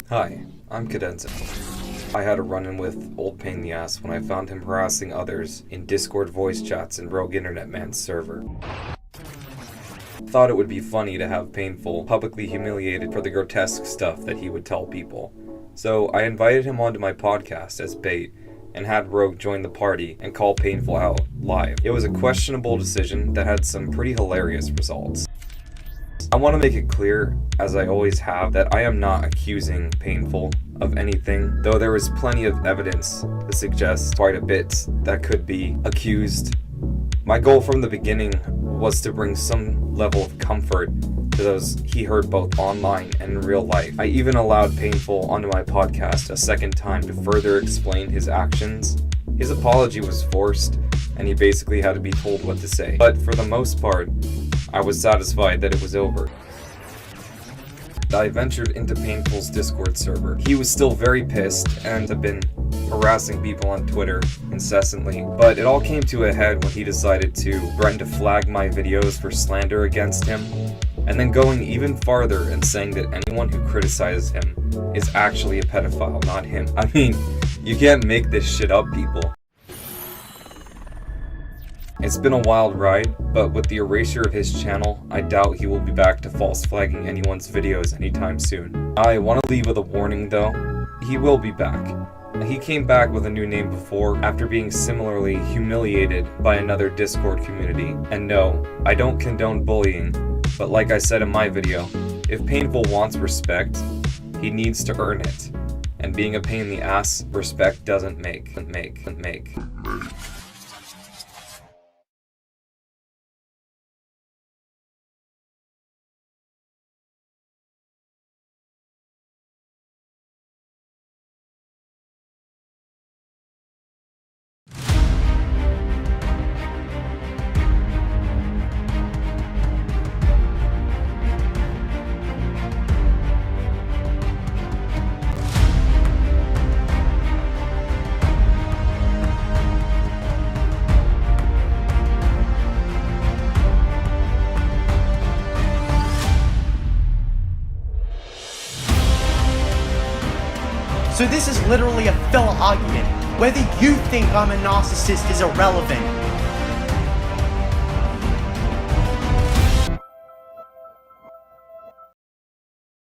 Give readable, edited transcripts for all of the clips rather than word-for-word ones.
Hi, I'm Cadenza. I had a run-in with Old Pain in the Ass when I found him harassing others in Discord voice chats in Rogue Internet Man's server. Thought it would be funny to have Painful publicly humiliated for the grotesque stuff that he would tell people. So I invited him onto my podcast as bait and had Rogue join the party and call Painful out live. It was a questionable decision that had some pretty hilarious results. I want to make it clear, as I always have, that I am not accusing Painful of anything, though there is plenty of evidence to suggest quite a bit that could be accused. My goal from the beginning was to bring some level of comfort to those he heard both online and in real life. I even allowed Painful onto my podcast a second time to further explain his actions. His apology was forced, and he basically had to be told what to say. But for the most part, I was satisfied that it was over. I ventured into Painful's Discord server. He was still very pissed and had been harassing people on Twitter incessantly, but it all came to a head when he decided to threaten to flag my videos for slander against him, and then going even farther and saying that anyone who criticizes him is actually a pedophile, not him. I mean, you can't make this shit up, people. It's been a wild ride, but with the erasure of his channel, I doubt he will be back to false flagging anyone's videos anytime soon. I want to leave with a warning though, he will be back. He came back with a new name before, after being similarly humiliated by another Discord community. And no, I don't condone bullying, but like I said in my video, if Painful wants respect, he needs to earn it. And being a pain in the ass, respect doesn't make. So this is literally a filler argument. Whether you think I'm a narcissist is irrelevant.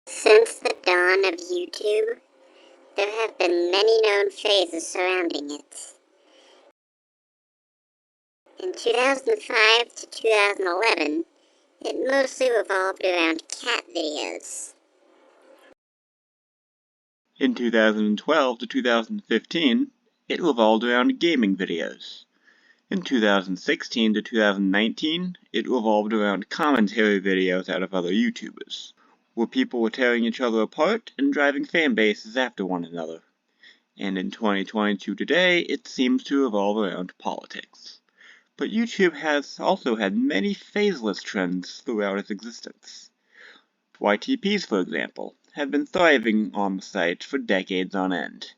Since the dawn of YouTube, there have been many known phases surrounding it. In 2005 to 2011, it mostly revolved around cat videos. In 2012 to 2015, it revolved around gaming videos. In 2016 to 2019, it revolved around commentary videos out of other YouTubers, where people were tearing each other apart and driving fan bases after one another. And in 2022 today, it seems to revolve around politics. But YouTube has also had many phaseless trends throughout its existence. YTPs, for example, have been thriving on the site for decades on end,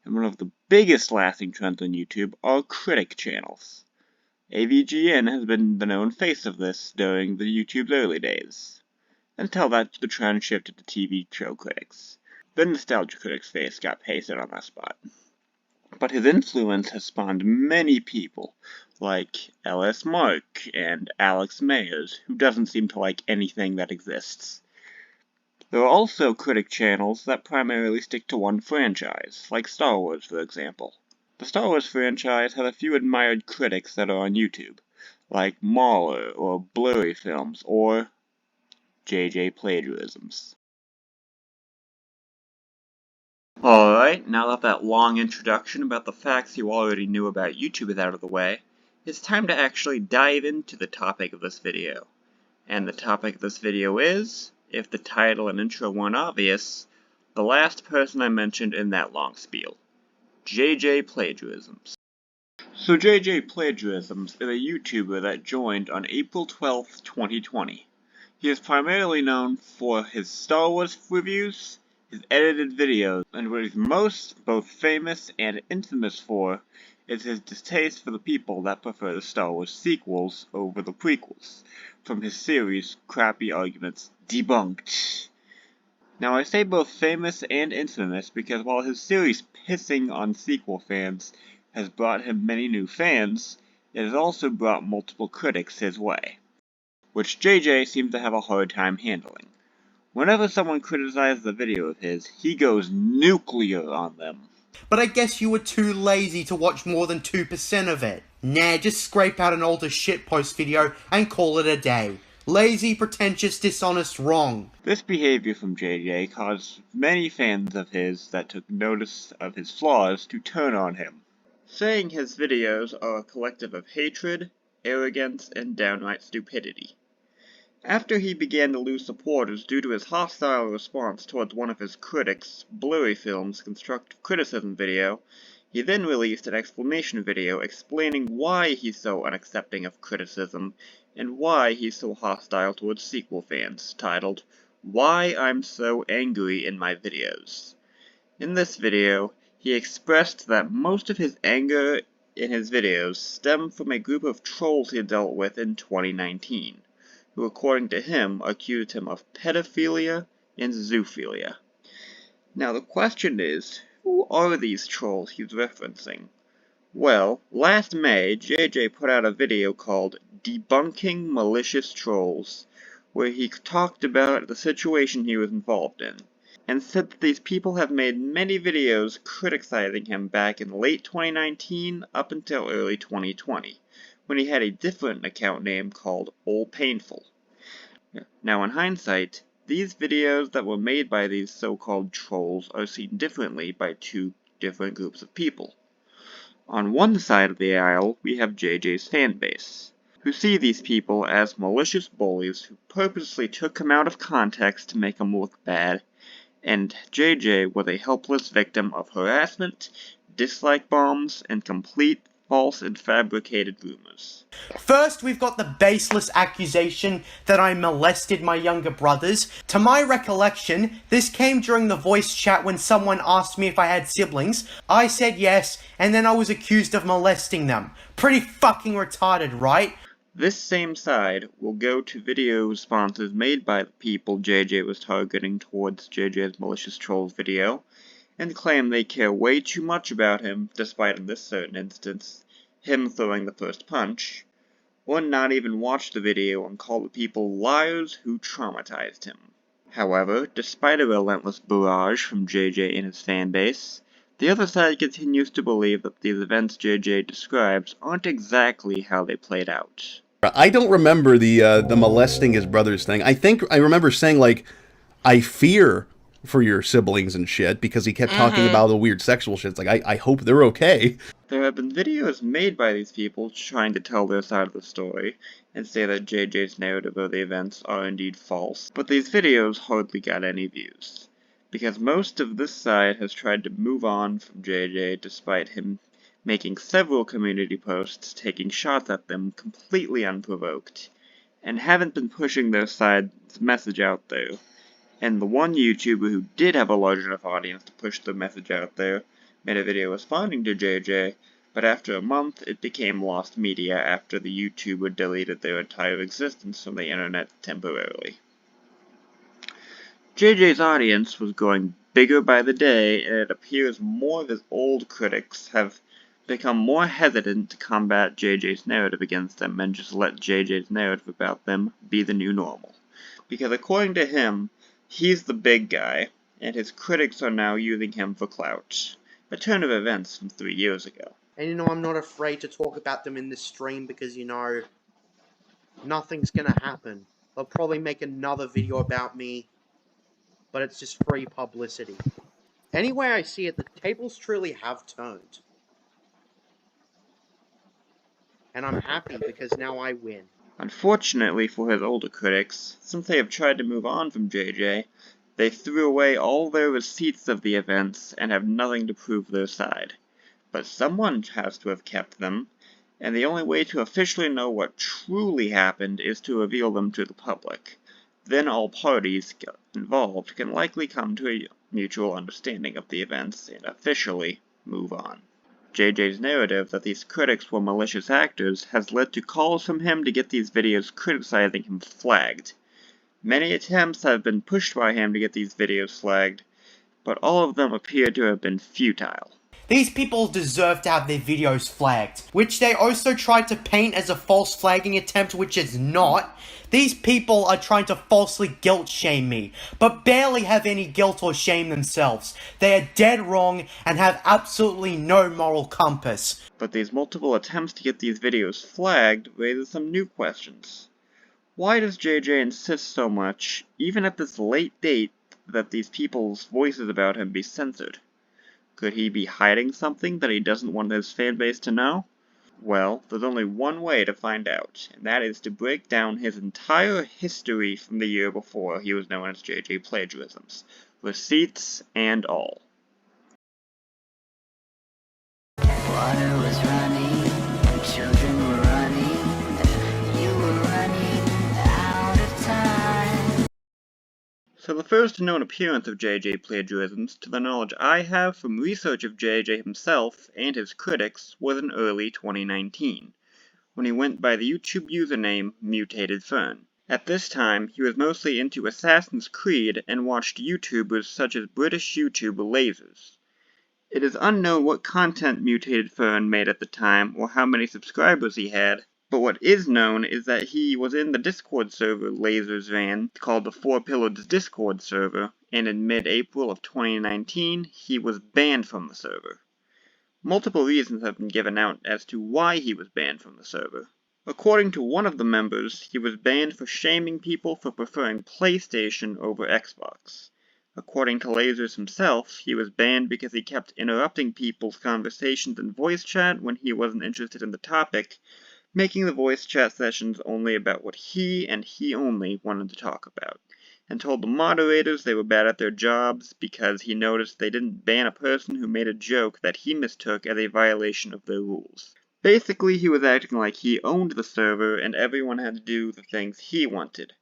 and one of the biggest lasting trends on YouTube are critic channels. AVGN has been the known face of this during the YouTube's early days, until the trend shifted to TV show critics. The nostalgia critics face got pasted on that spot. But his influence has spawned many people, like LS Mark and Alex Mayers, who doesn't seem to like anything that exists. There are also critic channels that primarily stick to one franchise, like Star Wars for example. The Star Wars franchise has a few admired critics that are on YouTube, like Mauler or Blurry Films or J.J. Plagiarisms. Alright, now that long introduction about the facts you already knew about YouTube is out of the way, it's time to actually dive into the topic of this video. And the topic of this video is, if the title and intro weren't obvious, the last person I mentioned in that long spiel. J.J. Plagiarisms. So J.J. Plagiarisms is a YouTuber that joined on April 12th, 2020. He is primarily known for his Star Wars reviews, his edited videos, and what he's most both famous and infamous for is his distaste for the people that prefer the Star Wars sequels over the prequels, from his series Crappy Arguments Debunked. Now I say both famous and infamous because while his series pissing on sequel fans has brought him many new fans, it has also brought multiple critics his way, which JJ seems to have a hard time handling. Whenever someone criticizes a video of his, he goes nuclear on them. But I guess you were too lazy to watch more than 2% of it. Nah, just scrape out an older shitpost video and call it a day. Lazy, pretentious, dishonest, wrong. This behavior from JJ caused many fans of his that took notice of his flaws to turn on him, saying his videos are a collective of hatred, arrogance, and downright stupidity. After he began to lose supporters due to his hostile response towards one of his critics, Blurry Film's constructive criticism video, he then released an explanation video explaining why he's so unaccepting of criticism and why he's so hostile towards sequel fans, titled, "Why I'm So Angry in My Videos." In this video, he expressed that most of his anger in his videos stemmed from a group of trolls he dealt with in 2019, who according to him accused him of pedophilia and zoophilia. Now the question is, who are these trolls he's referencing? Well, last May, JJ put out a video called Debunking Malicious Trolls, where he talked about the situation he was involved in, and said that these people have made many videos criticizing him back in late 2019 up until early 2020, when he had a different account name called Old Painful. Now in hindsight, these videos that were made by these so-called trolls are seen differently by two different groups of people. On one side of the aisle, we have JJ's fanbase, who see these people as malicious bullies who purposely took him out of context to make him look bad, and JJ was a helpless victim of harassment, dislike bombs, and complete false and fabricated rumors. First, we've got the baseless accusation that I molested my younger brothers. To my recollection, this came during the voice chat when someone asked me if I had siblings. I said yes, and then I was accused of molesting them. Pretty fucking retarded, right? This same side will go to video responses made by the people JJ was targeting towards JJ's malicious trolls video, and claim they care way too much about him, despite in this certain instance, him throwing the first punch, or not even watch the video and call the people liars who traumatized him. However, despite a relentless barrage from JJ and his fanbase, the other side continues to believe that these events JJ describes aren't exactly how they played out. I don't remember the molesting his brothers thing. I think I remember saying, like, I fear for your siblings and shit, because he kept talking about the weird sexual shit. It's like, I hope they're okay. There have been videos made by these people trying to tell their side of the story, and say that JJ's narrative of the events are indeed false, but these videos hardly got any views, because most of this side has tried to move on from JJ despite him making several community posts taking shots at them completely unprovoked, and haven't been pushing their side's message out there. And the one YouTuber who did have a large enough audience to push the message out there made a video responding to JJ, but after a month it became lost media after the YouTuber deleted their entire existence from the internet temporarily. JJ's audience was growing bigger by the day, and it appears more of his old critics have become more hesitant to combat JJ's narrative against them and just let JJ's narrative about them be the new normal. Because according to him, he's the big guy, and his critics are now using him for clout. A turn of events from 3 years ago. And I'm not afraid to talk about them in this stream because, nothing's gonna happen. They'll probably make another video about me, but it's just free publicity. Anyway I see it, the tables truly have turned. And I'm happy because now I win. Unfortunately for his older critics, since they have tried to move on from JJ, they threw away all their receipts of the events and have nothing to prove their side. But someone has to have kept them, and the only way to officially know what truly happened is to reveal them to the public. Then all parties involved can likely come to a mutual understanding of the events and officially move on. JJ's narrative that these critics were malicious actors has led to calls from him to get these videos criticizing him flagged. Many attempts have been pushed by him to get these videos flagged, but all of them appear to have been futile. These people deserve to have their videos flagged, which they also tried to paint as a false flagging attempt, which is not. These people are trying to falsely guilt shame me, but barely have any guilt or shame themselves. They are dead wrong and have absolutely no moral compass. But these multiple attempts to get these videos flagged raises some new questions. Why does JJ insist so much, even at this late date, that these people's voices about him be censored? Could he be hiding something that he doesn't want his fanbase to know? Well, there's only one way to find out, and that is to break down his entire history from the year before he was known as J.J. Plagiarisms, receipts and all. Water was running, children were running, you were running out of time. So the first known appearance of J.J. Plagiarisms, to the knowledge I have from research of J.J. himself and his critics, was in early 2019, when he went by the YouTube username MutatedFern. At this time, he was mostly into Assassin's Creed and watched YouTubers such as British YouTuber Lasers. It is unknown what content MutatedFern made at the time or how many subscribers he had, but what is known is that he was in the Discord server Lasers ran, called the Four Pillars Discord server, and in mid-April of 2019, he was banned from the server. Multiple reasons have been given out as to why he was banned from the server. According to one of the members, he was banned for shaming people for preferring PlayStation over Xbox. According to Lasers himself, he was banned because he kept interrupting people's conversations in voice chat when he wasn't interested in the topic, making the voice chat sessions only about what he and he only wanted to talk about, and told the moderators they were bad at their jobs because he noticed they didn't ban a person who made a joke that he mistook as a violation of their rules. Basically, he was acting like he owned the server and everyone had to do the things he wanted.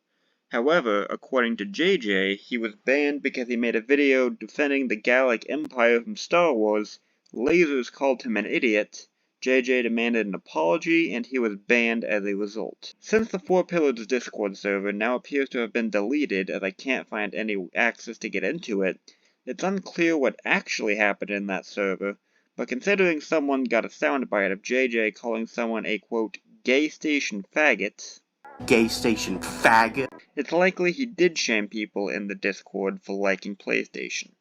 However, according to JJ, he was banned because he made a video defending the Gallic Empire from Star Wars, Lasers called him an idiot, JJ demanded an apology, and he was banned as a result. Since the Four Pillars Discord server now appears to have been deleted as I can't find any access to get into it, it's unclear what actually happened in that server, but considering someone got a soundbite of JJ calling someone a quote, gay station faggot, Gay station faggot. it's likely he did shame people in the Discord for liking PlayStation.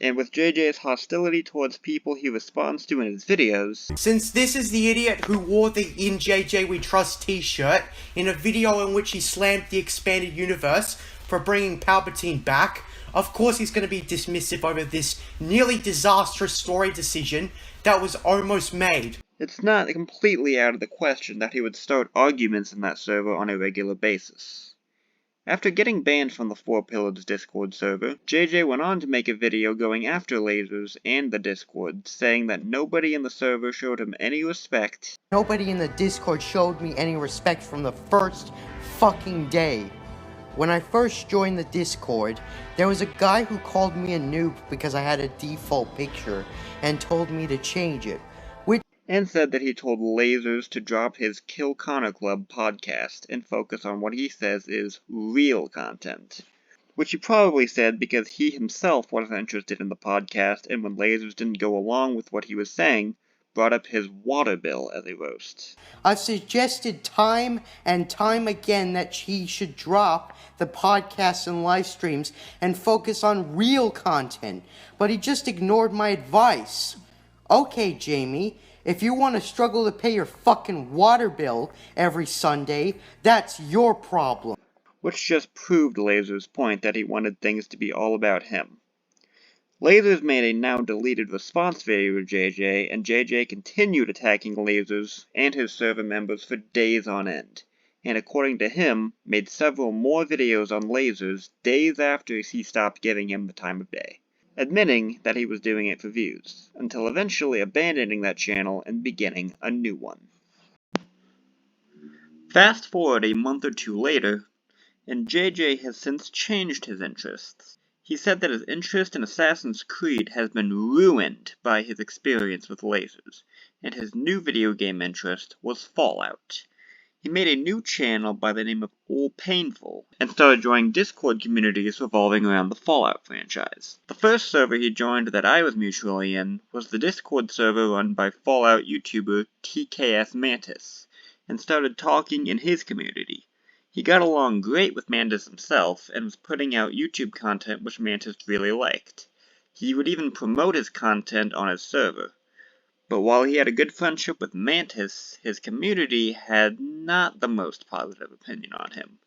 And with JJ's hostility towards people he responds to in his videos, Since this is the idiot who wore the In JJ We Trust t-shirt in a video in which he slammed the expanded universe for bringing Palpatine back, of course he's going to be dismissive over this nearly disastrous story decision that was almost made. it's not completely out of the question that he would start arguments in that server on a regular basis. After getting banned from the Four Pillars Discord server, JJ went on to make a video going after Lasers and the Discord, saying that nobody in the server showed him any respect. Nobody in the Discord showed me any respect from the first fucking day. When I first joined the Discord, there was a guy who called me a noob because I had a default picture and told me to change it. And said that he told Lasers to drop his Kill Connor Club podcast and focus on what he says is real content. Which he probably said because he himself wasn't interested in the podcast, and when Lasers didn't go along with what he was saying, brought up his water bill as a roast. I've suggested time and time again that he should drop the podcasts and live streams and focus on real content, but he just ignored my advice. Okay, Jamie, if you want to struggle to pay your fucking water bill every Sunday, that's your problem. Which just proved Lasers' point that he wanted things to be all about him. Lasers made a now deleted response video to JJ, and JJ continued attacking Lasers and his server members for days on end, and according to him, made several more videos on Lasers days after he stopped giving him the time of day, admitting that he was doing it for views, until eventually abandoning that channel and beginning a new one. Fast forward a month or two later, and JJ has since changed his interests. He said that his interest in Assassin's Creed has been ruined by his experience with Lasers, and his new video game interest was Fallout. he made a new channel by the name of Painful, and started joining Discord communities revolving around the Fallout franchise. The first server he joined that I was mutually in was the Discord server run by Fallout YouTuber TKS Mantis, and started talking in his community. He got along great with Mantis himself, and was putting out YouTube content which Mantis really liked. He would even promote his content on his server. But while he had a good friendship with Mantis, his community had not the most positive opinion on him,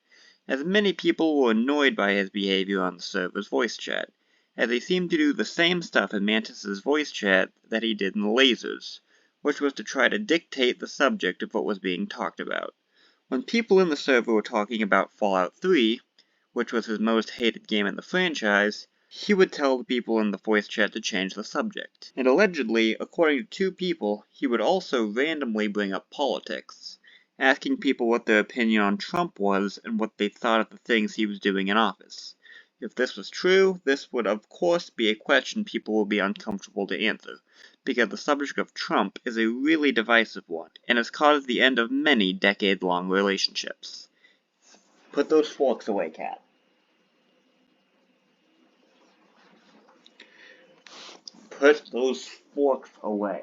as many people were annoyed by his behavior on the server's voice chat, as he seemed to do the same stuff in Mantis's voice chat that he did in Lasers, which was to try to dictate the subject of what was being talked about. When people in the server were talking about Fallout 3, which was his most hated game in the franchise, he would tell the people in the voice chat to change the subject. And allegedly, according to two people, he would also randomly bring up politics, asking people what their opinion on Trump was and what they thought of the things he was doing in office. If this was true, this would of course be a question people would be uncomfortable to answer, because the subject of Trump is a really divisive one, and has caused the end of many decade-long relationships. Put those forks away, Cat. Put those forks away.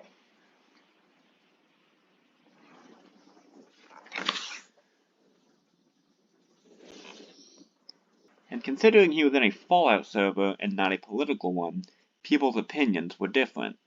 And considering he was in a Fallout server and not a political one, people's opinions were different.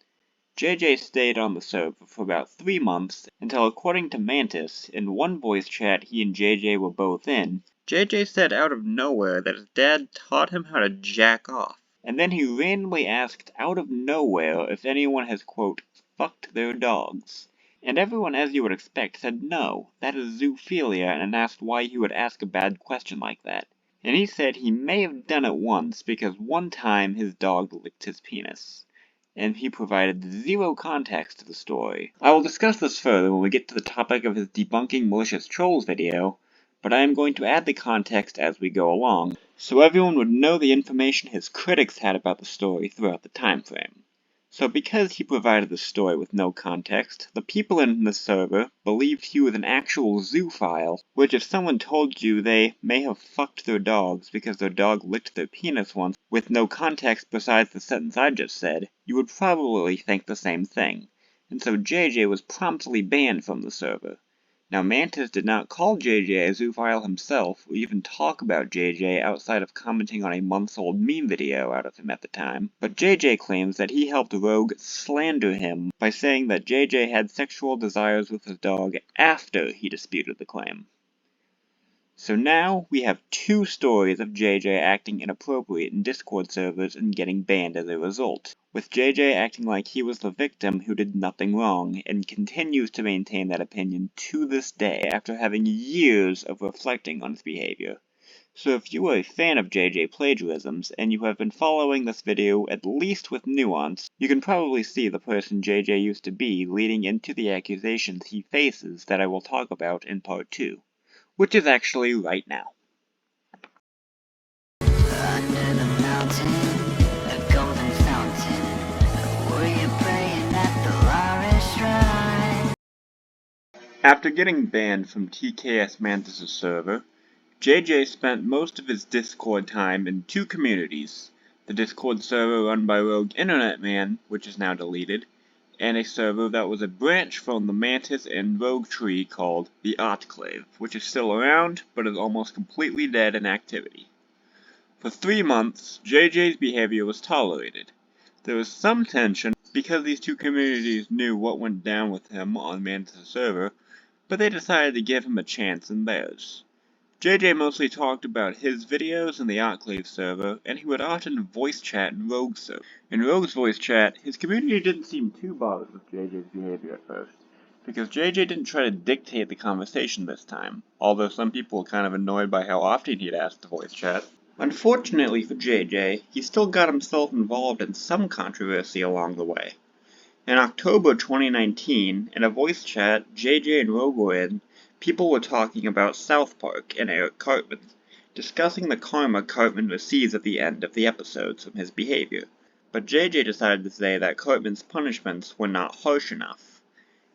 JJ stayed on the server for about 3 months until, according to Mantis, in one voice chat he and JJ were both in, JJ said out of nowhere that his dad taught him how to jack off. And then he randomly asked out of nowhere if anyone has, quote, fucked their dogs. And everyone, as you would expect, said no, that is zoophilia, and asked why he would ask a bad question like that. And he said he may have done it once because one time his dog licked his penis. And he provided zero context to the story. I will discuss this further when we get to the topic of his debunking malicious trolls video, but I am going to add the context as we go along, so everyone would know the information his critics had about the story throughout the time frame. So because he provided the story with no context, the people in the server believed he was an actual zoophile, which if someone told you they may have fucked their dogs because their dog licked their penis once with no context besides the sentence I just said, you would probably think the same thing. And so JJ was promptly banned from the server. Now Mantis did not call JJ a zoophile himself, or even talk about JJ outside of commenting on a months-old meme video out of him at the time, but JJ claims that he helped Rogue slander him by saying that JJ had sexual desires with his dog after he disputed the claim. So now we have 2 stories of JJ acting inappropriate in Discord servers and getting banned as a result, with JJ acting like he was the victim who did nothing wrong, and continues to maintain that opinion to this day after having years of reflecting on his behavior. So if you are a fan of JJ Plagiarisms, and you have been following this video at least with nuance, you can probably see the person JJ used to be leading into the accusations he faces that I will talk about in part 2. Which is actually right now. Under the mountain, a golden fountain. Were you praying at the Loris shrine? After getting banned from TKS Mantis' server, JJ spent most of his Discord time in 2 communities, the Discord server run by Rogue Internet Man, which is now deleted, and a server that was a branch from the Mantis and Rogue tree called the Autclave, which is still around, but is almost completely dead in activity. For 3 months, JJ's behavior was tolerated. There was some tension because these 2 communities knew what went down with him on Mantis' server, but they decided to give him a chance in theirs. JJ mostly talked about his videos in the Autclave server, and he would often voice chat in Rogue's server. In Rogue's voice chat, his community didn't seem too bothered with JJ's behavior at first, because JJ didn't try to dictate the conversation this time, although some people were kind of annoyed by how often he'd ask to voice chat. Unfortunately for JJ, he still got himself involved in some controversy along the way. In October 2019, in a voice chat JJ and Rogue were in, people were talking about South Park and Eric Cartman, discussing the karma Cartman receives at the end of the episodes from his behavior. But JJ decided to say that Cartman's punishments were not harsh enough.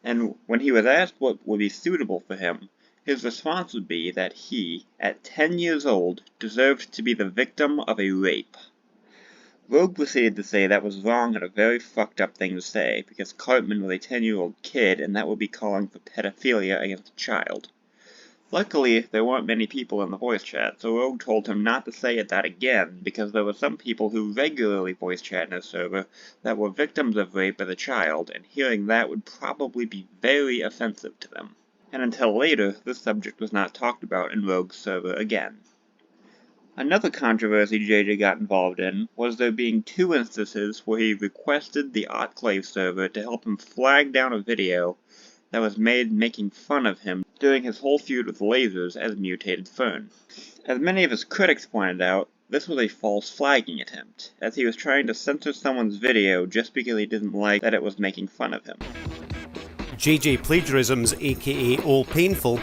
And when he was asked what would be suitable for him, His response would be that he, at 10 years old, deserved to be the victim of a rape. Rogue proceeded to say that was wrong and a very fucked up thing to say, because Cartman was a 10-year-old kid and that would be calling for pedophilia against a child. Luckily, there weren't many people in the voice chat, so Rogue told him not to say that again, because there were some people who regularly voice chat in his server that were victims of rape as a child, and hearing that would probably be very offensive to them. And until later, this subject was not talked about in Rogue's server again. Another controversy JJ got involved in was there being 2 instances where he requested the Autclave server to help him flag down a video that was made making fun of him during his whole feud with lasers as MutatedFern. As many of his critics pointed out, this was a false flagging attempt, as he was trying to censor someone's video just because he didn't like that it was making fun of him. J.J. Plagiarisms, aka All Painful,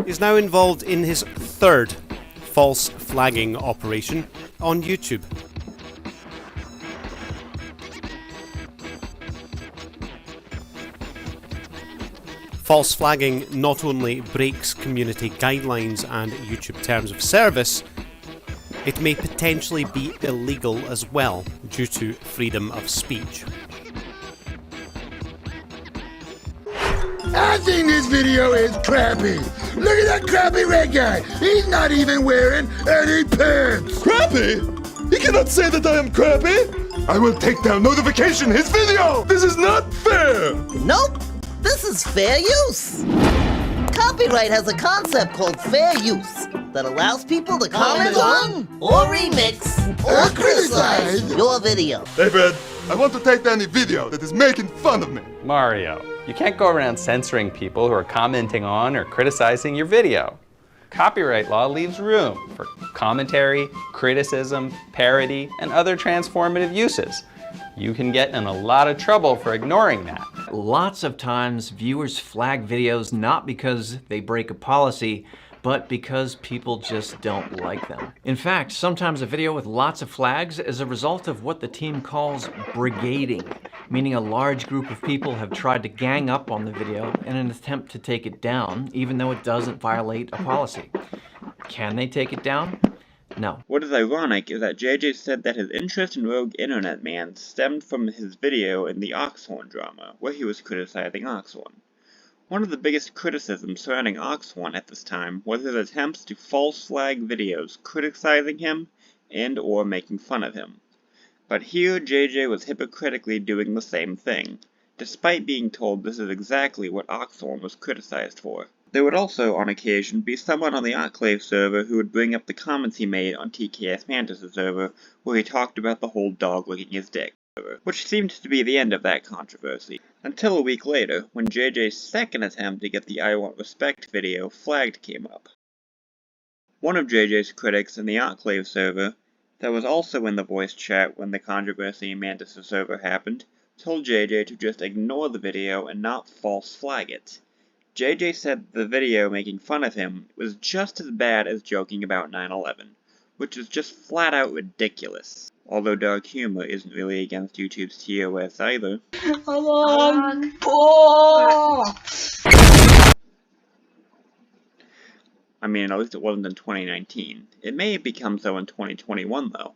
is now involved in his 3rd false flagging operation on YouTube. False flagging not only breaks community guidelines and YouTube terms of service, it may potentially be illegal as well due to freedom of speech. I think this video is crappy. Look at that crappy red guy. He's not even wearing any pants. Crappy? He cannot say that I am crappy. I will take down notification his video. This is not fair. Nope. This is fair use. Copyright has a concept called fair use that allows people to comment on, or remix, or criticize your video. Hey, Fred, I want to take down the video that is making fun of me. Mario, you can't go around censoring people who are commenting on or criticizing your video. Copyright law leaves room for commentary, criticism, parody, and other transformative uses. You can get in a lot of trouble for ignoring that. Lots of times, viewers flag videos not because they break a policy, but because people just don't like them. In fact, sometimes a video with lots of flags is a result of what the team calls brigading, meaning a large group of people have tried to gang up on the video in an attempt to take it down, even though it doesn't violate a policy. Can they take it down? No. What is ironic is that JJ said that his interest in Rogue Internet Man stemmed from his video in the Oxhorn drama, where he was criticizing Oxhorn. One of the biggest criticisms surrounding Oxhorn at this time was his attempts to false flag videos criticizing him and or making fun of him. But here JJ was hypocritically doing the same thing, despite being told this is exactly what Oxhorn was criticized for. There would also, on occasion, be someone on the Autclave server who would bring up the comments he made on TKS Mantis' server, where he talked about the whole dog licking his dick, which seemed to be the end of that controversy, until a week later, when JJ's second attempt to get the I Want Respect video flagged came up. One of JJ's critics in the Autclave server, that was also in the voice chat when the controversy in Mantis' server happened, told JJ to just ignore the video and not false flag it. JJ said the video making fun of him was just as bad as joking about 9/11, which is just flat out ridiculous. Although dark humor isn't really against YouTube's TOS either. I mean, at least it wasn't in 2019. It may have become so in 2021 though.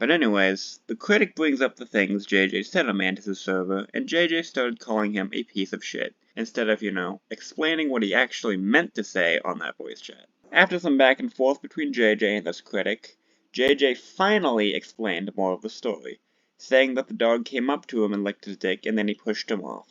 But anyways, the critic brings up the things JJ said on Mantis' server, and JJ started calling him a piece of shit, instead of, explaining what he actually meant to say on that voice chat. After some back and forth between JJ and this critic, JJ finally explained more of the story, saying that the dog came up to him and licked his dick and then he pushed him off,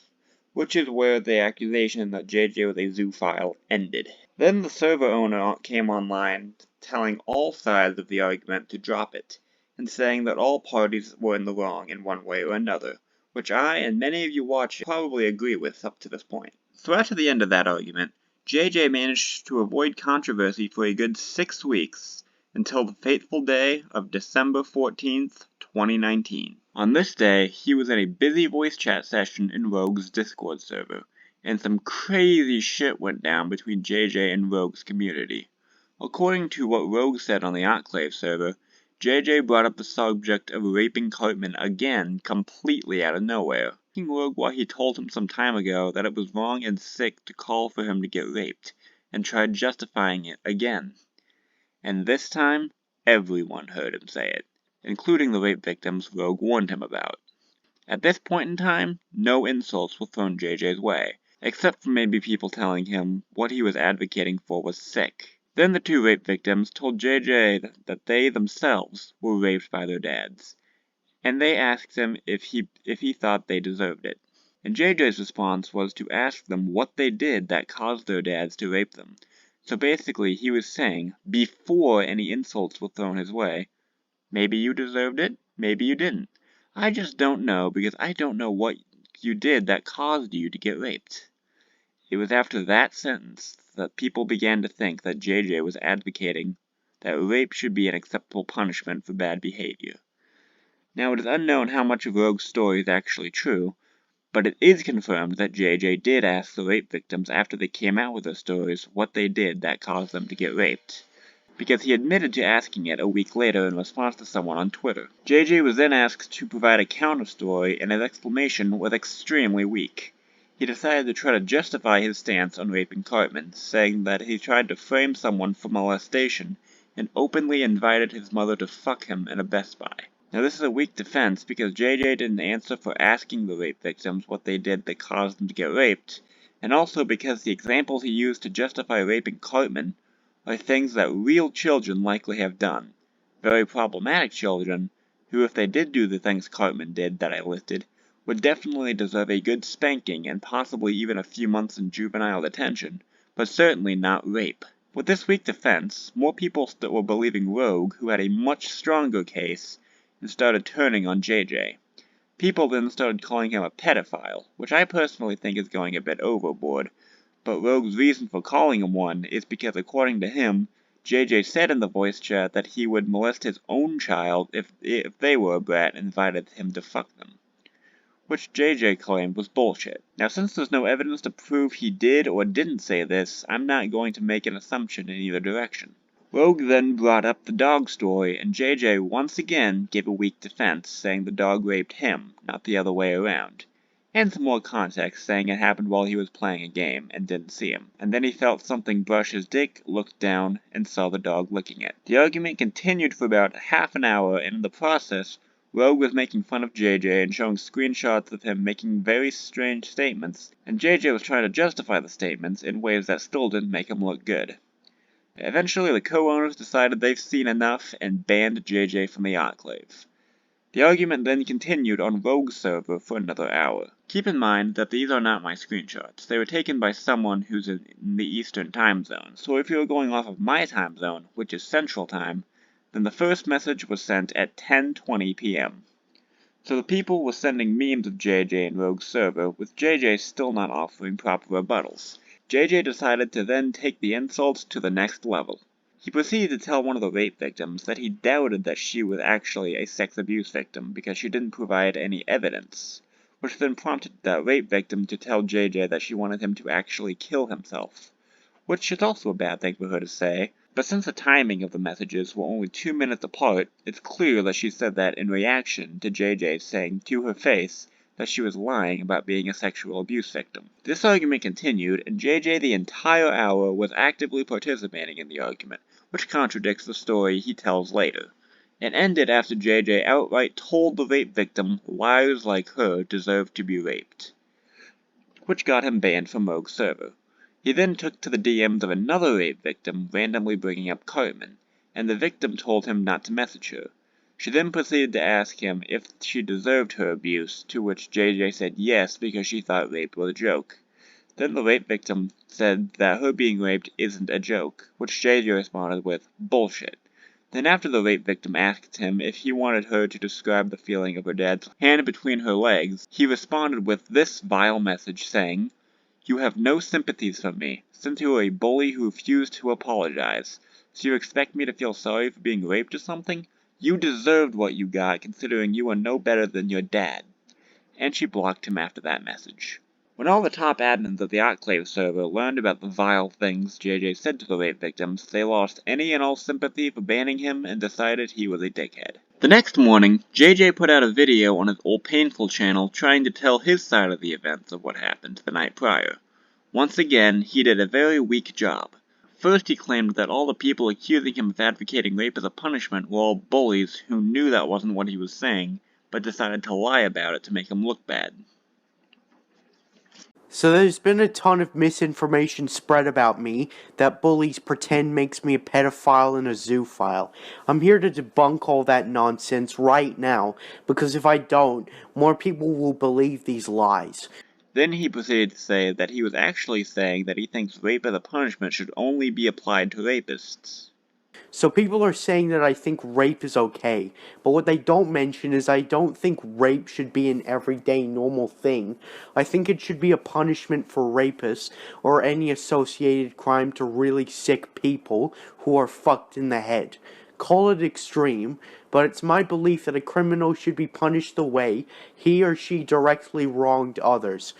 which is where the accusation that JJ was a zoophile ended. Then the server owner came online telling all sides of the argument to drop it, and saying that all parties were in the wrong in one way or another, which I and many of you watching probably agree with up to this point. So after the end of that argument, JJ managed to avoid controversy for a good 6 weeks, until the fateful day of December 14th, 2019. On this day, he was in a busy voice chat session in Rogue's Discord server, and some crazy shit went down between JJ and Rogue's community. According to what Rogue said on the Autclave server, JJ brought up the subject of raping Cartman again completely out of nowhere, asking Rogue why he told him some time ago that it was wrong and sick to call for him to get raped, and tried justifying it again. And this time, everyone heard him say it, including the rape victims Rogue warned him about. At this point in time, no insults were thrown JJ's way, except for maybe people telling him what he was advocating for was sick. Then the two rape victims told JJ that they themselves were raped by their dads, and they asked him if he thought they deserved it. And JJ's response was to ask them what they did that caused their dads to rape them. So basically he was saying, before any insults were thrown his way, maybe you deserved it, maybe you didn't. I just don't know because I don't know what you did that caused you to get raped. It was after that sentence that people began to think that JJ was advocating that rape should be an acceptable punishment for bad behavior. Now it is unknown how much of Rogue's story is actually true, but it is confirmed that JJ did ask the rape victims after they came out with their stories what they did that caused them to get raped, because he admitted to asking it a week later in response to someone on Twitter. JJ was then asked to provide a counter-story, and his explanation was extremely weak. He decided to try to justify his stance on raping Cartman, saying that he tried to frame someone for molestation and openly invited his mother to fuck him in a Best Buy. Now this is a weak defense because JJ didn't answer for asking the rape victims what they did that caused them to get raped, and also because the examples he used to justify raping Cartman are things that real children likely have done. Very problematic children, who if they did do the things Cartman did that I listed, would definitely deserve a good spanking and possibly even a few months in juvenile detention, but certainly not rape. With this weak defense, more people were believing Rogue, who had a much stronger case, and started turning on JJ. People then started calling him a pedophile, which I personally think is going a bit overboard, but Rogue's reason for calling him one is because according to him, JJ said in the voice chat that he would molest his own child if they were a brat and invited him to fuck them, which JJ claimed was bullshit. Now since there's no evidence to prove he did or didn't say this, I'm not going to make an assumption in either direction. Rogue then brought up the dog story, and JJ once again gave a weak defense, saying the dog raped him, not the other way around, and some more context, saying it happened while he was playing a game and didn't see him. And then he felt something brush his dick, looked down, and saw the dog licking it. The argument continued for about half an hour, and in the process, Rogue was making fun of JJ and showing screenshots of him making very strange statements, and JJ was trying to justify the statements in ways that still didn't make him look good. Eventually, the co-owners decided they've seen enough and banned JJ from the Autclave. The argument then continued on Rogue's server for another hour. Keep in mind that these are not my screenshots. They were taken by someone who's in the Eastern time zone, so if you were going off of my time zone, which is Central Time, then the first message was sent at 10:20 p.m. So the people were sending memes of JJ in Rogue's server, with JJ still not offering proper rebuttals. JJ decided to then take the insults to the next level. He proceeded to tell one of the rape victims that he doubted that she was actually a sex abuse victim because she didn't provide any evidence, which then prompted that rape victim to tell JJ that she wanted him to actually kill himself, which is also a bad thing for her to say, but since the timing of the messages were only 2 minutes apart, it's clear that she said that in reaction to JJ saying to her face that she was lying about being a sexual abuse victim. This argument continued, and JJ the entire hour was actively participating in the argument, which contradicts the story he tells later. It ended after JJ outright told the rape victim liars like her deserved to be raped, which got him banned from Rogue's server. He then took to the DMs of another rape victim, randomly bringing up Cartman, and the victim told him not to message her. She then proceeded to ask him if she deserved her abuse, to which JJ said yes because she thought rape was a joke. Then the rape victim said that her being raped isn't a joke, which JJ responded with, bullshit. Then after the rape victim asked him if he wanted her to describe the feeling of her dad's hand between her legs, he responded with this vile message saying, "You have no sympathies for me, since you are a bully who refused to apologize. So you expect me to feel sorry for being raped or something? You deserved what you got, considering you are no better than your dad." And she blocked him after that message. When all the top admins of the Autclave server learned about the vile things JJ said to the rape victims, they lost any and all sympathy for banning him and decided he was a dickhead. The next morning, JJ put out a video on his old Painful channel trying to tell his side of the events of what happened the night prior. Once again, he did a very weak job. First, he claimed that all the people accusing him of advocating rape as a punishment were all bullies who knew that wasn't what he was saying, but decided to lie about it to make him look bad. So there's been a ton of misinformation spread about me that bullies pretend makes me a pedophile and a zoophile. I'm here to debunk all that nonsense right now, because if I don't, more people will believe these lies. Then he proceeded to say that he was actually saying that he thinks rape as a punishment should only be applied to rapists. So people are saying that I think rape is okay, but what they don't mention is I don't think rape should be an everyday normal thing. I think it should be a punishment for rapists or any associated crime to really sick people who are fucked in the head. Call it extreme, but it's my belief that a criminal should be punished the way he or she directly wronged others.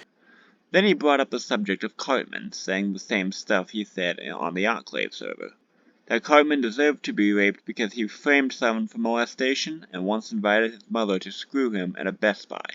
Then he brought up the subject of Cartman, saying the same stuff he said on the Autclave server. That Cartman deserved to be raped because he framed someone for molestation and once invited his mother to screw him at a Best Buy.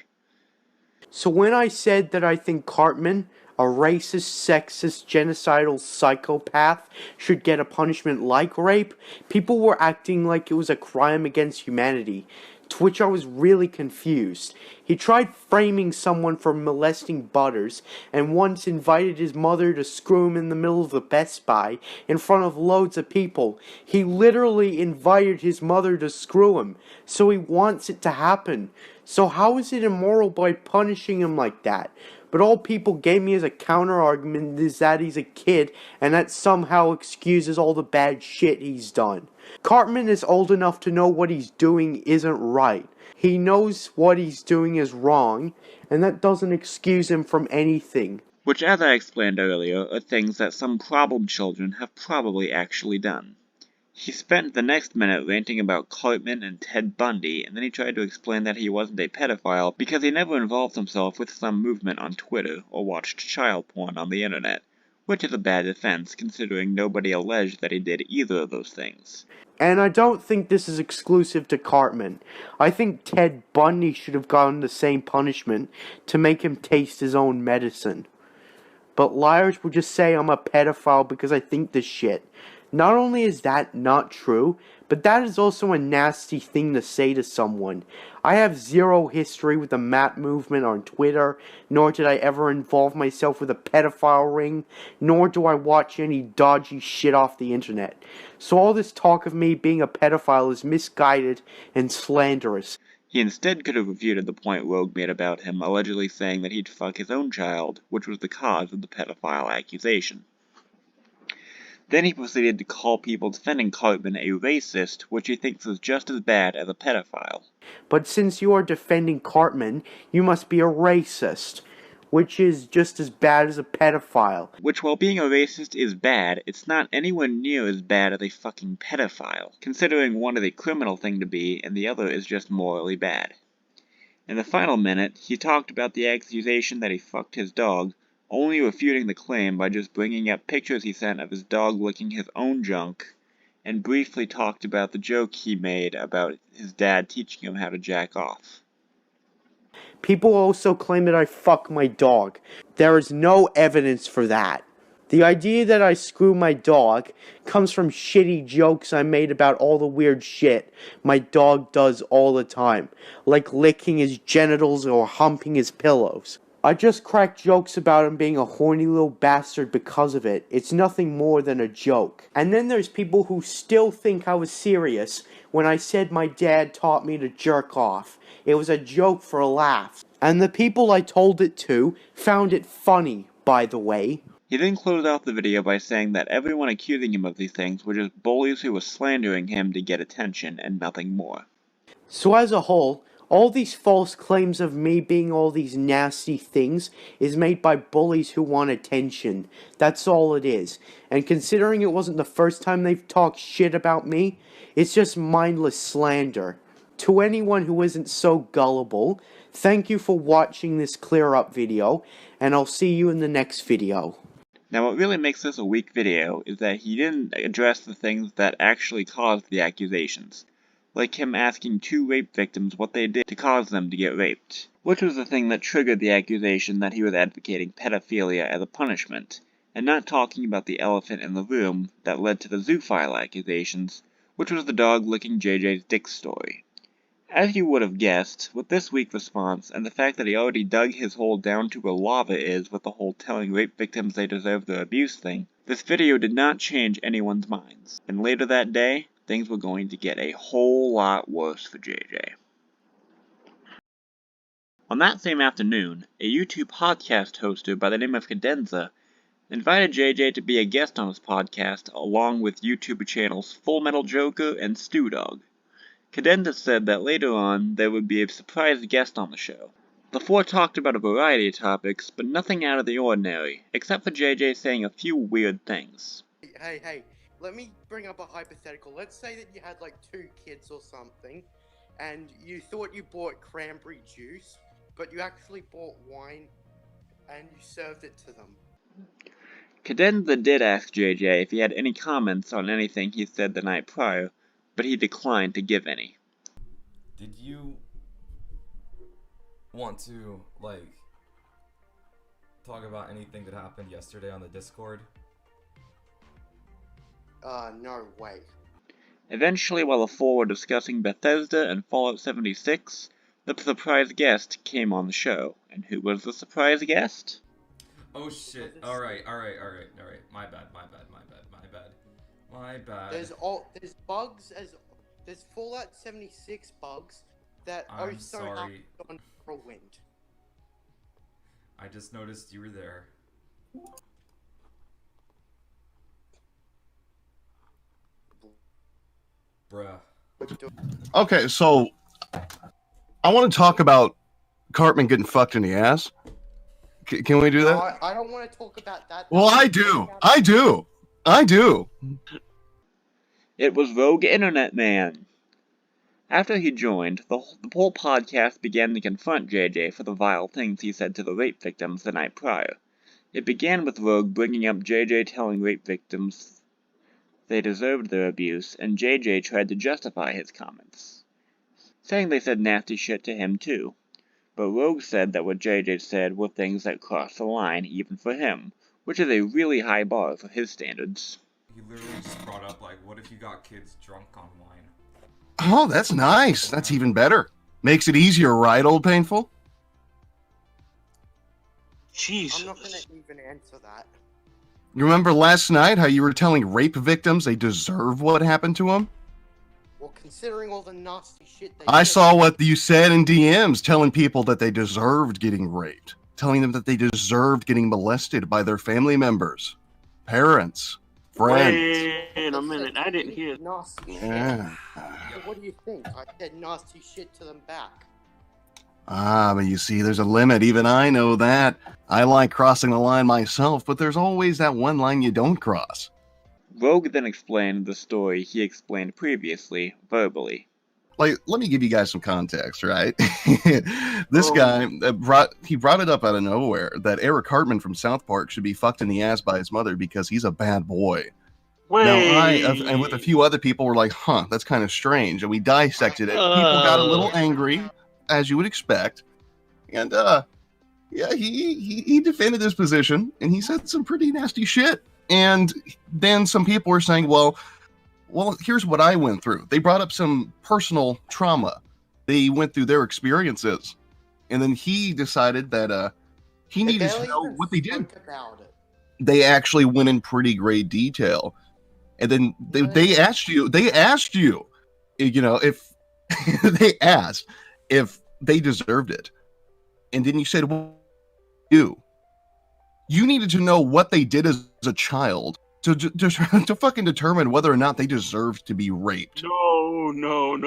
So when I said that I think Cartman, a racist, sexist, genocidal psychopath, should get a punishment like rape, people were acting like it was a crime against humanity, to which I was really confused. He tried framing someone for molesting Butters, and once invited his mother to screw him in the middle of the Best Buy, in front of loads of people. He literally invited his mother to screw him, so he wants it to happen. So how is it immoral by punishing him like that? But all people gave me as a counter-argument is that he's a kid, and that somehow excuses all the bad shit he's done. Cartman is old enough to know what he's doing isn't right. He knows what he's doing is wrong, and that doesn't excuse him from anything. Which, as I explained earlier, are things that some problem children have probably actually done. He spent the next minute ranting about Cartman and Ted Bundy, and then he tried to explain that he wasn't a pedophile because he never involved himself with some movement on Twitter or watched child porn on the internet, which is a bad defense considering nobody alleged that he did either of those things. And I don't think this is exclusive to Cartman. I think Ted Bundy should have gotten the same punishment to make him taste his own medicine. But liars will just say I'm a pedophile because I think this shit. Not only is that not true, but that is also a nasty thing to say to someone. I have zero history with the MAP movement on Twitter, nor did I ever involve myself with a pedophile ring, nor do I watch any dodgy shit off the internet. So all this talk of me being a pedophile is misguided and slanderous. He instead could have refuted the point Rogue made about him allegedly saying that he'd fuck his own child, which was the cause of the pedophile accusation. Then he proceeded to call people defending Cartman a racist, which he thinks is just as bad as a pedophile. But since you are defending Cartman, you must be a racist, which is just as bad as a pedophile. Which, while being a racist is bad, it's not anywhere near as bad as a fucking pedophile, considering one is a criminal thing to be and the other is just morally bad. In the final minute, he talked about the accusation that he fucked his dog, only refuting the claim by just bringing up pictures he sent of his dog licking his own junk, and briefly talked about the joke he made about his dad teaching him how to jack off. People also claim that I fuck my dog. There is no evidence for that. The idea that I screw my dog comes from shitty jokes I made about all the weird shit my dog does all the time, like licking his genitals or humping his pillows. I just crack jokes about him being a horny little bastard because of it. It's nothing more than a joke. And then there's people who still think I was serious when I said my dad taught me to jerk off. It was a joke for a laugh. And the people I told it to found it funny, by the way. He then closed out the video by saying that everyone accusing him of these things were just bullies who were slandering him to get attention and nothing more. So as a whole, all these false claims of me being all these nasty things is made by bullies who want attention. That's all it is. And considering it wasn't the first time they've talked shit about me, it's just mindless slander. To anyone who isn't so gullible, thank you for watching this clear up video, and I'll see you in the next video. Now what really makes this a weak video is that he didn't address the things that actually caused the accusations, like him asking 2 rape victims what they did to cause them to get raped, which was the thing that triggered the accusation that he was advocating pedophilia as a punishment, and not talking about the elephant in the room that led to the zoophile accusations, which was the dog licking JJ's dick story. As you would have guessed, with this weak response and the fact that he already dug his hole down to where lava is with the whole telling rape victims they deserve their abuse thing, this video did not change anyone's minds, and later that day, things were going to get a whole lot worse for JJ. On that same afternoon, a YouTube podcast hoster by the name of Cadenza invited JJ to be a guest on his podcast along with YouTube channels Full Metal Joker and Stew Dog. Cadenza said that later on there would be a surprise guest on the show. The four talked about a variety of topics, but nothing out of the ordinary, except for JJ saying a few weird things. Hey, let me bring up a hypothetical. Let's say that you had like 2 kids or something, and you thought you bought cranberry juice, but you actually bought wine, and you served it to them. Cadenza did ask JJ if he had any comments on anything he said the night prior, but he declined to give any. Did you want to, talk about anything that happened yesterday on the Discord? No way. Eventually, while the four were discussing Bethesda and Fallout 76, the surprise guest came on the show. And who was the surprise guest? Oh shit, alright, my bad. There's bugs, there's Fallout 76 bugs that I'm also sorry. on Whirlwind. I just noticed you were there. Bruh. Okay, so I want to talk about Cartman getting fucked in the ass. Can we do that? No, I don't want to talk about that. Well, I do. It was Rogue Internet Man. After he joined, the whole podcast began to confront JJ for the vile things he said to the rape victims the night prior. It began with Rogue bringing up JJ telling rape victims they deserved their abuse, and JJ tried to justify his comments, saying they said nasty shit to him too. But Rogue said that what JJ said were things that crossed the line even for him, which is a really high bar for his standards. He literally just brought up, what if you got kids drunk on wine? Oh, that's nice. That's even better. Makes it easier, right, old Painful? Jesus. I'm not gonna even answer that. You remember last night how you were telling rape victims they deserve what happened to them? Well, considering all the nasty shit I saw what you said in DMs, telling people that they deserved getting raped. Telling them that they deserved getting molested by their family members, parents, friends. Wait a minute, I didn't hear. Nasty shit. Yeah. What do you think? I said nasty shit to them back. But you see, there's a limit. Even I know that. I like crossing the line myself, but there's always that one line you don't cross. Rogue then explained the story he explained previously, verbally. Let me give you guys some context, right? This guy brought it up out of nowhere that Eric Cartman from South Park should be fucked in the ass by his mother because he's a bad boy. Wait. Now and with a few other people were like, that's kind of strange, and we dissected it. People got a little angry, as you would expect, and he defended his position, and he said some pretty nasty shit. And then some people were saying, well, here's what I went through. They brought up some personal trauma. They went through their experiences. And then he decided that he needed to know what they did. They actually went in pretty great detail. And then they asked you, if they asked if they deserved it. And then you said, well, you needed to know what they did as a child to fucking determine whether or not they deserved to be raped. No.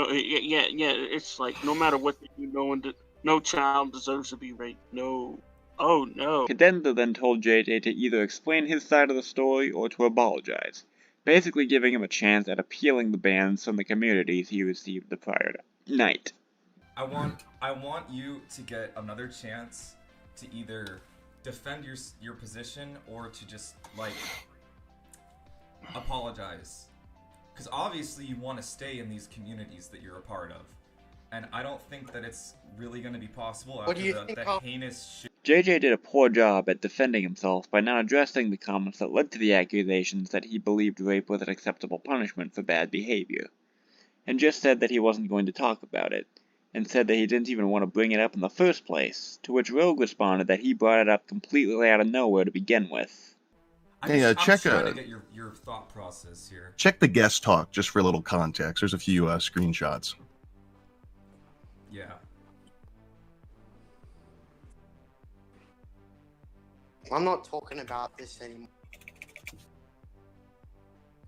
Yeah. It's like no matter what they do, no child deserves to be raped. No. Oh no. Cadenza then told JJ to either explain his side of the story or to apologize, basically giving him a chance at appealing the bans from the communities he received the prior night. I want you to get another chance to either defend your position or to just apologize, because obviously you want to stay in these communities that you're a part of, and I don't think that it's really going to be possible after the heinous shit. J.J. did a poor job at defending himself by not addressing the comments that led to the accusations that he believed rape was an acceptable punishment for bad behavior, and just said that he wasn't going to talk about it, and said that he didn't even want to bring it up in the first place, to which Rogue responded that he brought it up completely out of nowhere to begin with. Hey, check trying to get your thought process here. check the guest talk just for a little context. There's a few screenshots. Yeah. I'm not talking about this anymore.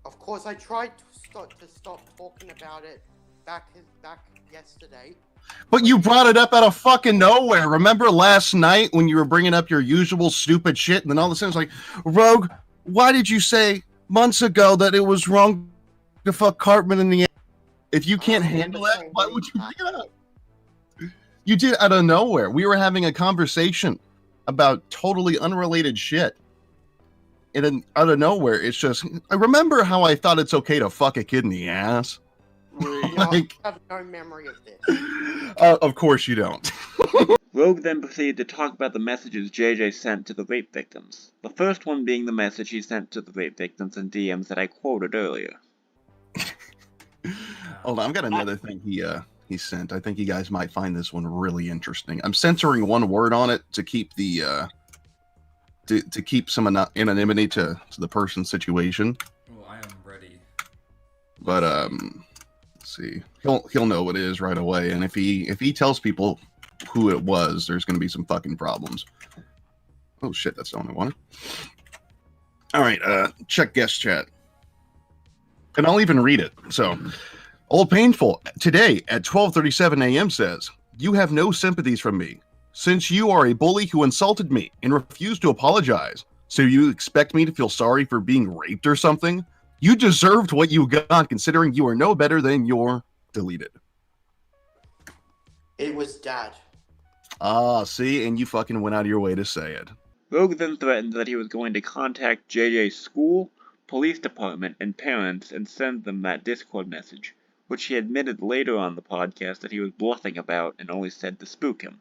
Of course, I tried to stop talking about it back yesterday. But you brought it up out of fucking nowhere. Remember last night when you were bringing up your usual stupid shit, and then all of a sudden it's like, Rogue, why did you say months ago that it was wrong to fuck Cartman in the ass? If you can't handle that, why would you bring it up? You did out of nowhere. We were having a conversation about totally unrelated shit. And then out of nowhere, it's just, I remember how I thought it's okay to fuck a kid in the ass. I have no memory of this. Of course you don't. Rogue then proceeded to talk about the messages J.J. sent to the rape victims, the first one being the message he sent to the rape victims in DMs that I quoted earlier. Hold on, I've got another thing he sent. I think you guys might find this one really interesting. I'm censoring one word on it to keep the to keep some anonymity to the person's situation. Well, I am ready. But let's see. He'll know what it is right away, and if he tells people who it was, there's going to be some fucking problems. Oh shit, that's the only one. All right, check guest chat. And I'll even read it. So, Old Painful today at 12:37 a.m. says, "You have no sympathies from me, since you are a bully who insulted me and refused to apologize. So you expect me to feel sorry for being raped or something? You deserved what you got, considering you are no better than your deleted." It was Dad. Ah, see, and you fucking went out of your way to say it. Rogue then threatened that he was going to contact JJ's school, police department, and parents and send them that Discord message, which he admitted later on the podcast that he was bluffing about and only said to spook him.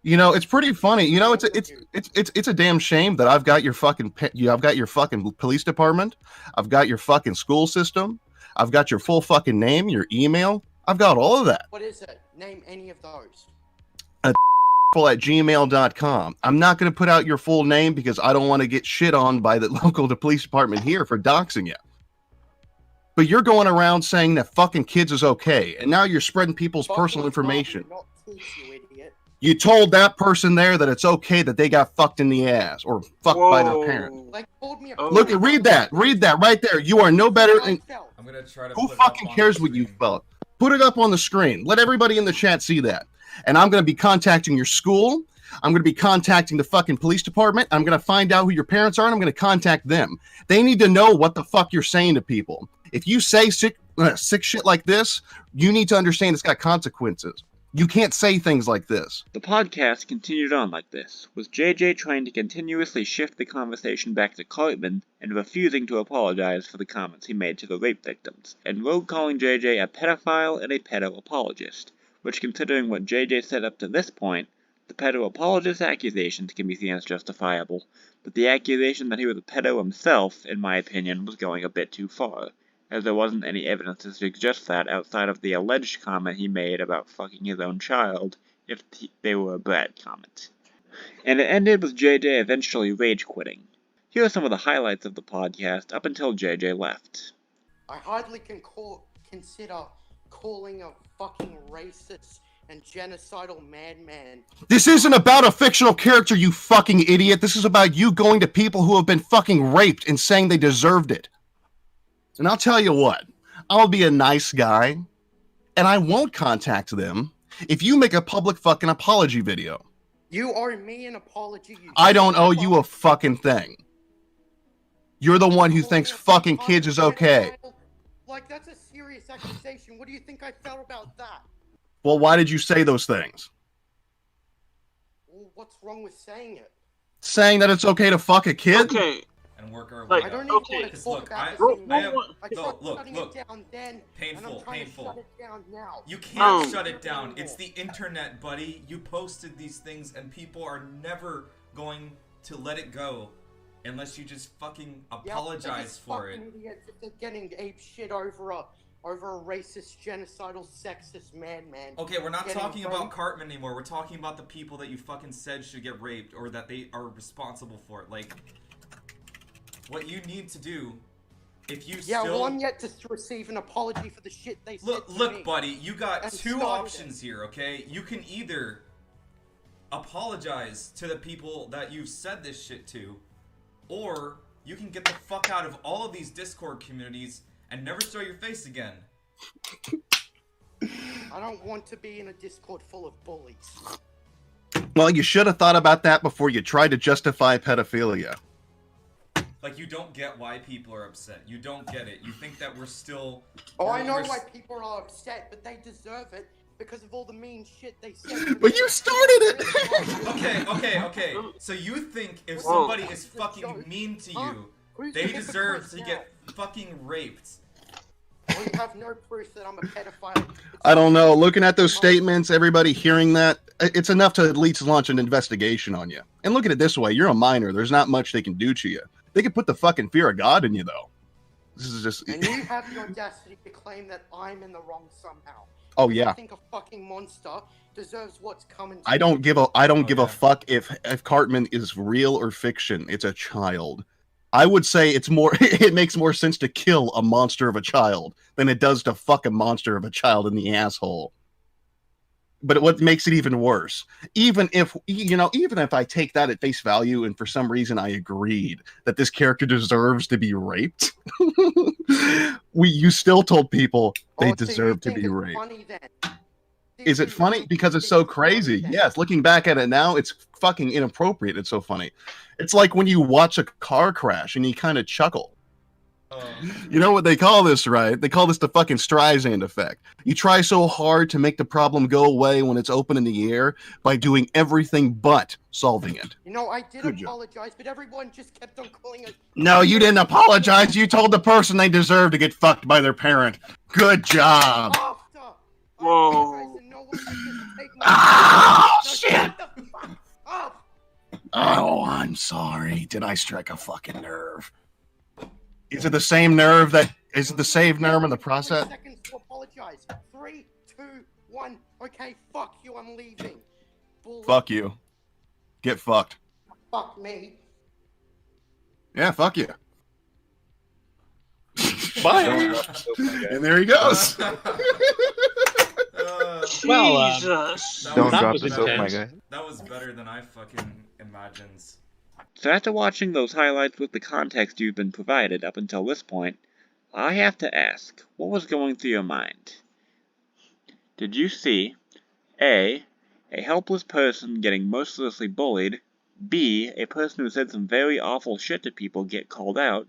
You know, it's pretty funny. You know, it's a damn shame that I've got your fucking I've got your fucking police department, I've got your fucking school system, I've got your full fucking name, your email, I've got all of that. What is it? Name any of those. At gmail.com. I'm not going to put out your full name because I don't want to get shit on by the local police department here for doxing you. But you're going around saying that fucking kids is okay, and now you're spreading people's personal information. You told that person there that it's okay that they got fucked in the ass or fucked by their parents. Look, read that right there. You are no better. I'm gonna try to. Who fucking cares what you felt? Put it up on the screen. Let everybody in the chat see that. And I'm going to be contacting your school. I'm going to be contacting the fucking police department. I'm going to find out who your parents are, and I'm going to contact them. They need to know what the fuck you're saying to people. If you say sick shit like this, you need to understand it's got consequences. You can't say things like this. The podcast continued on like this, with JJ trying to continuously shift the conversation back to Cartman and refusing to apologize for the comments he made to the rape victims, and Rogue calling JJ a pedophile and a pedo-apologist, which, considering what JJ said up to this point, the pedo-apologist accusations can be seen as justifiable, but the accusation that he was a pedo himself, in my opinion, was going a bit too far, as there wasn't any evidence to suggest that outside of the alleged comment he made about fucking his own child, if they were a brat comment. And it ended with JJ eventually rage-quitting. Here are some of the highlights of the podcast up until JJ left. I hardly can consider calling a fucking racist and genocidal madman. This isn't about a fictional character, you fucking idiot. This is about you going to people who have been fucking raped and saying they deserved it. And I'll tell you what, I'll be a nice guy, and I won't contact them if you make a public fucking apology video. You owe me an apology. I don't owe you a fucking thing. You're the one who thinks fucking kids is okay. Like, that's a serious accusation. What do you think I felt about that? Well, why did you say those things? Well, what's wrong with saying it? Saying that it's okay to fuck a kid? Okay. and work our Like, way I don't up. even want to talk about this I anymore. am, I tried look, shutting look. it down then, and I'm trying to shut it down now. You can't shut it down. It's the internet, buddy. You posted these things, and people are never going to let it go unless you just fucking apologize for it. Idiots if they're getting ape shit over a racist, genocidal, sexist madman. Okay, we're not talking about Cartman anymore. We're talking about the people that you fucking said should get raped or that they are responsible for it. Like, what you need to do, if you well, I'm yet to receive an apology for the shit they said to me. Look, buddy, you got two options here, okay? You can either apologize to the people that you've said this shit to, or you can get the fuck out of all of these Discord communities and never show your face again. I don't want to be in a Discord full of bullies. Well, you should have thought about that before you tried to justify pedophilia. Like, you don't get why people are upset. You don't get it. You think that we're still... Oh, I know why people are upset, but they deserve it because of all the mean shit they said. But you started it! Okay. So you think if somebody is fucking mean to you, they deserve to get fucking raped? Well, you have no proof that I'm a pedophile. I don't know. Looking at those statements, everybody hearing that, it's enough to at least launch an investigation on you. And look at it this way. You're a minor. There's not much they can do to you. They could put the fucking fear of God in you, though. This is just... And you have the audacity to claim that I'm in the wrong somehow. Oh, yeah. I think a fucking monster deserves what's coming to I don't give a fuck if Cartman is real or fiction. It's a child. I would say it makes more sense to kill a monster of a child than it does to fuck a monster of a child in the asshole. But what makes it even worse, even if I take that at face value and for some reason I agreed that this character deserves to be raped, you still told people they deserve to be raped. Is it funny? Because it's so crazy. Yes, looking back at it now, it's fucking inappropriate. It's so funny. It's like when you watch a car crash and you kind of chuckle. You know what they call this, right? They call this the fucking Streisand effect. You try so hard to make the problem go away when it's open in the air by doing everything but solving it. You know, I did apologize, but everyone just kept on calling it. No, you didn't apologize. You told the person they deserve to get fucked by their parent. Good job. Whoa. Oh, shit. Oh, I'm sorry. Did I strike a fucking nerve? Is it the same nerve is it the same nerve in the process? Seconds to apologize. 3, 2, 1. Okay, fuck you, I'm leaving. Fuck you. Get fucked. Fuck me. Yeah, fuck you. Bye. And there he goes. Jesus. Don't drop the soap, my guy. That was better than I fucking imagined. So after watching those highlights with the context you've been provided up until this point, I have to ask, what was going through your mind? Did you see A, a helpless person getting mercilessly bullied, B, a person who said some very awful shit to people get called out,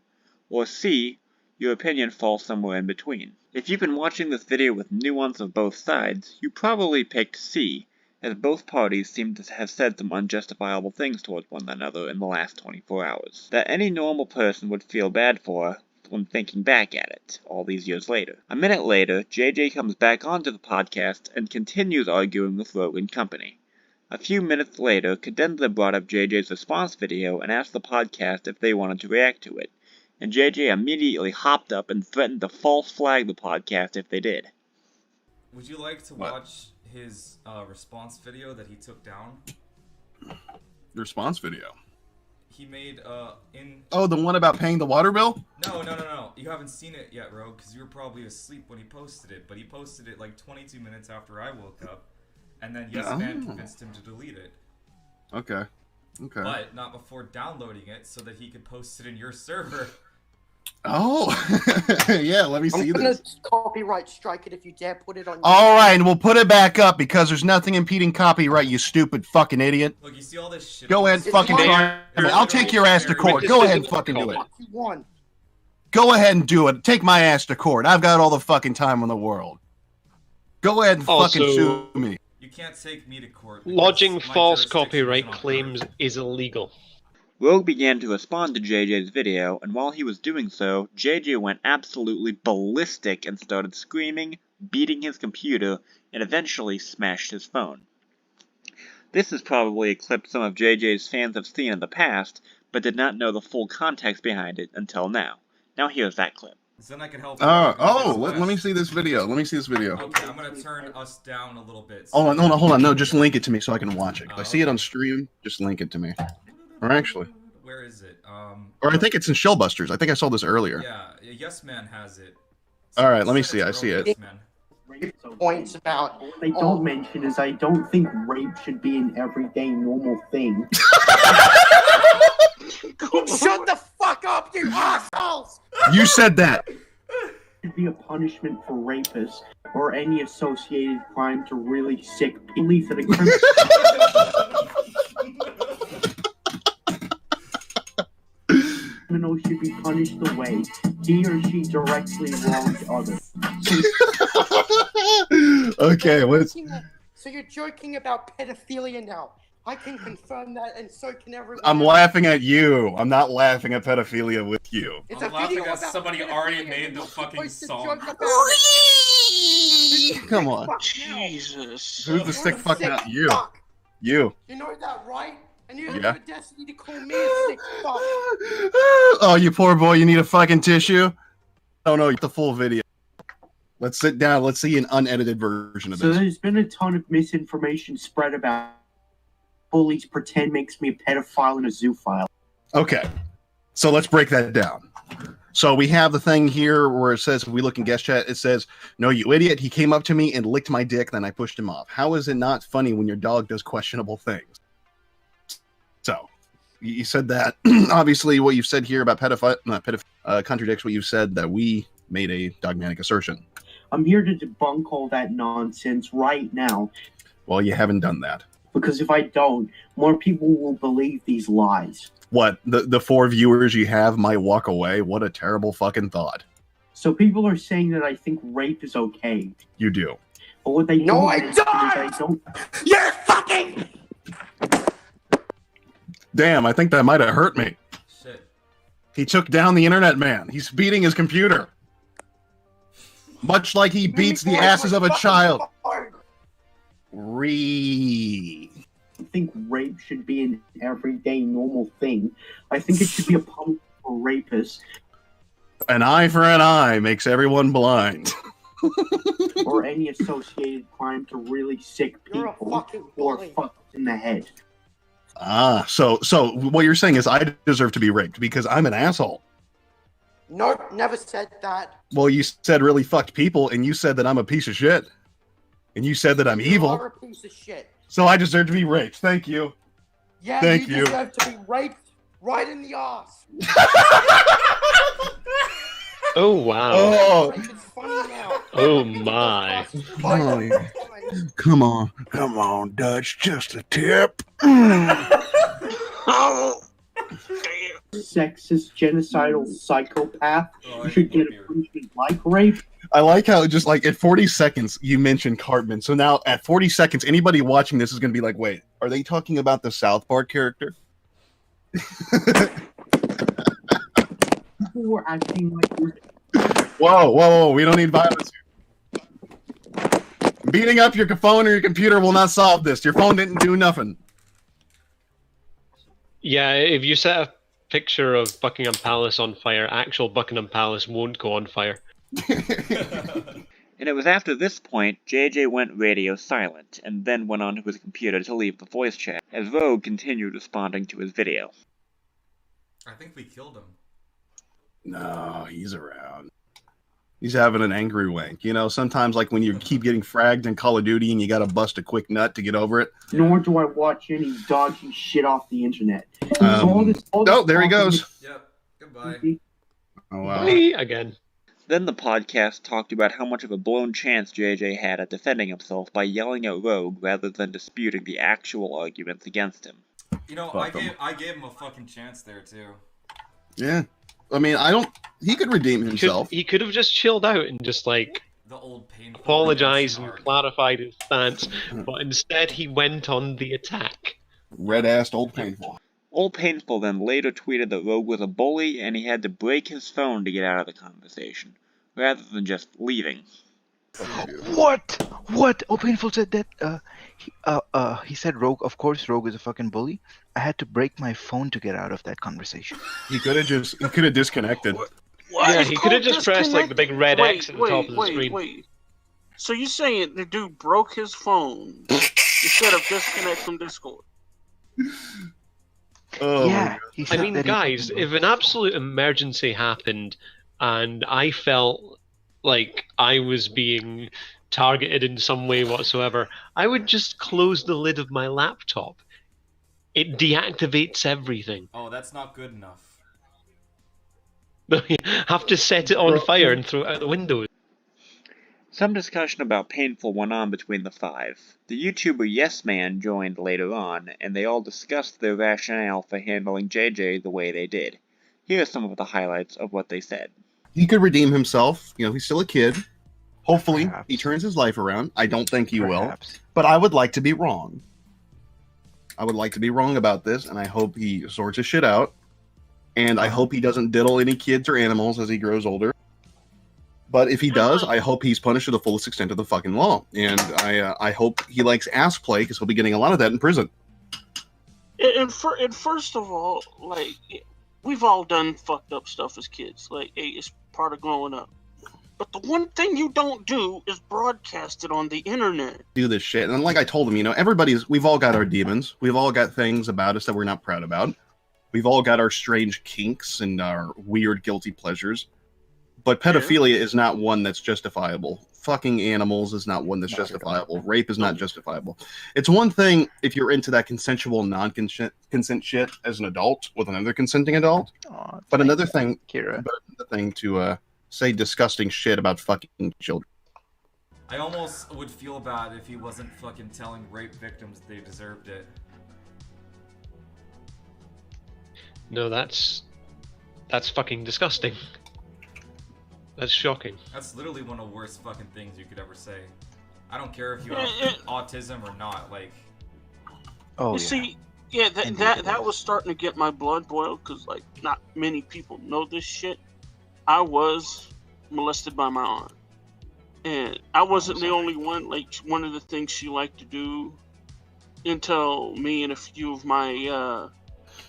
or C, your opinion falls somewhere in between? If you've been watching this video with nuance of both sides, you probably picked C, as both parties seem to have said some unjustifiable things towards one another in the last 24 hours, that any normal person would feel bad for when thinking back at it, all these years later. A minute later, JJ comes back onto the podcast and continues arguing with Rogue and company. A few minutes later, Cadenza brought up JJ's response video and asked the podcast if they wanted to react to it, and JJ immediately hopped up and threatened to false flag the podcast if they did. Would you like to watch his response video that he took down? The response video? He made Oh, the one about paying the water bill? No. You haven't seen it yet, Rogue, because you were probably asleep when he posted it. But he posted it like 22 minutes after I woke up, and then YesFan convinced him to delete it. Okay. But not before downloading it so that he could post it in your server. Oh, yeah, let me see I'm gonna this. copyright strike it if you dare put it on. All right, and we'll put it back up because there's nothing impeding copyright, you stupid fucking idiot. Look, you see all this shit. Go ahead and fucking try it. I'll take your ass to court. Go ahead and fucking do it. Go ahead and do it. Take my ass to court. I've got all the fucking time in the world. Go ahead and fucking sue me. You can't take me to court. Lodging false copyright claims is illegal. Rogue began to respond to JJ's video, and while he was doing so, JJ went absolutely ballistic and started screaming, beating his computer, and eventually smashed his phone. This is probably a clip some of JJ's fans have seen in the past, but did not know the full context behind it until now. Now here's that clip. Then I can help. Let me see this video. Let me see this video. Okay, I'm gonna turn us down a little bit. Hold on. No, just link it to me so I can watch it. If I see it on stream, just link it to me. Or actually, where is it? Or I think it's in Shellbusters. I think I saw this earlier. Yeah, Yes Man has it. All right, let me see. I see it. Points about what they don't mention is I don't think rape should be an everyday normal thing. Shut the fuck up, you assholes! You said that. Should be a punishment for rapists or any associated crime to really sick belief that a criminal should be punished the way he or she directly wronged others. Okay, what's... So you're joking about pedophilia now. I can confirm that, and so can everyone. I'm laughing at you. I'm not laughing at pedophilia with you. It's I'm laughing at somebody already made the fucking song. Come on. Jesus. Who's the sick fuck now? You. You. You know that, right? And you have Yeah. the audacity to call me a sick fuck. Oh, you poor boy. You need a fucking tissue? Oh, no. Get the full video. Let's sit down. Let's see an unedited version of So this. there's been a ton of misinformation spread about bullies pretend makes me a pedophile and a zoophile. Okay. So let's break that down. So we have the thing here where it says, if we look in guest chat, it says, "No, you idiot. He came up to me and licked my dick, then I pushed him off." How is it not funny when your dog does questionable things? So you said that. Obviously, what you've said here about contradicts what you said that we made a dogmatic assertion. I'm here to debunk all that nonsense right now. Well, you haven't done that. Because if I don't, more people will believe these lies. What? The 4 viewers you have might walk away? What a terrible fucking thought. So people are saying that I think rape is okay. You do. But what they No, don't I understand is I don't. You're fucking. Damn, I think that might have hurt me. Shit. He took down the internet man. He's beating his computer. Much like he beats the asses of a child. I think rape should be an everyday normal thing. I think it should be a punishment for rapists. An eye for an eye makes everyone blind. Or any associated crime to really sick people who are fucked in the head. Ah, so what you're saying is I deserve to be raped because I'm an asshole. Nope, never said that. Well, you said really fucked people, and you said that I'm a piece of shit. And you said that I'm evil. You are a piece of shit. So I deserve to be raped. Thank you. Yeah, Thank you deserve to be raped right in the ass. Oh, wow. Oh. Rape is funny now. Oh, my. Come on, Dutch, just a tip. Sexist, genocidal psychopath should get a punishment like rape. I like how just like at 40 seconds you mentioned Cartman. So now at 40 seconds, anybody watching this is going to be like, wait, are they talking about the South Park character? People were acting like... Whoa, we don't need violence here. Beating up your phone or your computer will not solve this. Your phone didn't do nothing. Yeah, if you set a picture of Buckingham Palace on fire, actual Buckingham Palace won't go on fire. And it was after this point, JJ went radio silent, and then went onto his computer to leave the voice chat, as Rogue continued responding to his video. I think we killed him. No, he's around. He's having an angry wank. You know, sometimes like when you keep getting fragged in Call of Duty and you gotta bust a quick nut to get over it. Nor do I watch any dodgy shit off the internet. Oh, there he goes. Yep. Goodbye. Oh, wow. Me again. Then the podcast talked about how much of a blown chance JJ had at defending himself by yelling at Rogue rather than disputing the actual arguments against him. You know, I gave him a fucking chance there too. Yeah. I mean, he could redeem himself. He could have just chilled out and just like apologized and clarified his stance, but instead he went on the attack. Red-assed old painful. Old Painful then later tweeted that Rogue was a bully and he had to break his phone to get out of the conversation, rather than just leaving. What? What? Oh, Painful said that, he said Rogue, of course Rogue is a fucking bully. I had to break my phone to get out of that conversation. He could have disconnected. What? Yeah, It's he could have called just pressed like the big red X at the top of the screen. Wait. So you're saying the dude broke his phone instead of disconnect from Discord? Oh, Yeah, he I said mean, that he- guys, if an absolute emergency happened and I felt like I was being targeted in some way whatsoever, I would just close the lid of my laptop. It deactivates everything. Oh, that's not good enough. You have to set it on fire and throw it out the window. Some discussion about Painful went on between the five. The YouTuber Yes Man joined later on, and they all discussed their rationale for handling JJ the way they did. Here are some of the highlights of what they said. He could redeem himself. You know, he's still a kid. Hopefully, Perhaps. he turns his life around. I don't think he Perhaps. will. But I would like to be wrong. I would like to be wrong about this, and I hope he sorts his shit out. And I hope he doesn't diddle any kids or animals as he grows older. But if he does, I hope he's punished to the fullest extent of the fucking law. And I hope he likes ass play, because he'll be getting a lot of that in prison. And first of all, like, we've all done fucked up stuff as kids. Like, hey, it's part of growing up. But the one thing you don't do is broadcast it on the internet. Do this shit. And like I told him, you know, we've all got our demons. We've all got things about us that we're not proud about. We've all got our strange kinks and our weird guilty pleasures. But pedophilia is not one that's justifiable. Fucking animals is not one that's justifiable. Rape is not justifiable. It's one thing if you're into that consensual non-consent shit as an adult with another consenting adult. But another thing to say disgusting shit about fucking children. I almost would feel bad if he wasn't fucking telling rape victims they deserved it. No, that's fucking disgusting. That's shocking. That's literally one of the worst fucking things you could ever say. I don't care if you have autism or not, like... Oh, you see, yeah, that was starting to get my blood boil, because, like, not many people know this shit. I was molested by my aunt. And I wasn't the only one. Like, one of the things she liked to do until me and a few of my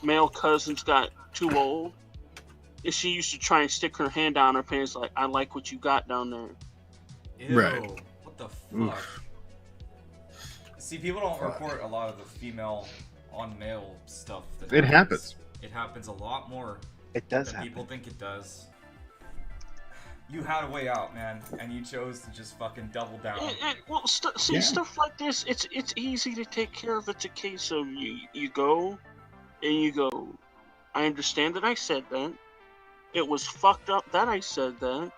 male cousins got too old, and she used to try and stick her hand down her pants like, I like what you got down there. Ew, Right. what the fuck? See, people don't report a lot of the female on male stuff. It happens. It happens a lot more It does than happen. people think it does. You had a way out, man, and you chose to just fucking double down. Well, stuff like this, it's easy to take care of. It's a case of you go, and you go, I understand that I said that. It was fucked up that I said that.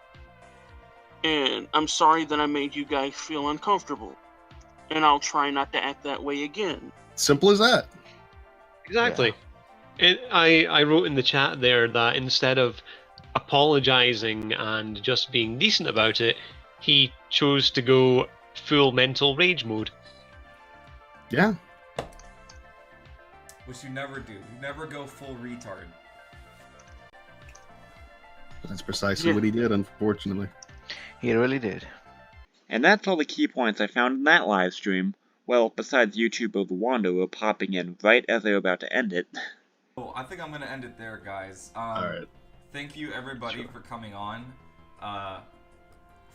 And I'm sorry that I made you guys feel uncomfortable. And I'll try not to act that way again. Simple as that. Exactly. I wrote in the chat there that instead of apologizing and just being decent about it, he chose to go full mental rage mode. Yeah. Which you never do. You never go full retard. That's precisely what he did, unfortunately. He really did. And that's all the key points I found in that live stream. Well, besides YouTuber The Wanderer popping in right as they were about to end it. Oh, I think I'm gonna end it there, guys. Alright. Thank you, everybody, for coming on.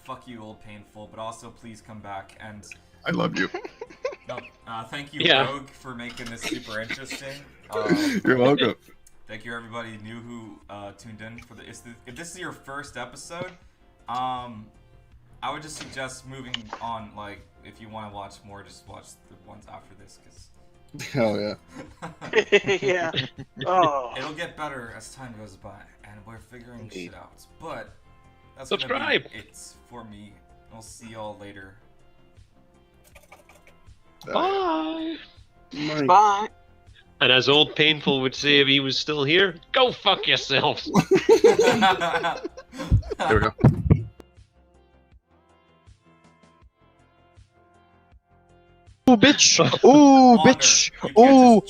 Fuck you, Old Painful, but also please come back and... I love you. No, thank you, Yeah. Rogue, for making this super interesting. You're welcome. Thank you, everybody new who tuned in for if this is your first episode, I would just suggest moving on. Like, if you want to watch more, just watch the ones after this, because Hell yeah. Yeah. Oh. it'll get better as time goes by, and we're figuring shit out. But that's Subscribe. gonna be it for me. I'll see y'all later. Bye. Bye. And as Old Painful would say if he was still here, go fuck yourselves. There we go. Ooh, bitch! Ooh, bitch! Ooh,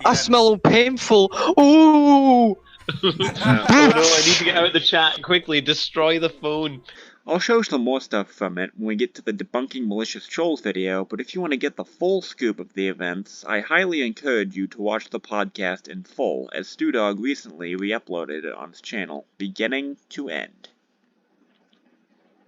I smell painful. Ooh! Oh no, I need to get out of the chat quickly. Destroy the phone. I'll show some more stuff from it when we get to the debunking malicious trolls video, but if you want to get the full scoop of the events, I highly encourage you to watch the podcast in full, as StewDog recently re-uploaded it on his channel, beginning to end.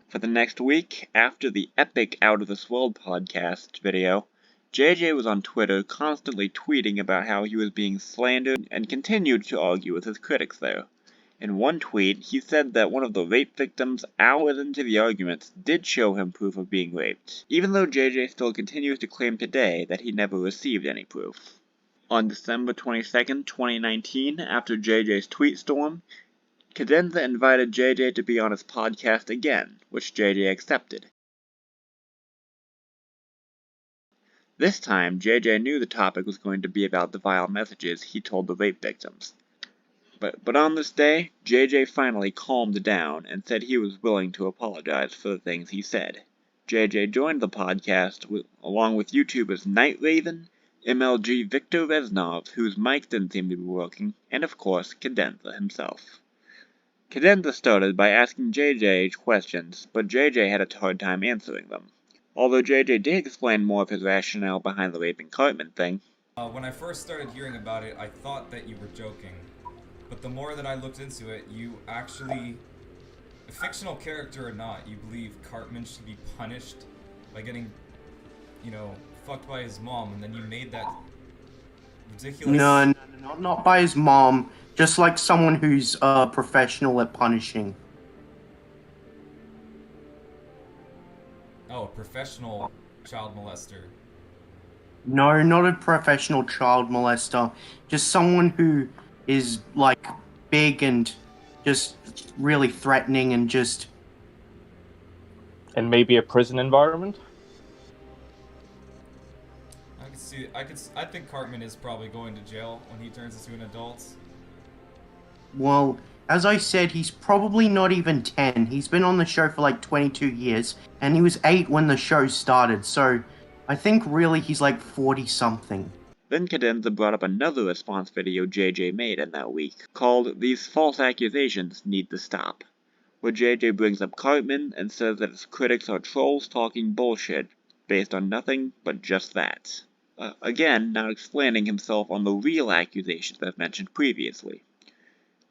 For the next week, after the epic Out of This World podcast video, JJ was on Twitter constantly tweeting about how he was being slandered and continued to argue with his critics there. In one tweet, he said that one of the rape victims hours into the arguments did show him proof of being raped, even though JJ still continues to claim today that he never received any proof. On December 22nd, 2019, after JJ's tweet storm, Cadenza invited JJ to be on his podcast again, which JJ accepted. This time, JJ knew the topic was going to be about the vile messages he told the rape victims. But on this day, JJ finally calmed down and said he was willing to apologize for the things he said. JJ joined the podcast along with YouTubers Night Raven, MLG Victor Reznov, whose mic didn't seem to be working, and of course, Cadenza himself. Cadenza started by asking JJ questions, but JJ had a hard time answering them. Although JJ did explain more of his rationale behind the raping Cartman thing. When I first started hearing about it, I thought that you were joking. But the more that I looked into it, you actually, a fictional character or not, you believe Cartman should be punished by getting, fucked by his mom, and then you made that ridiculous... No, not by his mom. Just like someone who's professional at punishing. Oh, a professional child molester. No, not a professional child molester. Just someone who is, like, big and just really threatening and just... And maybe a prison environment? I think Cartman is probably going to jail when he turns into an adult. Well, as I said, he's probably not even 10. He's been on the show for like 22 years, and he was 8 when the show started, so I think really he's like 40-something. Then Cadenza brought up another response video JJ made in that week, called These False Accusations Need to Stop, where JJ brings up Cartman and says that his critics are trolls talking bullshit, based on nothing but just that. Again, not explaining himself on the real accusations I've mentioned previously.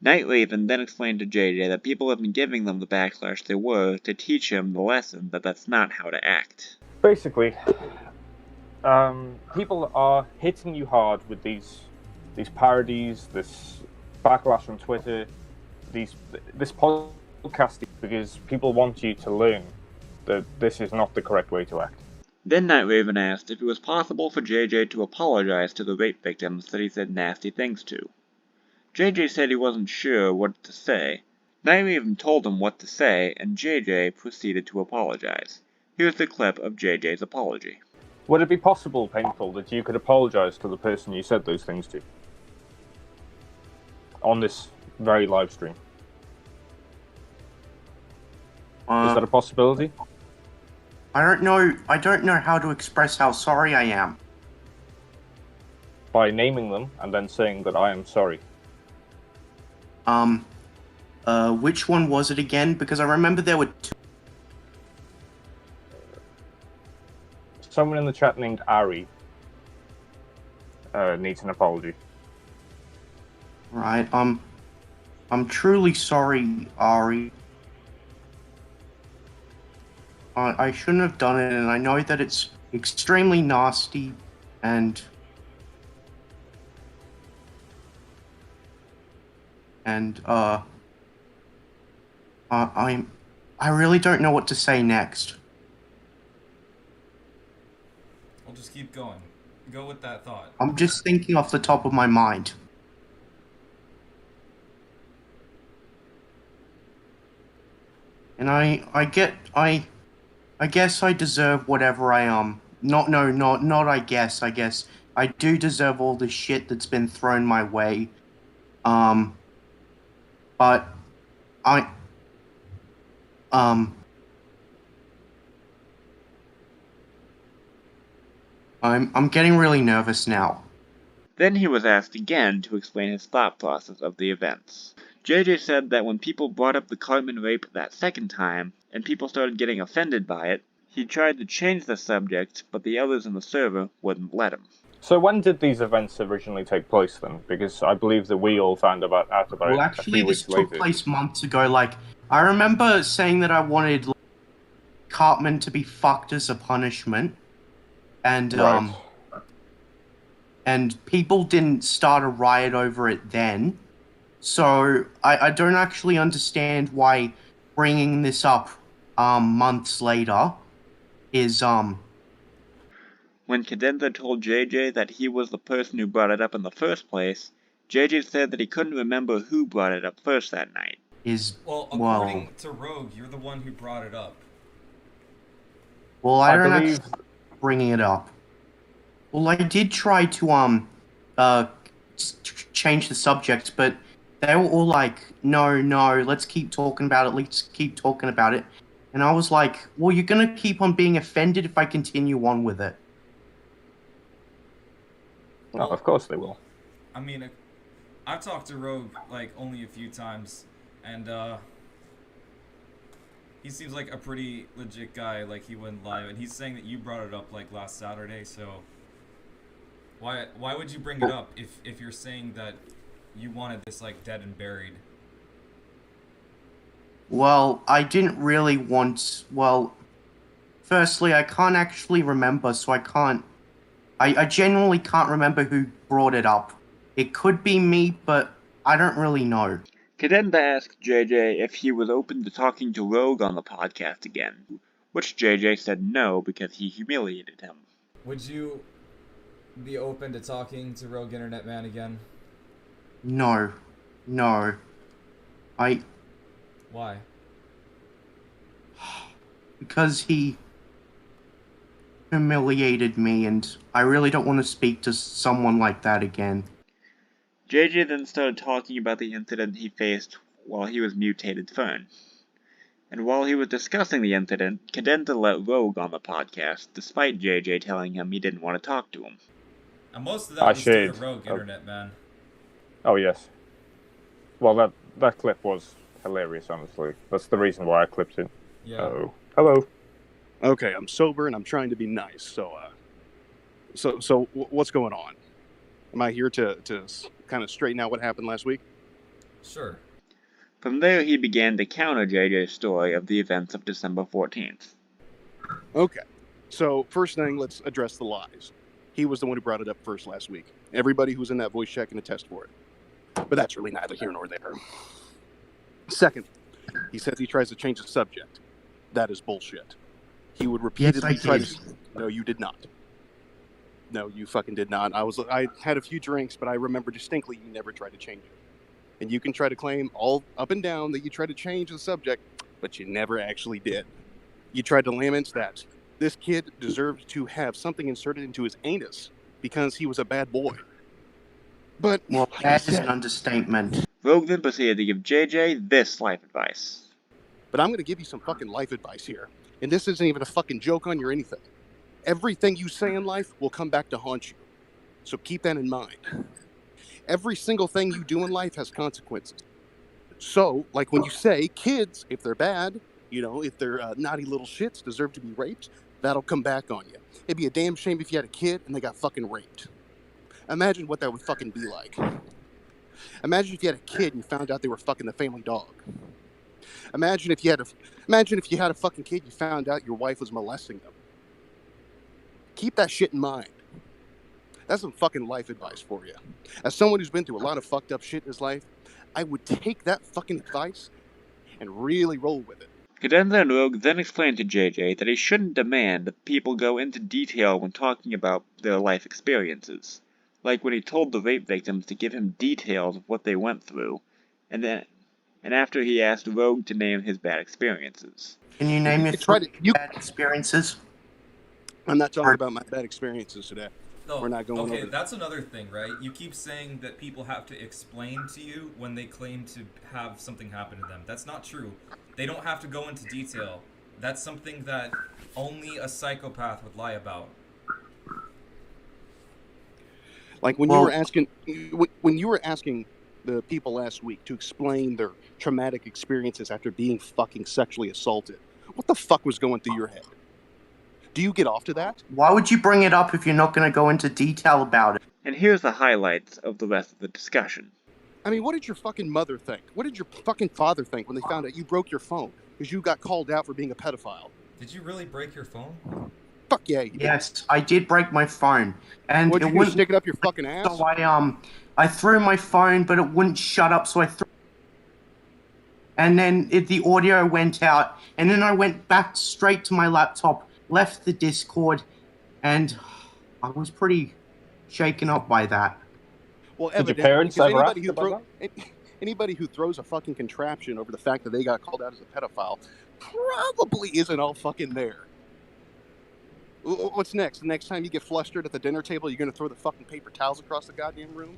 Night Raven then explained to JJ that people have been giving them the backlash they were to teach him the lesson that that's not how to act. Basically, people are hitting you hard with these parodies, this backlash on Twitter, this podcasting, because people want you to learn that this is not the correct way to act. Then Night Raven asked if it was possible for JJ to apologize to the rape victims that he said nasty things to. JJ said he wasn't sure what to say. Night Raven told him what to say, and JJ proceeded to apologize. Here's the clip of JJ's apology. Would it be possible, Painful, that you could apologize to the person you said those things to? On this very live stream. Is that a possibility? I don't know how to express how sorry I am. By naming them and then saying that I am sorry. Which one was it again? Because I remember there were two. Someone in the chat named Ari needs an apology. Right, I'm truly sorry, Ari. I shouldn't have done it, and I know that it's extremely nasty, and I really don't know what to say next. I'll just keep going. Go with that thought. I'm just thinking off the top of my mind. And I guess I deserve whatever I am. Not I guess. I do deserve all the shit that's been thrown my way. But I'm getting really nervous now. Then he was asked again to explain his thought process of the events. J.J. said that when people brought up the Cartman rape that second time, and people started getting offended by it, he tried to change the subject, but the others in the server wouldn't let him. So when did these events originally take place then? Because I believe that we all found out about Well, it a actually, few this weeks later. took place months ago. Like, I remember saying that I wanted Cartman to be fucked as a punishment, and Right. and people didn't start a riot over it then. So I don't actually understand why bringing this up months later is When Cadenza told JJ that he was the person who brought it up in the first place, JJ said that he couldn't remember who brought it up first that night. Well, according to Rogue, you're the one who brought it up. Well, I don't actually bringing it up. Well, I did try to change the subject, but they were all like, no, let's keep talking about it, And I was like, well, you're gonna keep on being offended if I continue on with it. No, of course they will. I mean, I've talked to Rogue, like, only a few times, and, he seems like a pretty legit guy, like, he wouldn't lie, and he's saying that you brought it up, like, last Saturday, so why would you bring it up if you're saying that you wanted this, like, dead and buried? Well, I didn't really want... Well, firstly, I can't actually remember, so I can't... I genuinely can't remember who brought it up. It could be me, but I don't really know. Cadenza asked JJ if he was open to talking to Rogue on the podcast again, which JJ said no because he humiliated him. Would you be open to talking to Rogue Internet Man again? No. Why? Because he humiliated me, and I really don't want to speak to someone like that again. JJ then started talking about the incident he faced while he was MutatedFern. And while he was discussing the incident, Cadenza let Rogue on the podcast, despite JJ telling him he didn't want to talk to him. And most of that was due to Rogue Internet Man. Oh, yes. Well, that clip was hilarious, honestly. That's the reason why I clipped it. Yeah. Oh, hello. Okay, I'm sober and I'm trying to be nice. So what's going on? Am I here to kind of straighten out what happened last week? Sure. From there, he began to counter JJ's story of the events of December 14th. Okay, so first thing, let's address the lies. He was the one who brought it up first last week. Everybody who's in that voice chat can attest for it. But that's really neither here nor there. Second, he says he tries to change the subject. That is bullshit. He would repeatedly try to... No, you did not. No, you fucking did not. I had a few drinks, but I remember distinctly you never tried to change it. And you can try to claim all up and down that you tried to change the subject, but you never actually did. You tried to lament that this kid deserved to have something inserted into his anus because he was a bad boy. But... Well, that is an understatement. Rogue then proceeded to give JJ this life advice. But I'm going to give you some fucking life advice here. And this isn't even a fucking joke on you or anything. Everything you say in life will come back to haunt you. So keep that in mind. Every single thing you do in life has consequences. So, like when you say, kids, if they're bad, if they're naughty little shits, deserve to be raped, that'll come back on you. It'd be a damn shame if you had a kid and they got fucking raped. Imagine what that would fucking be like. Imagine if you had a kid and you found out they were fucking the family dog. Imagine if you had a fucking kid and you found out your wife was molesting them. Keep that shit in mind. That's some fucking life advice for you. As someone who's been through a lot of fucked up shit in his life, I would take that fucking advice and really roll with it. Cadenza and Rogue then explained to JJ that he shouldn't demand that people go into detail when talking about their life experiences. Like when he told the rape victims to give him details of what they went through, and after he asked Rogue to name his bad experiences. Can you name your bad experiences? I'm not talking about my bad experiences today. No, we're not going okay, over that's another thing, right? You keep saying that people have to explain to you when they claim to have something happen to them. That's not true. They don't have to go into detail. That's something that only a psychopath would lie about. Like when you were asking the people last week to explain their traumatic experiences after being fucking sexually assaulted. What the fuck was going through your head? Do you get off to that? Why would you bring it up if you're not going to go into detail about it? And here's the highlights of the rest of the discussion. I mean, what did your fucking mother think? What did your fucking father think when they found out you broke your phone because you got called out for being a pedophile? Did you really break your phone? Fuck yeah, you did. Yes, I did break my phone. And What'd it you do, wouldn't stick it up your fucking ass? So I threw my phone, but it wouldn't shut up, so I threw. And then the audio went out, and then I went back straight to my laptop, left the Discord, and I was pretty shaken up by that. Well, Did your evidently, parents because ever ask about anybody who throws a fucking contraption over the fact that they got called out as a pedophile probably isn't all fucking there. What's next? The next time you get flustered at the dinner table, you're going to throw the fucking paper towels across the goddamn room?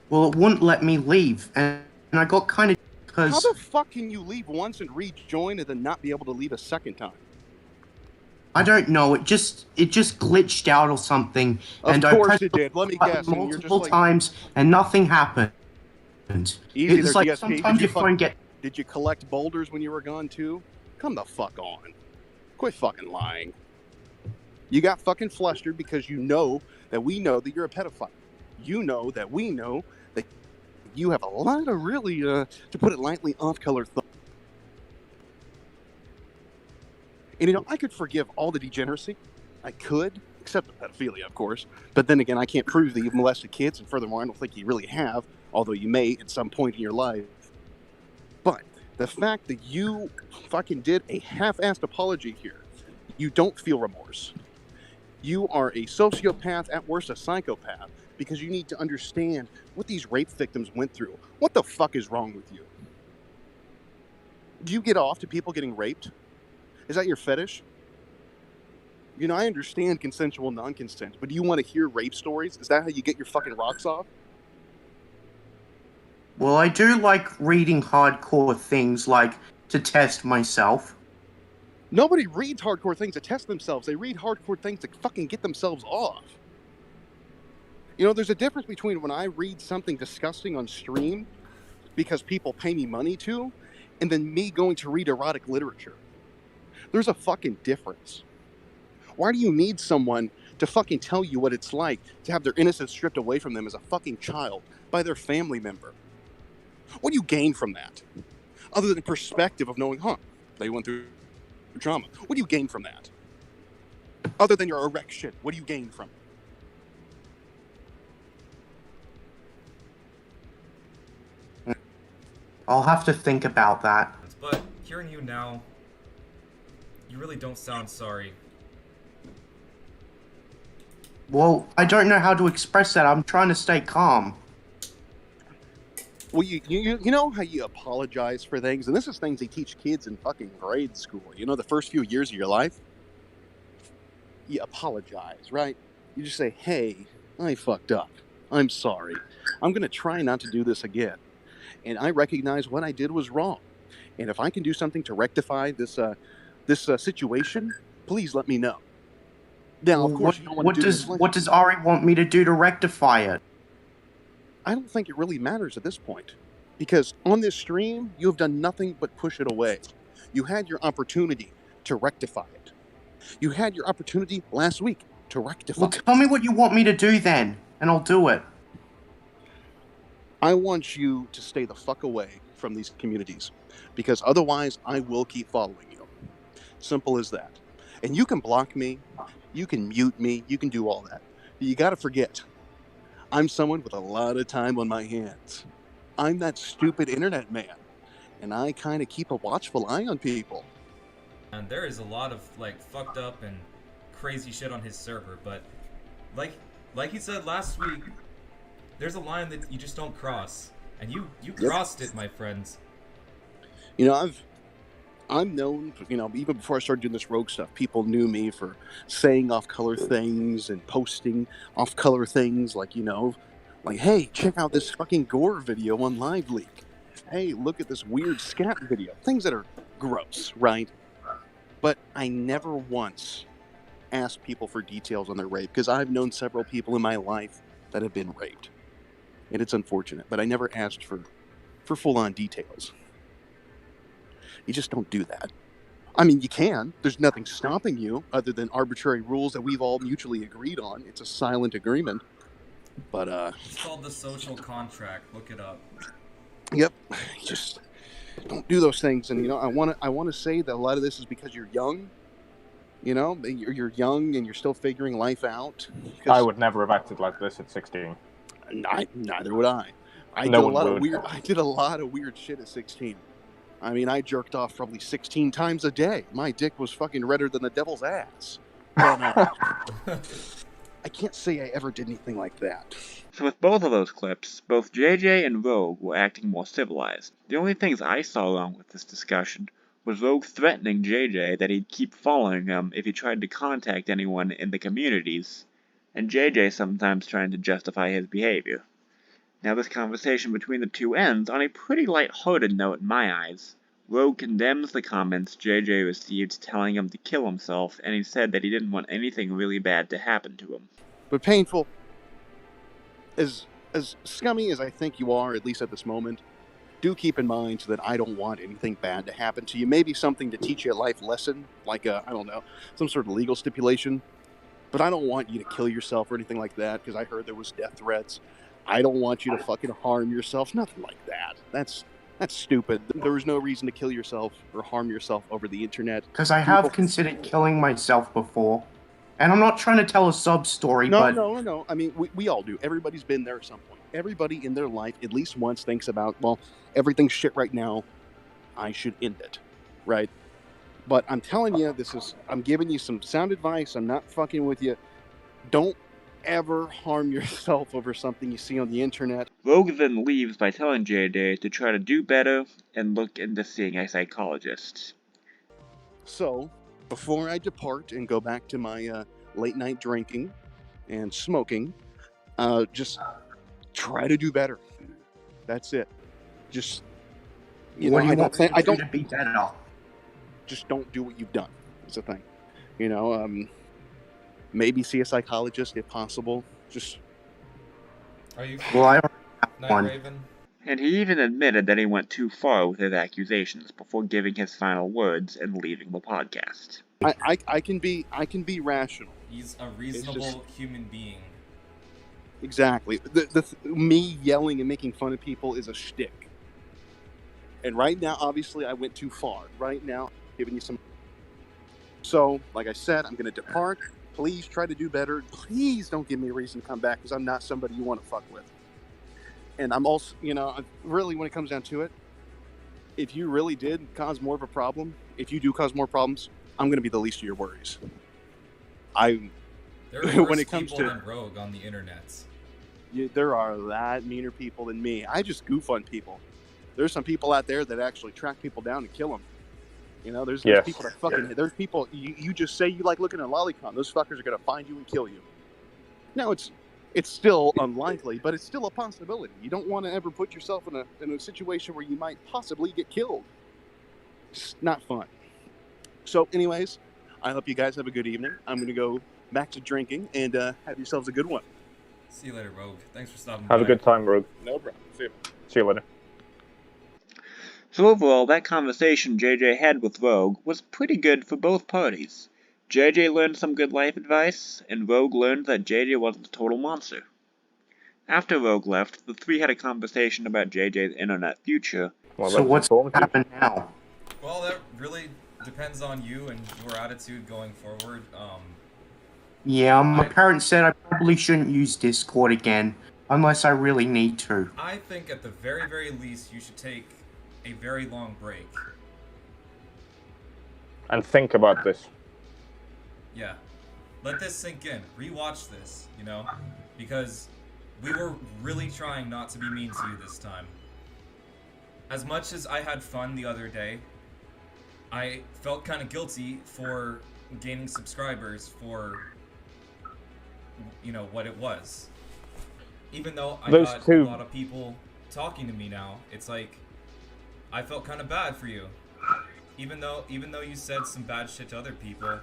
Well, it wouldn't let me leave, and I got kind of... because How the fuck can you leave once and rejoin and then not be able to leave a second time? I don't know. It just glitched out or something. Of course it did. Let me guess. And you're just multiple like... times, and nothing happened. Easy It's there, like DSP. sometimes your phone get... Did you collect boulders when you were gone too? Come the fuck on. Quit fucking lying. You got fucking flustered because you know that we know that you're a pedophile. You know that we know that you have a lot of really, to put it lightly, off-color thoughts. And you know, I could forgive all the degeneracy. I could, except the pedophilia, of course. But then again, I can't prove that you've molested kids, and furthermore, I don't think you really have, although you may at some point in your life. But the fact that you fucking did a half-assed apology here, you don't feel remorse. You are a sociopath, at worst a psychopath, because you need to understand what these rape victims went through. What the fuck is wrong with you? Do you get off to people getting raped? Is that your fetish? You know, I understand consensual non-consent, but do you want to hear rape stories? Is that how you get your fucking rocks off? Well, I do like reading hardcore things, like to test myself. Nobody reads hardcore things to test themselves. They read hardcore things to fucking get themselves off. You know, there's a difference between when I read something disgusting on stream because people pay me money to, and then me going to read erotic literature. There's a fucking difference. Why do you need someone to fucking tell you what it's like to have their innocence stripped away from them as a fucking child by their family member? What do you gain from that? Other than perspective of knowing, they went through trauma. What do you gain from that? Other than your erection, what do you gain from it? I'll have to think about that. But hearing you now, you really don't sound sorry. Well, I don't know how to express that. I'm trying to stay calm. Well, you know how you apologize for things? And this is things they teach kids in fucking grade school. You know, the first few years of your life? You apologize, right? You just say, hey, I fucked up. I'm sorry. I'm going to try not to do this again. And I recognize what I did was wrong. And if I can do something to rectify this situation, please let me know. Now, of course, you don't want to do this. What does Ari want me to do to rectify it? I don't think it really matters at this point, because on this stream, you have done nothing but push it away. You had your opportunity to rectify it. You had your opportunity last week to rectify it. Well, tell me what you want me to do then, and I'll do it. I want you to stay the fuck away from these communities, because otherwise I will keep following you. Simple as that. And you can block me, you can mute me, you can do all that. But you gotta forget, I'm someone with a lot of time on my hands. I'm that stupid internet man, and I kind of keep a watchful eye on people. And there is a lot of like fucked up and crazy shit on his server, but like he said last week, there's a line that you just don't cross, and you crossed it, my friends. You know, I'm known, you know, even before I started doing this rogue stuff, people knew me for saying off-color things and posting off-color things like, you know, like, hey, check out this fucking gore video on Live Leak. Hey, look at this weird scat video. Things that are gross, right? But I never once asked people for details on their rape, because I've known several people in my life that have been raped. And it's unfortunate, but I never asked for full-on details. You just don't do that. I mean, you can. There's nothing stopping you other than arbitrary rules that we've all mutually agreed on. It's a silent agreement. But, It's called the social contract. Look it up. Yep. Just don't do those things. And, I want to say that a lot of this is because you're young. You're young and you're still figuring life out. I would never have acted like this at 16. Neither would I. I did a lot of weird shit at 16. I mean, I jerked off probably 16 times a day. My dick was fucking redder than the devil's ass. But, I can't say I ever did anything like that. So with both of those clips, both JJ and Rogue were acting more civilized. The only things I saw wrong with this discussion was Rogue threatening JJ that he'd keep following him if he tried to contact anyone in the communities, and JJ sometimes trying to justify his behavior. Now this conversation between the two ends on a pretty light-hearted note in my eyes. Rogue condemns the comments JJ received telling him to kill himself, and he said that he didn't want anything really bad to happen to him. But Painful, as scummy as I think you are, at least at this moment, do keep in mind that I don't want anything bad to happen to you. Maybe something to teach you a life lesson, like, I don't know, some sort of legal stipulation. But I don't want you to kill yourself or anything like that, because I heard there was death threats. I don't want you to fucking harm yourself. Nothing like that. That's stupid. There was no reason to kill yourself or harm yourself over the internet. Because I have considered killing myself before. And I'm not trying to tell a sub story, but... No. I mean, we all do. Everybody's been there at some point. Everybody in their life at least once thinks about, well, everything's shit right now. I should end it. Right? But I'm telling you, I'm giving you some sound advice. I'm not fucking with you. Don't ever harm yourself over something you see on the internet. Rogue then leaves by telling JJ to try to do better and look into seeing a psychologist. So, before I depart and go back to my late night drinking and smoking, just try to do better. That's it. Just, I don't beat that off. Just don't do what you've done. It's a thing. Maybe see a psychologist if possible. Just. Are you? Well, I don't have Night one. Raven? And he even admitted that he went too far with his accusations before giving his final words and leaving the podcast. I can be rational. He's a reasonable human being. Exactly. Me yelling and making fun of people is a shtick. And right now, obviously, I went too far. Right now, I'm giving you some. So, like I said, I'm going to depart. Please try to do better. Please don't give me a reason to come back, because I'm not somebody you want to fuck with. And I'm also, really, when it comes down to it, if you really did cause more of a problem, if you do cause more problems, I'm going to be the least of your worries. There are when worse it comes people to than Rogue on the internet. there are a lot meaner people than me. I just goof on people. There's some people out there that actually track people down and kill them. There's people that fucking... There's people... You just say you like looking at a lolicon. Those fuckers are going to find you and kill you. Now, it's still unlikely, but it's still a possibility. You don't want to ever put yourself in a situation where you might possibly get killed. It's not fun. So, anyways, I hope you guys have a good evening. I'm going to go back to drinking, and have yourselves a good one. See you later, Rogue. Thanks for stopping by. Have a good time, Rogue. No problem. See you. See you later. So overall, that conversation JJ had with Rogue was pretty good for both parties. JJ learned some good life advice, and Rogue learned that JJ wasn't a total monster. After Rogue left, the three had a conversation about JJ's internet future. So what's happened now? Well, that really depends on you and your attitude going forward. Yeah, my parents said I probably shouldn't use Discord again, unless I really need to. I think at the very, very least, you should take a very long break. And think about this. Yeah. Let this sink in. Rewatch this, because we were really trying not to be mean to you this time. As much as I had fun the other day, I felt kind of guilty for gaining subscribers for, what it was. Even though I got a lot of people talking to me now, it's like, I felt kind of bad for you. Even though you said some bad shit to other people.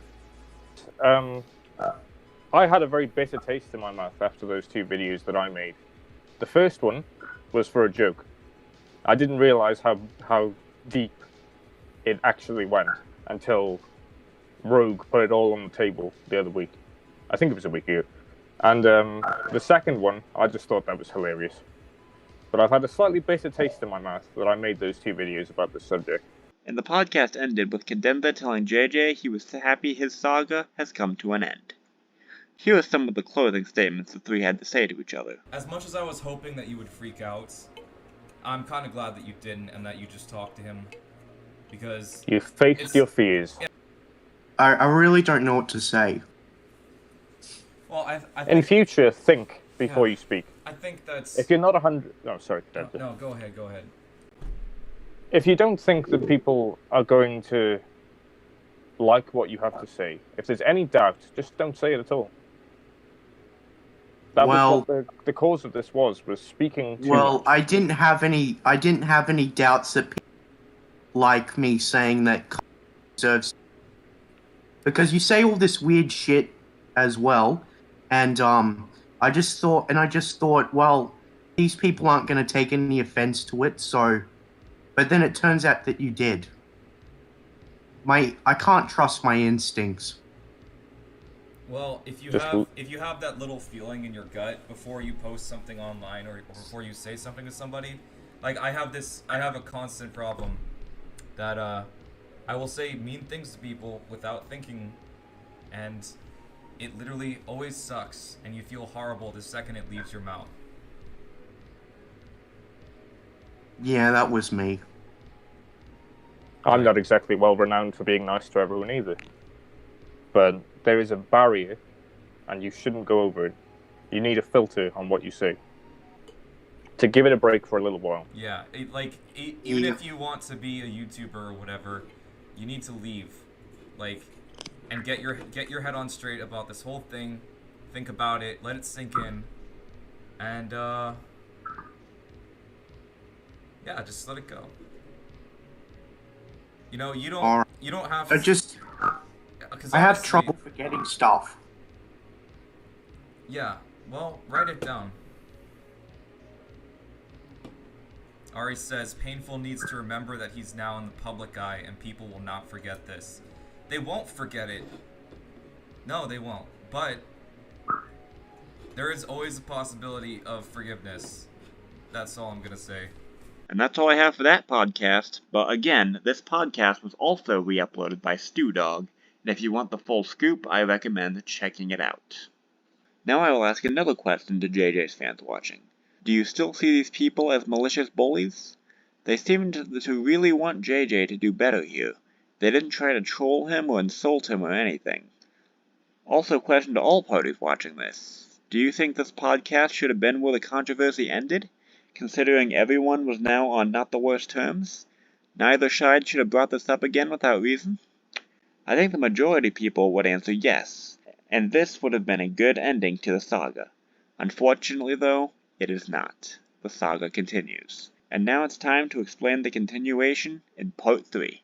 I had a very bitter taste in my mouth after those 2 videos that I made. The first one was for a joke. I didn't realize how deep it actually went until Rogue put it all on the table the other week. I think it was a week ago. And the second one, I just thought that was hilarious. But I've had a slightly bitter taste in my mouth that I made those 2 videos about this subject. And the podcast ended with Cadenza telling JJ he was happy his saga has come to an end. Here are some of the closing statements the three had to say to each other. As much as I was hoping that you would freak out, I'm kind of glad that you didn't and that you just talked to him. Because you faced your fears. I really don't know what to say. Well, I think, in future, think before you speak. I think that's... If you're not 100... No, sorry. No, go ahead, go ahead. If you don't think that people are going to like what you have to say, if there's any doubt, just don't say it at all. That was what the cause of this was speaking to... Well, I didn't have any doubts that people like me saying that deserves... Because you say all this weird shit as well, and I just thought, well, these people aren't going to take any offense to it, so... But then it turns out that you did. I can't trust my instincts. Well, if you have that little feeling in your gut before you post something online or before you say something to somebody, like I have a constant problem that I will say mean things to people without thinking, and it literally always sucks, and you feel horrible the second it leaves your mouth. Yeah, that was me. I'm not exactly well renowned for being nice to everyone either. But there is a barrier, and you shouldn't go over it. You need a filter on what you say. To give it a break for a little while. Yeah, even if you want to be a YouTuber or whatever, you need to leave. Like, and get your head on straight about this whole thing. Think about it, let it sink in. And, yeah, just let it go. You know, you don't have to... I have trouble forgetting stuff. Yeah, well, write it down. Ari says, Painful needs to remember that he's now in the public eye and people will not forget this. They won't forget it. No, they won't. But there is always a possibility of forgiveness. That's all I'm gonna say. And that's all I have for that podcast, but again, this podcast was also re-uploaded by StewDog, and if you want the full scoop, I recommend checking it out. Now I will ask another question to JJ's fans watching. Do you still see these people as malicious bullies? They seem to really want JJ to do better here. They didn't try to troll him or insult him or anything. Also, question to all parties watching this. Do you think this podcast should have been where the controversy ended? Considering everyone was now on not the worst terms? Neither side should have brought this up again without reason? I think the majority of people would answer yes, and this would have been a good ending to the saga. Unfortunately though, it is not. The saga continues. And now it's time to explain the continuation in part 3.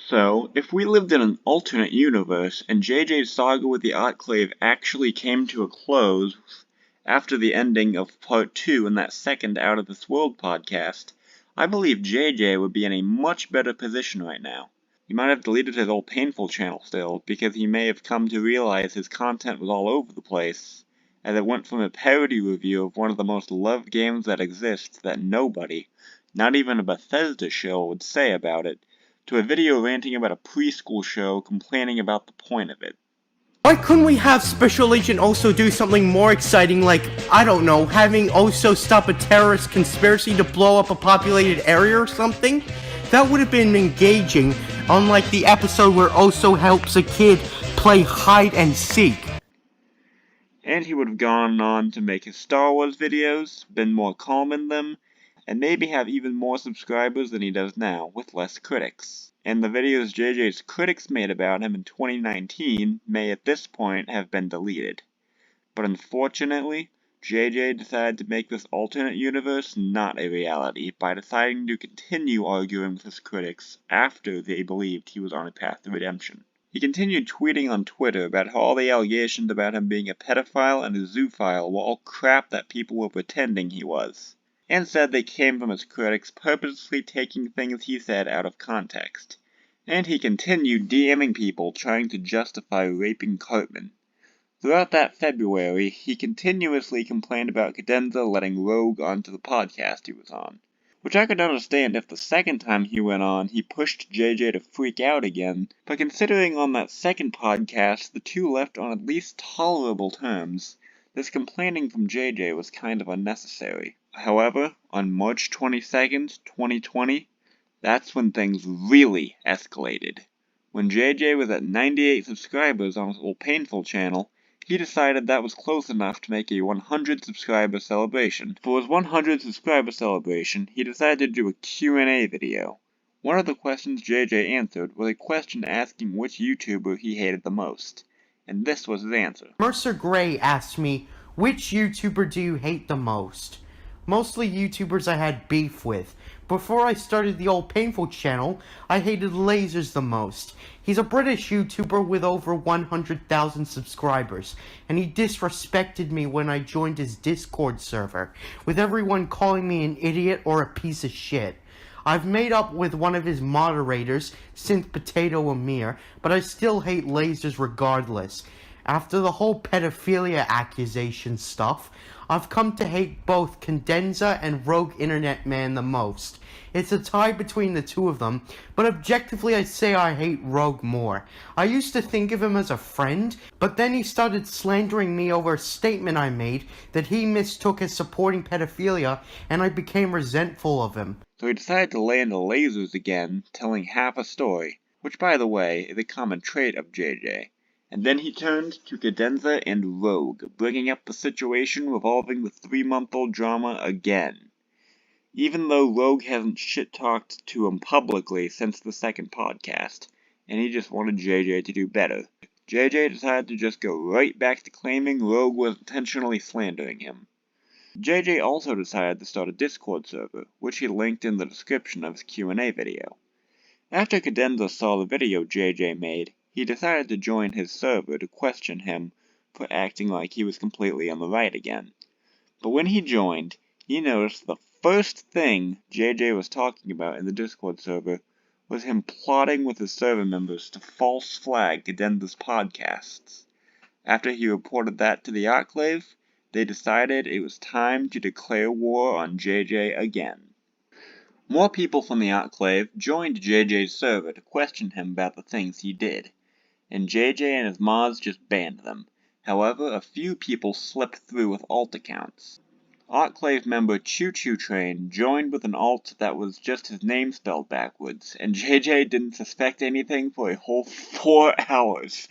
So, if we lived in an alternate universe, and JJ's saga with the Autclave actually came to a close after the ending of Part 2 in that second Out of This World podcast, I believe JJ would be in a much better position right now. He might have deleted his old Painful channel still, because he may have come to realize his content was all over the place, as it went from a parody review of one of the most loved games that exists that nobody, not even a Bethesda show, would say about it, to a video ranting about a preschool show complaining about the point of it. Why couldn't we have Special Agent also do something more exciting like, I don't know, having Oso stop a terrorist conspiracy to blow up a populated area or something? That would have been engaging, unlike the episode where Oso helps a kid play hide and seek. And he would have gone on to make his Star Wars videos, been more calm in them, and maybe have even more subscribers than he does now, with less critics. And the videos JJ's critics made about him in 2019 may at this point have been deleted. But unfortunately, JJ decided to make this alternate universe not a reality by deciding to continue arguing with his critics after they believed he was on a path to redemption. He continued tweeting on Twitter about how all the allegations about him being a pedophile and a zoophile were all crap that people were pretending he was, and said they came from his critics purposely taking things he said out of context. And he continued DMing people trying to justify raping Cartman. Throughout that February, he continuously complained about Cadenza letting Rogue onto the podcast he was on, which I could understand if the second time he went on he pushed JJ to freak out again, but considering on that second podcast the two left on at least tolerable terms, this complaining from JJ was kind of unnecessary. However, on March 22nd, 2020, that's when things really escalated. When JJ was at 98 subscribers on his old Painful channel, he decided that was close enough to make a 100 subscriber celebration. For his 100 subscriber celebration, he decided to do a Q&A video. One of the questions JJ answered was a question asking which YouTuber he hated the most, and this was his answer. Mercer Gray asked me, which YouTuber do you hate the most? Mostly YouTubers I had beef with. Before I started the old Painful channel, I hated Lasers the most. He's a British YouTuber with over 100,000 subscribers, and he disrespected me when I joined his Discord server, with everyone calling me an idiot or a piece of shit. I've made up with one of his moderators, Synth Potato Amir, but I still hate Lasers regardless. After the whole pedophilia accusation stuff, I've come to hate both Cadenza and Rogue Internet Man the most. It's a tie between the two of them, but objectively I'd say I hate Rogue more. I used to think of him as a friend, but then he started slandering me over a statement I made that he mistook as supporting pedophilia, and I became resentful of him. So he decided to lay into Lasers again, telling half a story, which by the way is a common trait of JJ. And then he turned to Cadenza and Rogue, bringing up the situation revolving the 3-month-old drama again. Even though Rogue hasn't shit-talked to him publicly since the second podcast, and he just wanted JJ to do better, JJ decided to just go right back to claiming Rogue was intentionally slandering him. JJ also decided to start a Discord server, which he linked in the description of his Q&A video. After Cadenza saw the video JJ made, he decided to join his server to question him for acting like he was completely on the right again. But when he joined, he noticed the first thing JJ was talking about in the Discord server was him plotting with his server members to false flag Cadenza's podcasts. After he reported that to the Autclave, they decided it was time to declare war on JJ again. More people from the Autclave joined JJ's server to question him about the things he did, and JJ and his mods just banned them. However, a few people slipped through with alt accounts. Autclave member Choo Choo Train joined with an alt that was just his name spelled backwards, and JJ didn't suspect anything for a whole 4 hours.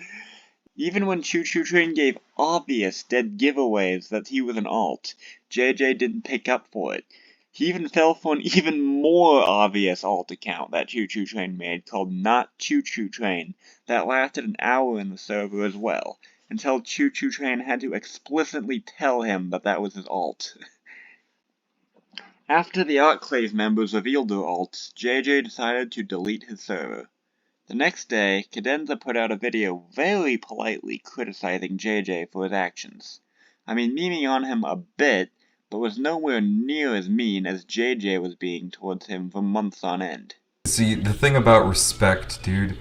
Even when Choo Choo Train gave obvious dead giveaways that he was an alt, JJ didn't pick up for it. He even fell for an even more obvious alt account that Choo Choo Train made called Not Choo Choo Train that lasted an hour in the server as well, until Choo Choo Train had to explicitly tell him that that was his alt. After the Autclave members revealed their alts, JJ decided to delete his server. The next day, Cadenza put out a video very politely criticizing JJ for his actions. I mean, memeing on him a bit, but was nowhere near as mean as JJ was being towards him for months on end. See, the thing about respect, dude,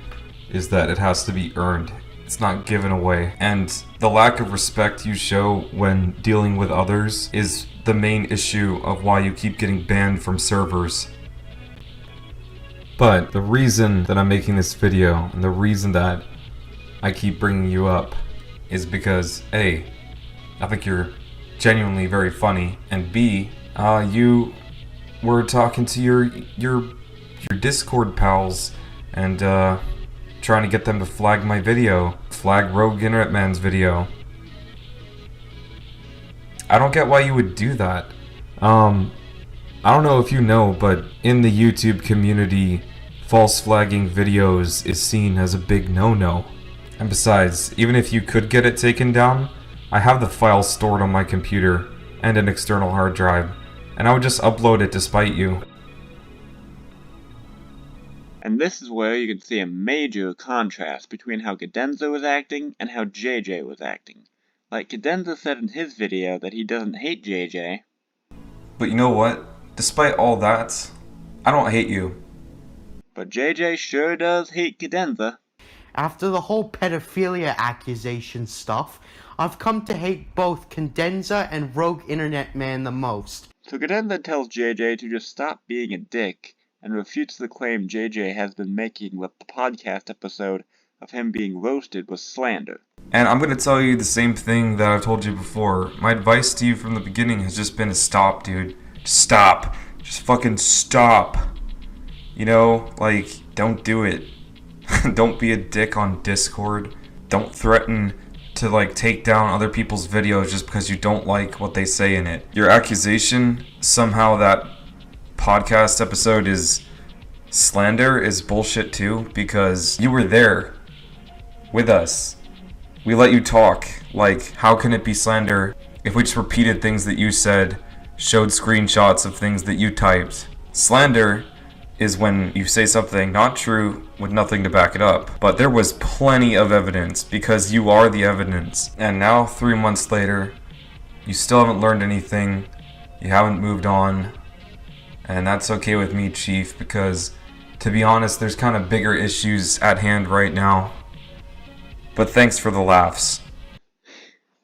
is that it has to be earned. It's not given away. And the lack of respect you show when dealing with others is the main issue of why you keep getting banned from servers. But the reason that I'm making this video, and the reason that I keep bringing you up, is because A, I think you're genuinely very funny, and B, you were talking to your Discord pals and trying to get them to flag my video, flag Rogue Internet Man's video. I don't get why you would do that. I don't know if you know, but in the YouTube community, false flagging videos is seen as a big no-no. And besides, even if you could get it taken down, I have the file stored on my computer, and an external hard drive, and I would just upload it despite you. And this is where you can see a major contrast between how Cadenza was acting and how JJ was acting. Like Cadenza said in his video that he doesn't hate JJ. But you know what? Despite all that, I don't hate you. But JJ sure does hate Cadenza. After the whole pedophilia accusation stuff, I've come to hate both Cadenza and Rogue Internet Man the most. So Cadenza tells JJ to just stop being a dick, and refutes the claim JJ has been making that the podcast episode of him being roasted was slander. And I'm going to tell you the same thing that I've told you before. My advice to you from the beginning has just been to stop, dude. Just stop. Just fucking stop. You know, like, don't do it. Don't be a dick on Discord. Don't threaten to, like, take down other people's videos just because you don't like what they say in it. Your accusation, somehow that podcast episode is slander, is bullshit too, because you were there with us. We let you talk. Like, how can it be slander if we just repeated things that you said, showed screenshots of things that you typed? Slander is when you say something not true with nothing to back it up. But there was plenty of evidence, because you are the evidence. And now, 3 months later, you still haven't learned anything, you haven't moved on, and that's okay with me, Chief, because, to be honest, there's kind of bigger issues at hand right now. But thanks for the laughs.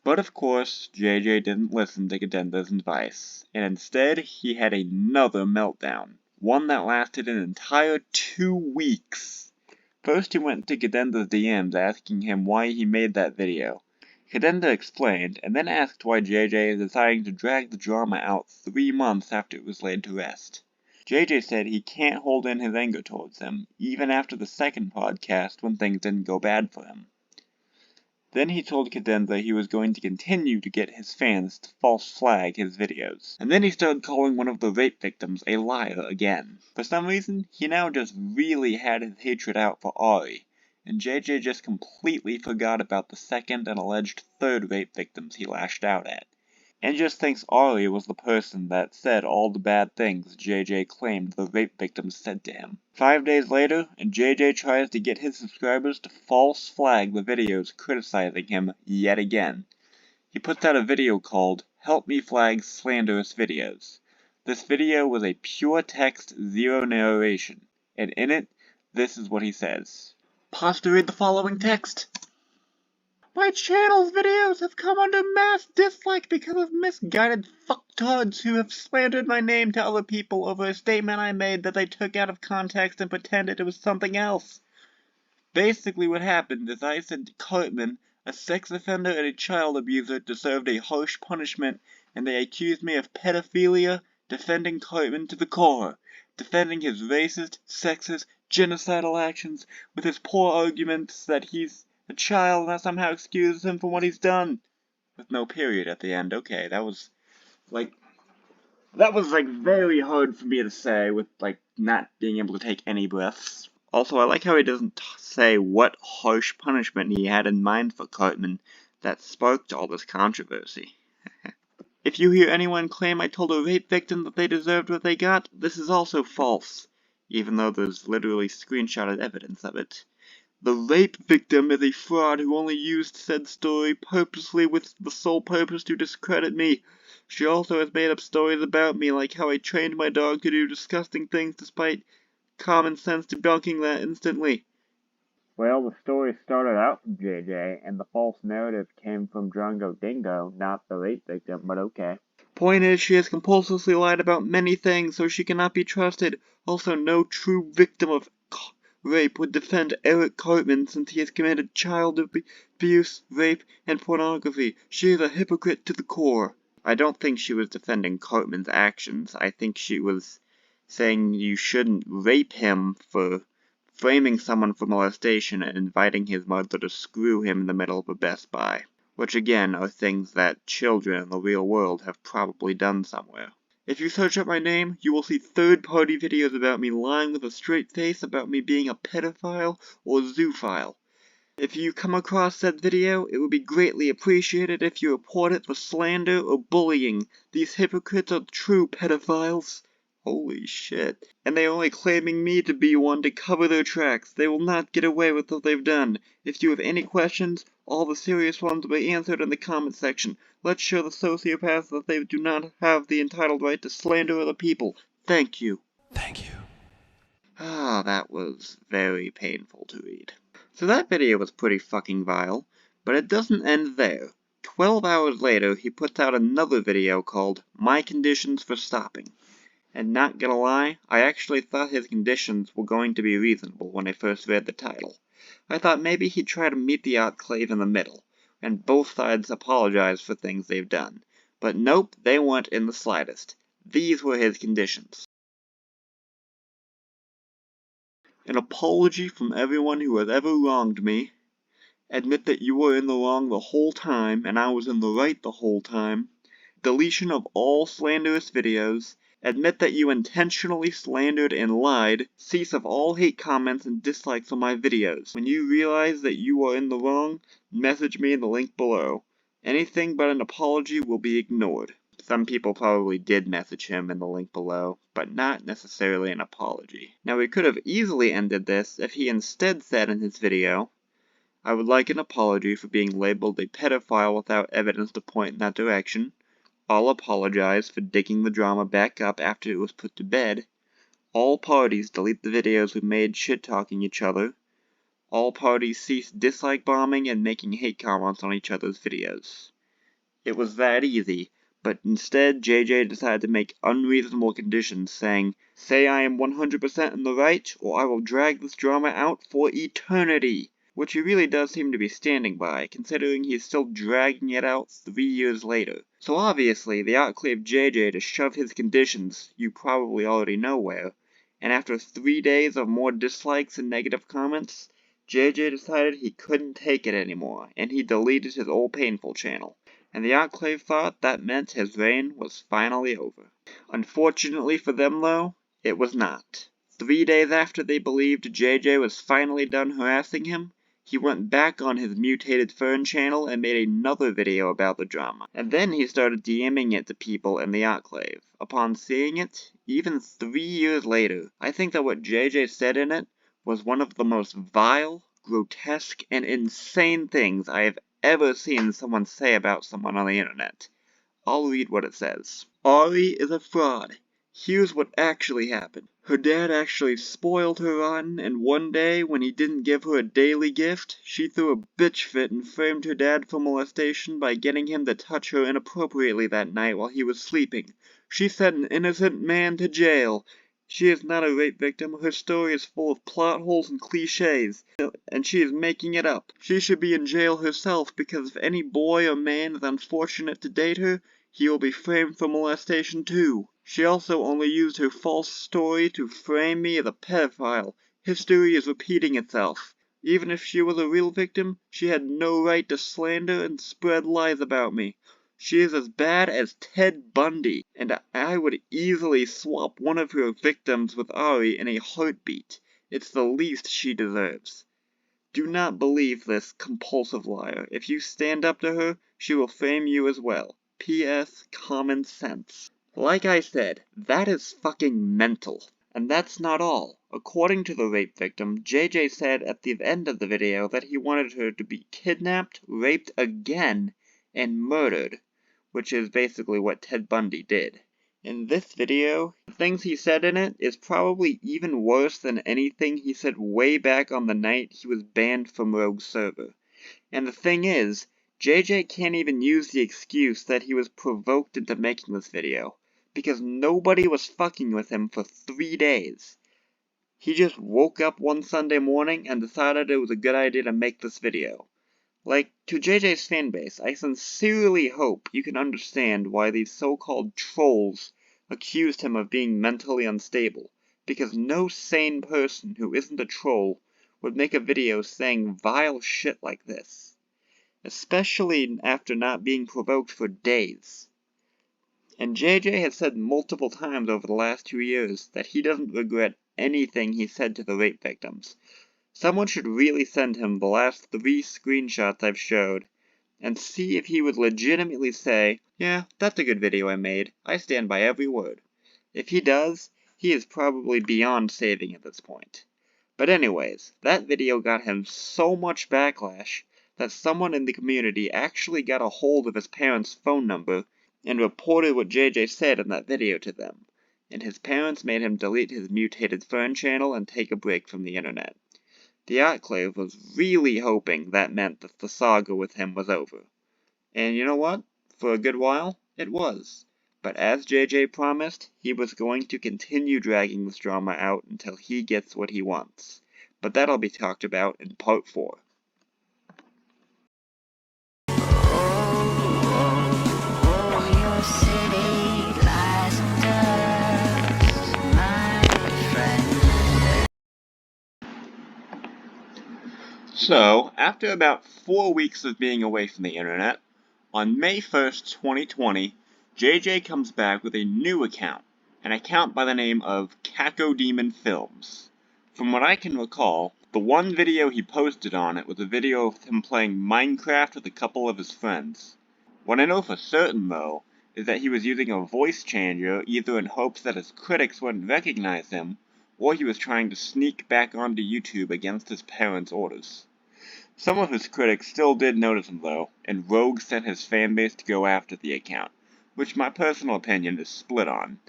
But of course, JJ didn't listen to Cadenza's advice, and instead he had another meltdown. One that lasted an entire 2 weeks. First he went to Cadenza's DMs asking him why he made that video. Cadenza explained, and then asked why JJ is deciding to drag the drama out 3 months after it was laid to rest. JJ said he can't hold in his anger towards him, even after the second podcast when things didn't go bad for him. Then he told Cadenza he was going to continue to get his fans to false flag his videos. And then he started calling one of the rape victims a liar again. For some reason, he now just really had his hatred out for Ari, and JJ just completely forgot about the second and alleged third rape victims he lashed out at, and just thinks Ari was the person that said all the bad things JJ claimed the rape victims said to him. 5 days later, and JJ tries to get his subscribers to false flag the videos criticizing him yet again. He puts out a video called "Help Me Flag Slanderous Videos." This video was a pure text, zero narration, and in it, this is what he says. Pause to read the following text. My channel's videos have come under mass dislike because of misguided fucktards who have slandered my name to other people over a statement I made that they took out of context and pretended it was something else. Basically what happened is I said Cartman, a sex offender and a child abuser, deserved a harsh punishment, and they accused me of pedophilia, defending Cartman to the core, defending his racist, sexist, genocidal actions with his poor arguments that he's a child and that somehow excuses him for what he's done. With no period at the end. Okay, that was very hard for me to say with, not being able to take any breaths. Also, I like how he doesn't say what harsh punishment he had in mind for Cartman that sparked all this controversy. If you hear anyone claim I told a rape victim that they deserved what they got, this is also false, even though there's literally screenshotted evidence of it. The rape victim is a fraud who only used said story purposely with the sole purpose to discredit me. She also has made up stories about me, like how I trained my dog to do disgusting things despite common sense debunking that instantly. Well, the story started out from JJ, and the false narrative came from Drongo Dingo, not the rape victim, but okay. Point is, she has compulsively lied about many things, so she cannot be trusted. Also, no true victim of rape would defend Eric Cartman since he has committed child abuse, rape, and pornography. She is a hypocrite to the core. I don't think she was defending Cartman's actions. I think she was saying you shouldn't rape him for framing someone for molestation and inviting his mother to screw him in the middle of a Best Buy. Which again are things that children in the real world have probably done somewhere. If you search up my name, you will see third-party videos about me lying with a straight face about me being a pedophile or zoophile. If you come across that video, it would be greatly appreciated if you report it for slander or bullying. These hypocrites are true pedophiles. Holy shit. And they're only claiming me to be one to cover their tracks. They will not get away with what they've done. If you have any questions, all the serious ones will be answered in the comment section. Let's show the sociopaths that they do not have the entitled right to slander other people. Thank you. Thank you. Ah, that was very painful to read. So that video was pretty fucking vile, but it doesn't end there. 12 hours later, he puts out another video called My Conditions for Stopping. And not gonna lie, I actually thought his conditions were going to be reasonable when I first read the title. I thought maybe he'd try to meet the Autclave in the middle, and both sides apologize for things they've done. But nope, they weren't in the slightest. These were his conditions. An apology from everyone who has ever wronged me. Admit that you were in the wrong the whole time, and I was in the right the whole time. Deletion of all slanderous videos. Admit that you intentionally slandered and lied. Cease of all hate comments and dislikes on my videos. When you realize that you are in the wrong, message me in the link below. Anything but an apology will be ignored. Some people probably did message him in the link below, but not necessarily an apology. Now we could have easily ended this if he instead said in his video, I would like an apology for being labeled a pedophile without evidence to point in that direction. I'll apologize for digging the drama back up after it was put to bed. All parties delete the videos we made shit-talking each other. All parties cease dislike bombing and making hate comments on each other's videos. It was that easy, but instead JJ decided to make unreasonable conditions saying, say I am 100% in the right, or I will drag this drama out for eternity. Which he really does seem to be standing by, considering he's still dragging it out 3 years later. So obviously, the Autclave JJ to shove his conditions, you probably already know where, and after 3 days of more dislikes and negative comments, JJ decided he couldn't take it anymore, and he deleted his old Painful channel. And the Autclave thought that meant his reign was finally over. Unfortunately for them though, it was not. 3 days after they believed JJ was finally done harassing him, he went back on his MutatedFern channel and made another video about the drama. And then he started DMing it to people in the Autclave. Upon seeing it, even 3 years later, I think that what JJ said in it was one of the most vile, grotesque, and insane things I have ever seen someone say about someone on the internet. I'll read what it says. Ari is a fraud. Here's what actually happened. Her dad actually spoiled her rotten, and one day, when he didn't give her a daily gift, she threw a bitch fit and framed her dad for molestation by getting him to touch her inappropriately that night while he was sleeping. She sent an innocent man to jail. She is not a rape victim. Her story is full of plot holes and cliches, and she is making it up. She should be in jail herself because if any boy or man is unfortunate to date her, he will be framed for molestation too. She also only used her false story to frame me as a pedophile. History is repeating itself. Even if she was a real victim, she had no right to slander and spread lies about me. She is as bad as Ted Bundy, and I would easily swap one of her victims with Ari in a heartbeat. It's the least she deserves. Do not believe this compulsive liar. If you stand up to her, she will frame you as well. P.S. Common sense. Like I said, that is fucking mental. And that's not all. According to the rape victim, JJ said at the end of the video that he wanted her to be kidnapped, raped again, and murdered, which is basically what Ted Bundy did. In this video, the things he said in it is probably even worse than anything he said way back on the night he was banned from Rogue's server. And the thing is, JJ can't even use the excuse that he was provoked into making this video, because nobody was fucking with him for 3 days. He just woke up one Sunday morning and decided it was a good idea to make this video. Like, to JJ's fanbase, I sincerely hope you can understand why these so-called trolls accused him of being mentally unstable, because no sane person who isn't a troll would make a video saying vile shit like this. Especially after not being provoked for days. And JJ has said multiple times over the last 2 years that he doesn't regret anything he said to the rape victims. Someone should really send him the last 3 screenshots I've showed, and see if he would legitimately say, yeah, that's a good video I made, I stand by every word. If he does, he is probably beyond saving at this point. But anyways, that video got him so much backlash that someone in the community actually got a hold of his parents' phone number and reported what JJ said in that video to them, and his parents made him delete his MutatedFern channel and take a break from the internet. The Autclave was really hoping that meant that the saga with him was over. And you know what? For a good while, it was. But as JJ promised, he was going to continue dragging this drama out until he gets what he wants. But that'll be talked about in part 4. So, after about 4 weeks of being away from the internet, on May 1st, 2020, JJ comes back with a new account, an account by the name of Cacodemon Films. From what I can recall, the one video he posted on it was a video of him playing Minecraft with a couple of his friends. What I know for certain, though, is that he was using a voice changer either in hopes that his critics wouldn't recognize him, or he was trying to sneak back onto YouTube against his parents' orders. Some of his critics still did notice him though, and Rogue sent his fanbase to go after the account, which my personal opinion is split on.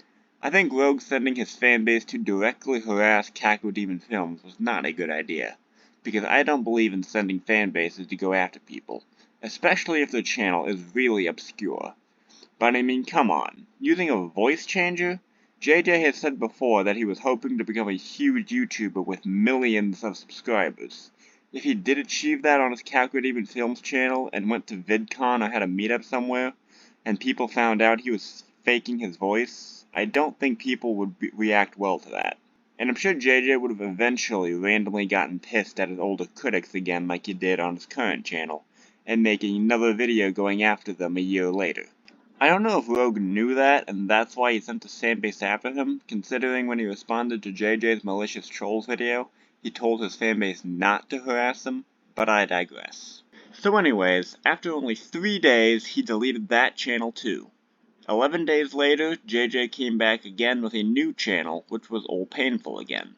I think Rogue sending his fanbase to directly harass Cacodemon Films was not a good idea, because I don't believe in sending fanbases to go after people, especially if their channel is really obscure. But I mean, come on, using a voice changer? JJ has said before that he was hoping to become a huge YouTuber with millions of subscribers. If he did achieve that on his Cacodemon Films channel and went to VidCon or had a meetup somewhere, and people found out he was faking his voice, I don't think people would react well to that. And I'm sure JJ would have eventually randomly gotten pissed at his older critics again like he did on his current channel, and making another video going after them a year later. I don't know if Rogue knew that, and that's why he sent his fanbase after him, considering when he responded to JJ's malicious trolls video, he told his fanbase not to harass him, but I digress. So anyways, after only 3 days, he deleted that channel too. 11 days later, JJ came back again with a new channel, which was Old Painful again.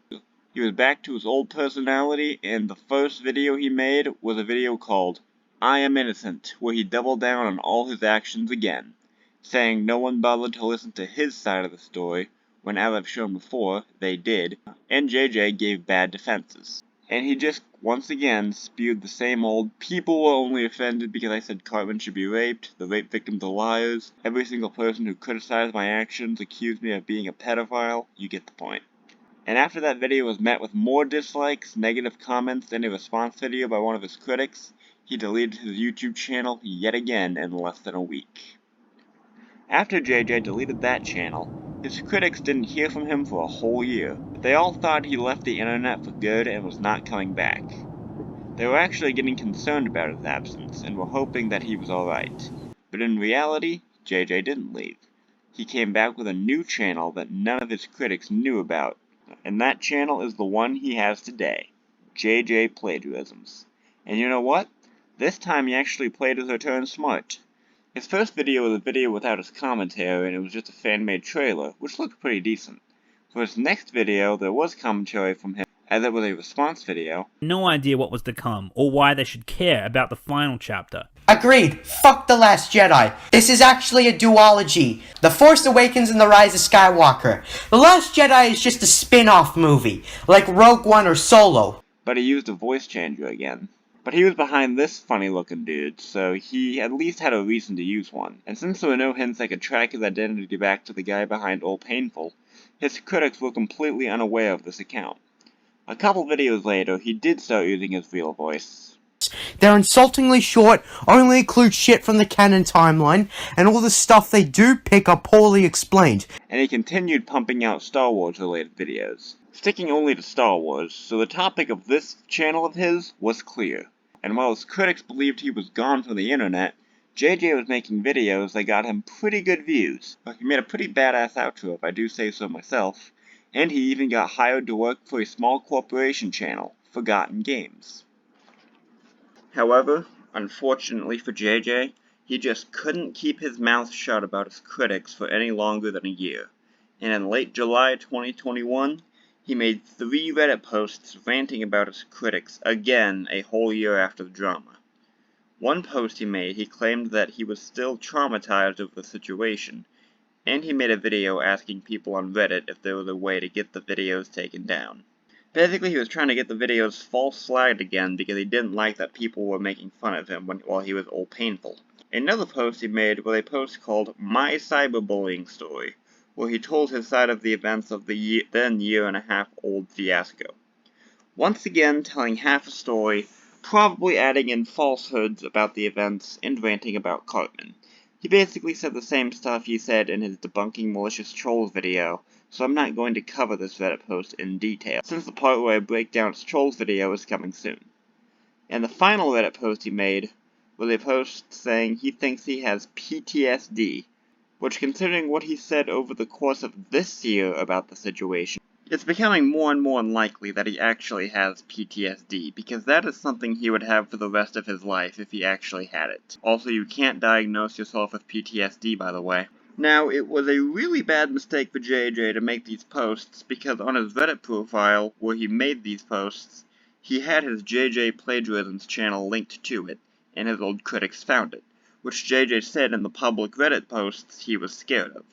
He was back to his old personality, and the first video he made was a video called I Am Innocent, where he doubled down on all his actions again, saying no one bothered to listen to his side of the story, when as I've shown before, they did, and JJ gave bad defenses. And he just, once again, spewed the same old, people were only offended because I said Cartman should be raped, the rape victims are liars, every single person who criticized my actions accused me of being a pedophile, you get the point. And after that video was met with more dislikes, negative comments, and a response video by one of his critics, he deleted his YouTube channel yet again in less than a week. After JJ deleted that channel, his critics didn't hear from him for a whole year, but they all thought he left the internet for good and was not coming back. They were actually getting concerned about his absence, and were hoping that he was alright. But in reality, JJ didn't leave. He came back with a new channel that none of his critics knew about, and that channel is the one he has today, JJ Plagiarisms. And you know what? This time he actually played his return smart. His first video was a video without his commentary, and it was just a fan-made trailer, which looked pretty decent. For his next video, there was commentary from him, as it was a response video. No idea what was to come, or why they should care about the final chapter. Agreed. Fuck The Last Jedi. This is actually a duology. The Force Awakens and The Rise of Skywalker. The Last Jedi is just a spin-off movie, like Rogue One or Solo. But he used a voice changer again. But he was behind this funny-looking dude, so he at least had a reason to use one. And since there were no hints that could track his identity back to the guy behind Old Painful, his critics were completely unaware of this account. A couple videos later, he did start using his real voice. They're insultingly short, only include shit from the canon timeline, and all the stuff they do pick are poorly explained. And he continued pumping out Star Wars-related videos, sticking only to Star Wars, so the topic of this channel of his was clear. And while his critics believed he was gone from the internet, JJ was making videos that got him pretty good views. He made a pretty badass outro if I do say so myself, and he even got hired to work for a small corporation channel, forgotten games. However, unfortunately for JJ, he just couldn't keep his mouth shut about his critics for any longer than a year, and in late July 2021, he made 3 Reddit posts ranting about his critics again a whole year after the drama. One post he made, he claimed that he was still traumatized over the situation, and he made a video asking people on Reddit if there was a way to get the videos taken down. Basically, he was trying to get the videos false flagged again because he didn't like that people were making fun of him while he was old Painful. Another post he made was a post called My Cyberbullying Story, where he told his side of the events of the then year-and-a-half-old fiasco. Once again, telling half a story, probably adding in falsehoods about the events and ranting about Cartman. He basically said the same stuff he said in his Debunking Malicious Trolls video, so I'm not going to cover this Reddit post in detail, since the part where I break down his Trolls video is coming soon. And the final Reddit post he made was a post saying he thinks he has PTSD, which, considering what he said over the course of this year about the situation, it's becoming more and more unlikely that he actually has PTSD, because that is something he would have for the rest of his life if he actually had it. Also, you can't diagnose yourself with PTSD, by the way. Now, it was a really bad mistake for JJ to make these posts, because on his Reddit profile, where he made these posts, he had his JJ Plagiarisms channel linked to it, and his old critics found it, which JJ said in the public Reddit posts he was scared of.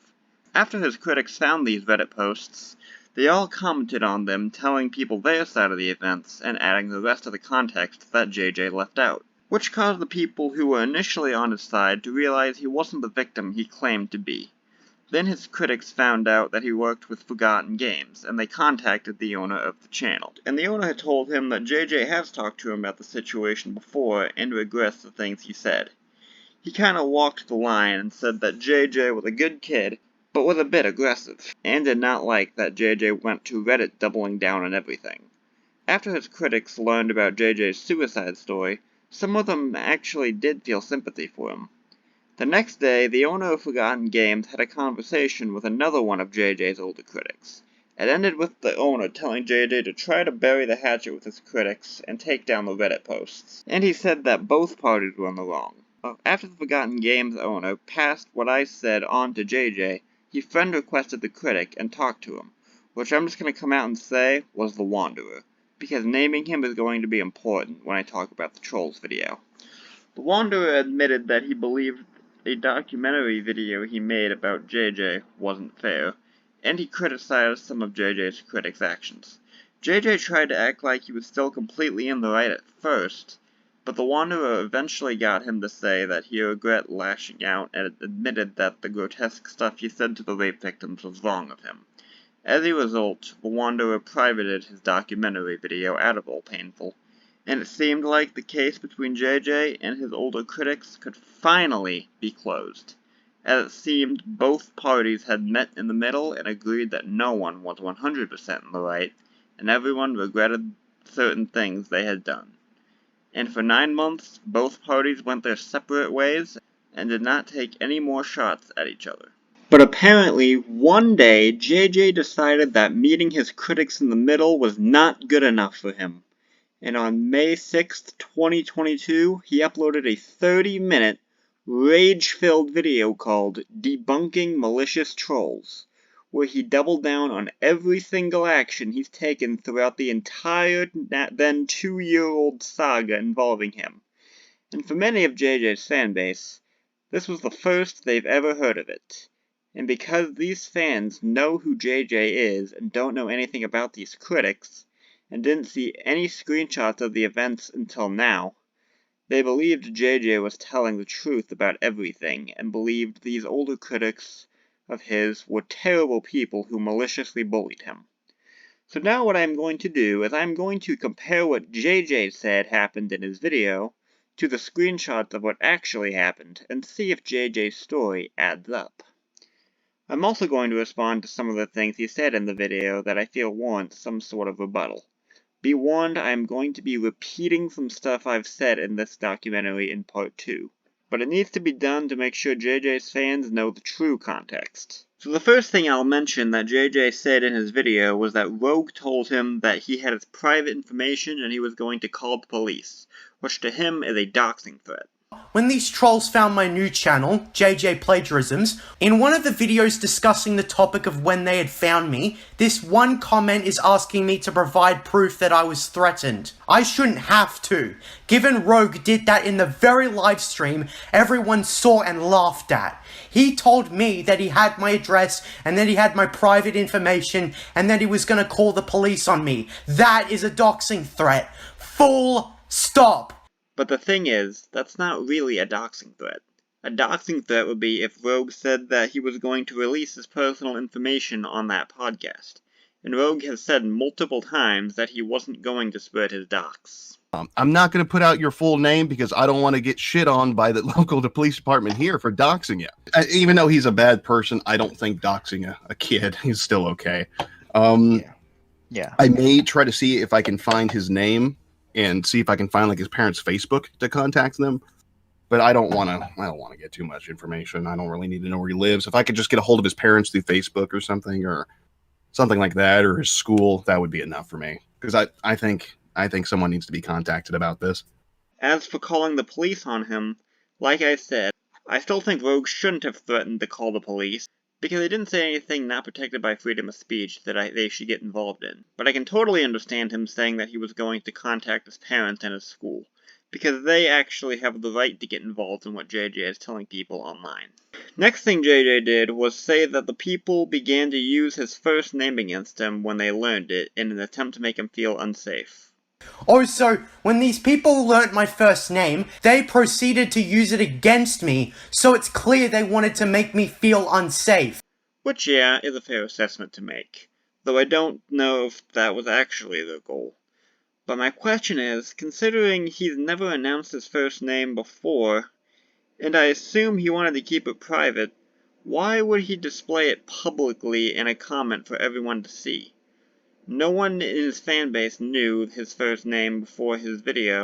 After his critics found these Reddit posts, they all commented on them, telling people their side of the events, and adding the rest of the context that JJ left out, which caused the people who were initially on his side to realize he wasn't the victim he claimed to be. Then his critics found out that he worked with Forgotten Games, and they contacted the owner of the channel. And the owner had told him that JJ has talked to him about the situation before, and regrets the things he said. He kinda walked the line and said that JJ was a good kid, but was a bit aggressive, and did not like that JJ went to Reddit doubling down on everything. After his critics learned about JJ's suicide story, some of them actually did feel sympathy for him. The next day, the owner of Forgotten Games had a conversation with another one of JJ's older critics. It ended with the owner telling JJ to try to bury the hatchet with his critics and take down the Reddit posts, and he said that both parties were in the wrong. After the Forgotten Games owner passed what I said on to JJ, he friend requested the critic and talked to him, which I'm just going to come out and say was the Wanderer, because naming him is going to be important when I talk about the Trolls video. The Wanderer admitted that he believed a documentary video he made about JJ wasn't fair, and he criticized some of JJ's critics' actions. JJ tried to act like he was still completely in the right at first, but the Wanderer eventually got him to say that he regret lashing out and admitted that the grotesque stuff he said to the rape victims was wrong of him. As a result, the Wanderer privated his documentary video out of All Painful, and it seemed like the case between JJ and his older critics could finally be closed, as it seemed both parties had met in the middle and agreed that no one was 100% in the right, and everyone regretted certain things they had done. And for 9 months, both parties went their separate ways and did not take any more shots at each other. But apparently, one day, JJ decided that meeting his critics in the middle was not good enough for him. And on May 6th, 2022, he uploaded a 30-minute, rage-filled video called Debunking Malicious Trolls, where he doubled down on every single action he's taken throughout the entire then 2-year-old saga involving him. And for many of JJ's fanbase, this was the first they've ever heard of it. And because these fans know who JJ is and don't know anything about these critics, and didn't see any screenshots of the events until now, they believed JJ was telling the truth about everything, and believed these older critics of his were terrible people who maliciously bullied him. So now what I'm going to do is I'm going to compare what JJ said happened in his video to the screenshots of what actually happened, and see if JJ's story adds up. I'm also going to respond to some of the things he said in the video that I feel warrant some sort of rebuttal. Be warned, I am going to be repeating some stuff I've said in this documentary in part 2, but it needs to be done to make sure JJ's fans know the true context. So the first thing I'll mention that JJ said in his video was that Rogue told him that he had his private information and he was going to call the police, which to him is a doxing threat. When these trolls found my new channel, JJ Plagiarisms, in one of the videos discussing the topic of when they had found me, this one comment is asking me to provide proof that I was threatened. I shouldn't have to. Given Rogue did that in the very live stream everyone saw and laughed at. He told me that he had my address and that he had my private information and that he was going to call the police on me. That is a doxing threat. Full stop. But the thing is, that's not really a doxing threat. A doxing threat would be if Rogue said that he was going to release his personal information on that podcast. And Rogue has said multiple times that he wasn't going to spread his dox. I'm not going to put out your full name because I don't want to get shit on by the local police department here for doxing you. Even though he's a bad person, I don't think doxing a kid is still okay. Yeah. I may try to see if I can find his name and see if I can find like his parents' Facebook to contact them. But I don't want to get too much information. I don't really need to know where he lives. If I could just get a hold of his parents through Facebook or something like that, or his school, that would be enough for me. Because I think someone needs to be contacted about this. As for calling the police on him, like I said, I still think Rogue shouldn't have threatened to call the police, because they didn't say anything not protected by freedom of speech that they should get involved in. But I can totally understand him saying that he was going to contact his parents and his school, because they actually have the right to get involved in what JJ is telling people online. Next thing JJ did was say that the people began to use his first name against him when they learned it in an attempt to make him feel unsafe. Also, when these people learnt my first name, they proceeded to use it against me, so it's clear they wanted to make me feel unsafe. Which, yeah, is a fair assessment to make, though I don't know if that was actually their goal. But my question is, considering he's never announced his first name before, and I assume he wanted to keep it private, why would he display it publicly in a comment for everyone to see? No one in his fanbase knew his first name before his video,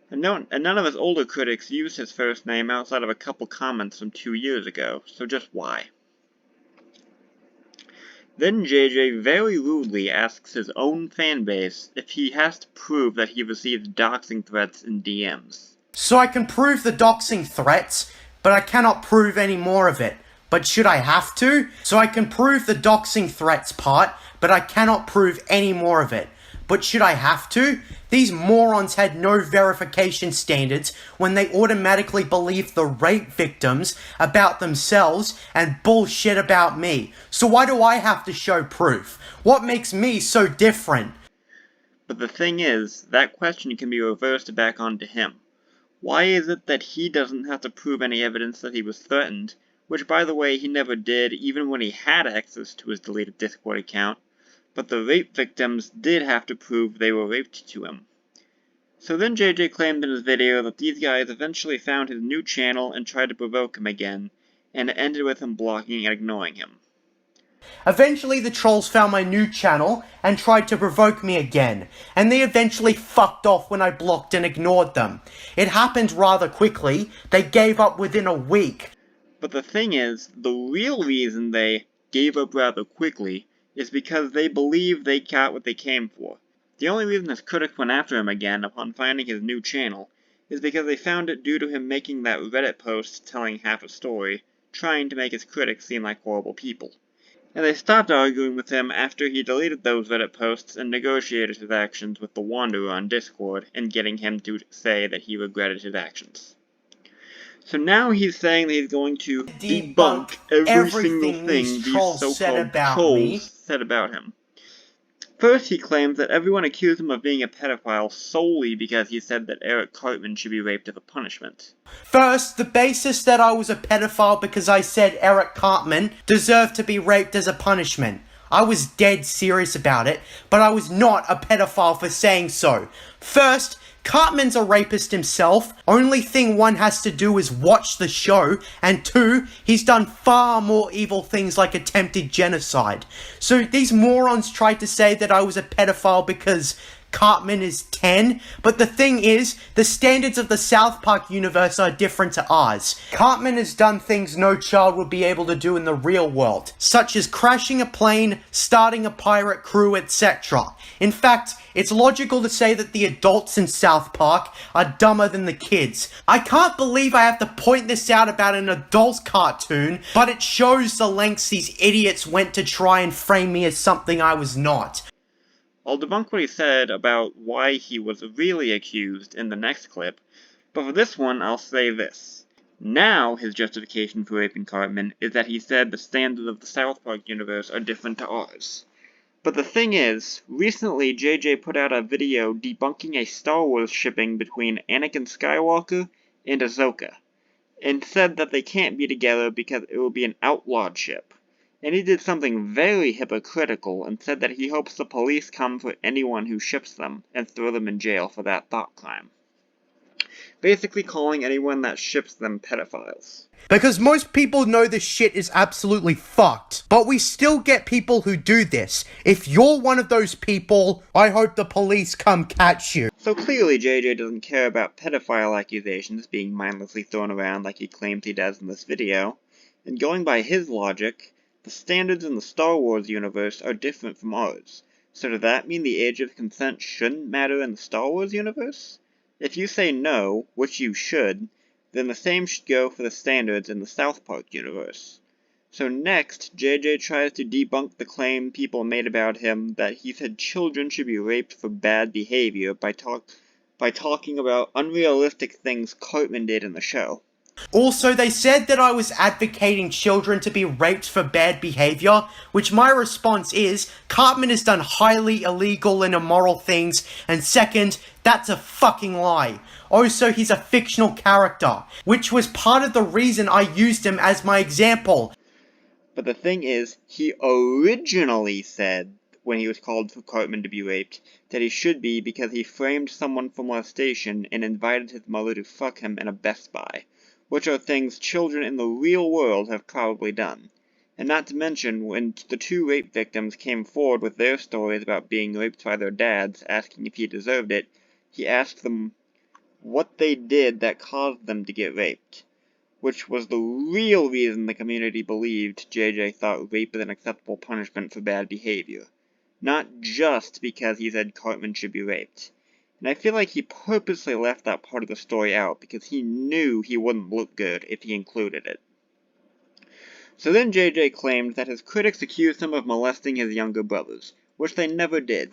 and none of his older critics used his first name outside of a couple comments from 2 years ago, so just why? Then JJ very rudely asks his own fanbase if he has to prove that he received doxing threats in DMs. So I can prove the doxing threats, but I cannot prove any more of it. But should I have to? So I can prove the doxing threats part, but I cannot prove any more of it. But should I have to? These morons had no verification standards when they automatically believed the rape victims about themselves and bullshit about me. So why do I have to show proof? What makes me so different? But the thing is, that question can be reversed back onto him. Why is it that he doesn't have to prove any evidence that he was threatened, which by the way he never did even when he had access to his deleted Discord account, but the rape victims did have to prove they were raped to him? So then JJ claimed in his video that these guys eventually found his new channel and tried to provoke him again, and it ended with him blocking and ignoring him. Eventually the trolls found my new channel and tried to provoke me again, and they eventually fucked off when I blocked and ignored them. It happened rather quickly. They gave up within a week. But the thing is, the real reason they gave up rather quickly is because they believe they got what they came for. The only reason his critics went after him again upon finding his new channel is because they found it due to him making that Reddit post telling half a story, trying to make his critics seem like horrible people. And they stopped arguing with him after he deleted those Reddit posts and negotiated his actions with the Wanderer on Discord and getting him to say that he regretted his actions. So now he's saying that he's going to debunk every single thing these so-called trolls said about him. First, he claims that everyone accused him of being a pedophile solely because he said that Eric Cartman should be raped as a punishment. First, the basis that I was a pedophile because I said Eric Cartman deserved to be raped as a punishment. I was dead serious about it, but I was not a pedophile for saying so. First, Cartman's a rapist himself. Only thing one has to do is watch the show. And two, he's done far more evil things like attempted genocide. So these morons tried to say that I was a pedophile because Cartman is 10, but the thing is, the standards of the South Park universe are different to ours. Cartman has done things no child would be able to do in the real world, such as crashing a plane, starting a pirate crew, etc. In fact, it's logical to say that the adults in South Park are dumber than the kids. I can't believe I have to point this out about an adult cartoon, but it shows the lengths these idiots went to try and frame me as something I was not. I'll debunk what he said about why he was really accused in the next clip, but for this one I'll say this. Now his justification for raping Cartman is that he said the standards of the South Park universe are different to ours. But the thing is, recently J.J. put out a video debunking a Star Wars shipping between Anakin Skywalker and Ahsoka, and said that they can't be together because it will be an outlawed ship. And he did something very hypocritical and said that he hopes the police come for anyone who ships them and throw them in jail for that thought crime. Basically calling anyone that ships them pedophiles. Because most people know this shit is absolutely fucked, but we still get people who do this. If you're one of those people, I hope the police come catch you. So clearly JJ doesn't care about pedophile accusations being mindlessly thrown around like he claims he does in this video, and going by his logic, the standards in the Star Wars universe are different from ours. So does that mean the age of consent shouldn't matter in the Star Wars universe? If you say no, which you should, then the same should go for the standards in the South Park universe. So next, JJ tries to debunk the claim people made about him that he said children should be raped for bad behavior by talking about unrealistic things Cartman did in the show. Also, they said that I was advocating children to be raped for bad behavior, which my response is, Cartman has done highly illegal and immoral things, and second, that's a fucking lie. Also, he's a fictional character, which was part of the reason I used him as my example. But the thing is, he originally said, when he was called for Cartman to be raped, that he should be because he framed someone for molestation and invited his mother to fuck him in a Best Buy, which are things children in the real world have probably done. And not to mention, when the two rape victims came forward with their stories about being raped by their dads, asking if he deserved it, he asked them what they did that caused them to get raped, which was the real reason the community believed JJ thought rape is an acceptable punishment for bad behavior, not just because he said Cartman should be raped. And I feel like he purposely left that part of the story out because he knew he wouldn't look good if he included it. So then JJ claimed that his critics accused him of molesting his younger brothers, which they never did.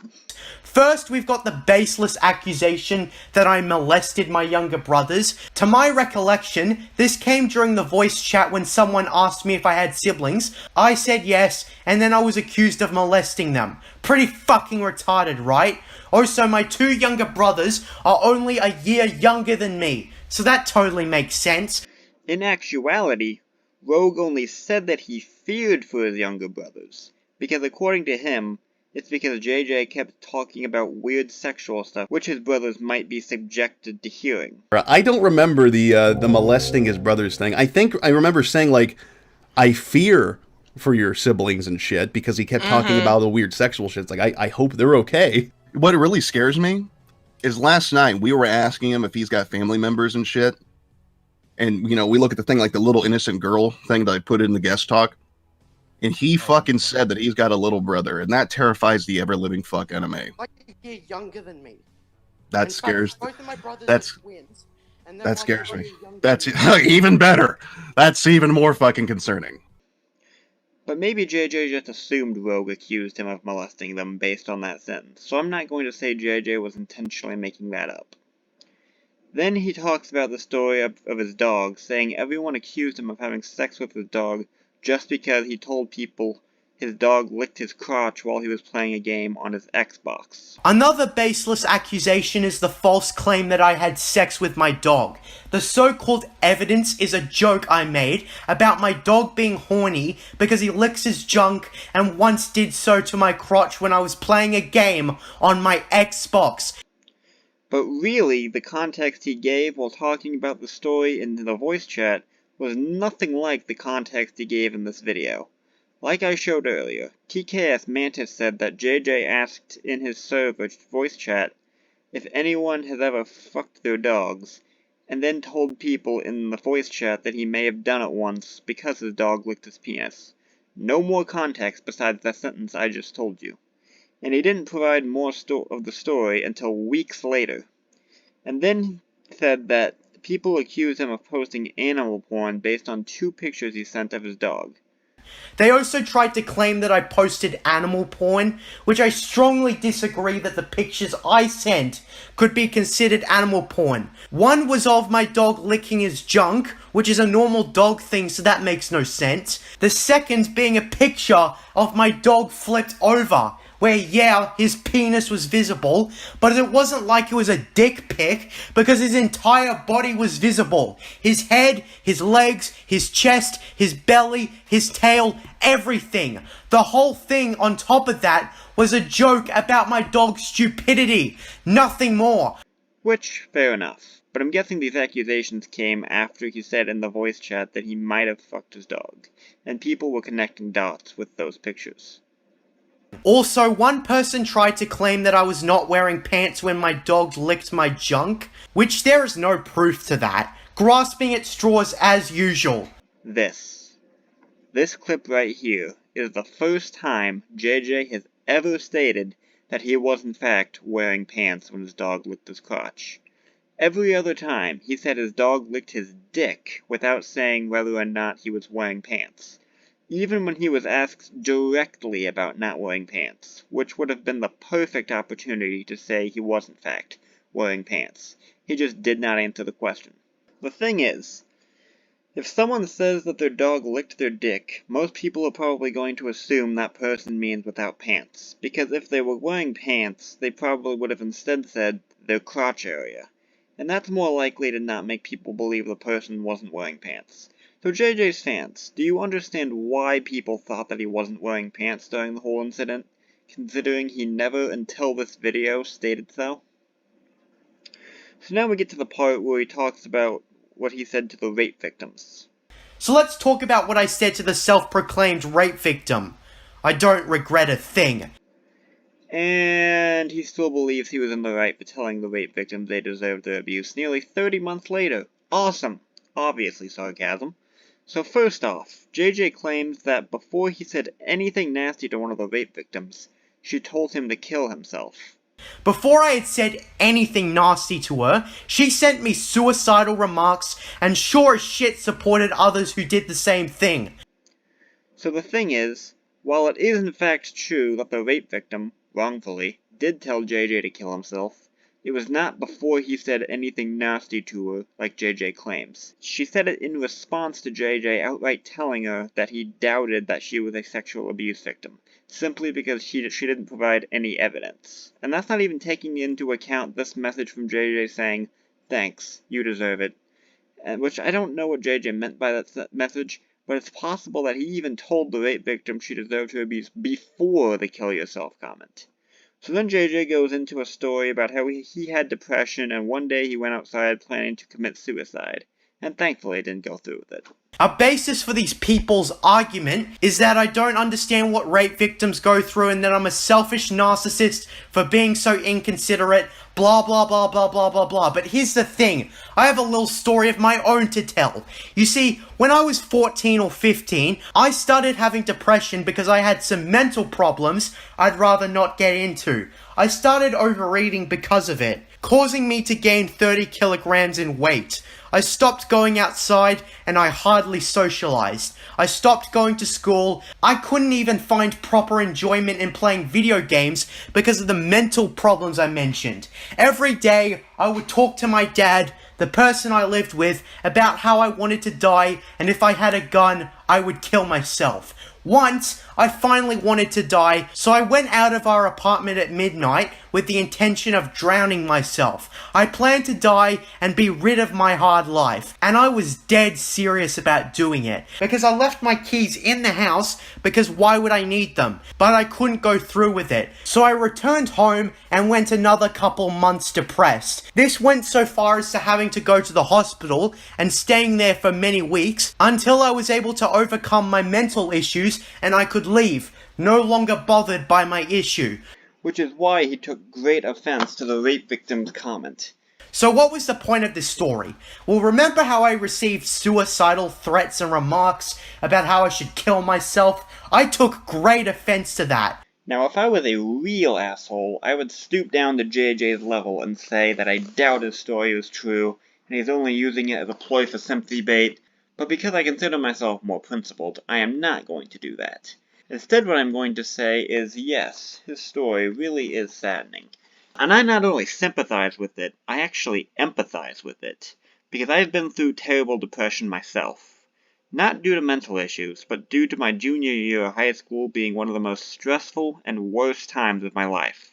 First, we've got the baseless accusation that I molested my younger brothers. To my recollection, this came during the voice chat when someone asked me if I had siblings. I said yes, and then I was accused of molesting them. Pretty fucking retarded, right? Also, my two younger brothers are only a year younger than me, so that totally makes sense. In actuality, Rogue only said that he feared for his younger brothers, because according to him, it's because JJ kept talking about weird sexual stuff which his brothers might be subjected to hearing. I don't remember the molesting his brothers thing. I think I remember saying, like, I fear for your siblings and shit, because he kept talking about the weird sexual shit. It's like, I hope they're okay. What really scares me is last night we were asking him if he's got family members and shit. And, you know, we look at the thing like the little innocent girl thing that I put in the guest talk. And he fucking said that he's got a little brother. And that terrifies the ever-living fuck out of me. Like a year younger than me. That scares... Both of my brothers That's... are twins, and That scares me. That's even better. That's even more fucking concerning. But maybe JJ just assumed Rogue accused him of molesting them based on that sentence, so I'm not going to say JJ was intentionally making that up. Then he talks about the story of his dog, saying everyone accused him of having sex with his dog just because he told people his dog licked his crotch while he was playing a game on his Xbox. Another baseless accusation is the false claim that I had sex with my dog. The so-called evidence is a joke I made about my dog being horny because he licks his junk and once did so to my crotch when I was playing a game on my Xbox. But really, the context he gave while talking about the story in the voice chat was nothing like the context he gave in this video. Like I showed earlier, TKS Mantis said that JJ asked in his server voice chat if anyone has ever fucked their dogs, and then told people in the voice chat that he may have done it once because his dog licked his penis. No more context besides that sentence I just told you. And he didn't provide more of the story until weeks later. And then said that people accused him of posting animal porn based on 2 pictures he sent of his dog. They also tried to claim that I posted animal porn, which I strongly disagree that the pictures I sent could be considered animal porn. One was of my dog licking his junk, which is a normal dog thing, so that makes no sense. The second being a picture of my dog flipped over, where, yeah, his penis was visible, but it wasn't like it was a dick pic, because his entire body was visible. His head, his legs, his chest, his belly, his tail, everything. The whole thing on top of that was a joke about my dog's stupidity. Nothing more. Which, fair enough. But I'm guessing these accusations came after he said in the voice chat that he might have fucked his dog, and people were connecting dots with those pictures. Also, one person tried to claim that I was not wearing pants when my dog licked my junk, which there is no proof to that. Grasping at straws as usual. This clip right here is the first time JJ has ever stated that he was in fact wearing pants when his dog licked his crotch. Every other time, he said his dog licked his dick without saying whether or not he was wearing pants. Even when he was asked directly about not wearing pants, which would have been the perfect opportunity to say he was in fact wearing pants. He just did not answer the question. The thing is, if someone says that their dog licked their dick, most people are probably going to assume that person means without pants, because if they were wearing pants, they probably would have instead said their crotch area. And that's more likely to not make people believe the person wasn't wearing pants. So JJ's fans, do you understand why people thought that he wasn't wearing pants during the whole incident, considering he never until this video stated so? So now we get to the part where he talks about what he said to the rape victims. So let's talk about what I said to the self-proclaimed rape victim. I don't regret a thing. And he still believes he was in the right for telling the rape victims they deserved their abuse nearly 30 months later. Awesome! Obviously sarcasm. So first off, JJ claims that before he said anything nasty to one of the rape victims, she told him to kill himself. Before I had said anything nasty to her, she sent me suicidal remarks and sure as shit supported others who did the same thing. So the thing is, while it is in fact true that the rape victim, wrongfully, did tell JJ to kill himself, it was not before he said anything nasty to her, like JJ claims. She said it in response to JJ outright telling her that he doubted that she was a sexual abuse victim, simply because she didn't provide any evidence. And that's not even taking into account this message from JJ saying, "Thanks, you deserve it." Which I don't know what JJ meant by that message, but it's possible that he even told the rape victim she deserved her abuse before the kill yourself comment. So then JJ goes into a story about how he had depression and one day he went outside planning to commit suicide. And thankfully didn't go through with it. A basis for these people's argument is that I don't understand what rape victims go through and that I'm a selfish narcissist for being so inconsiderate, blah blah blah blah blah blah blah. But here's the thing, I have a little story of my own to tell. You see, when I was 14 or 15, I started having depression because I had some mental problems I'd rather not get into. I started overeating because of it, causing me to gain 30 kilograms in weight. I stopped going outside and I hardly socialized. I stopped going to school. I couldn't even find proper enjoyment in playing video games because of the mental problems I mentioned. Every day I would talk to my dad, the person I lived with, about how I wanted to die and if I had a gun, I would kill myself. Once, I finally wanted to die, so I went out of our apartment at midnight with the intention of drowning myself. I planned to die and be rid of my hard life, and I was dead serious about doing it, because I left my keys in the house, because why would I need them? But I couldn't go through with it, so I returned home and went another couple months depressed. This went so far as to having to go to the hospital and staying there for many weeks, until I was able to overcome my mental issues views and I could leave, no longer bothered by my issue. Which is why he took great offense to the rape victim's comment. So what was the point of this story? Well, remember how I received suicidal threats and remarks about how I should kill myself? I took great offense to that. Now, if I was a real asshole, I would stoop down to JJ's level and say that I doubt his story is true, and he's only using it as a ploy for sympathy bait, but because I consider myself more principled, I am not going to do that. Instead, what I'm going to say is, yes, his story really is saddening. And I not only sympathize with it, I actually empathize with it, because I've been through terrible depression myself. Not due to mental issues, but due to my junior year of high school being one of the most stressful and worst times of my life.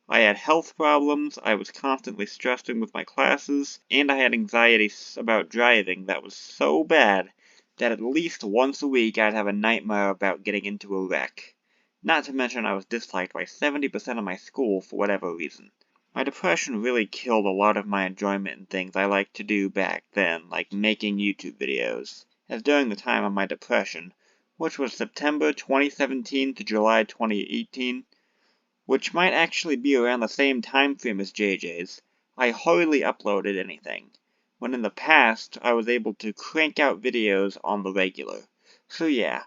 I had health problems, I was constantly stressing with my classes, and I had anxiety about driving that was so bad that at least once a week I'd have a nightmare about getting into a wreck. Not to mention I was disliked by 70% of my school for whatever reason. My depression really killed a lot of my enjoyment in things I liked to do back then, like making YouTube videos. As during the time of my depression, which was September 2017 to July 2018, which might actually be around the same time frame as JJ's, I hardly uploaded anything, when in the past I was able to crank out videos on the regular. So yeah,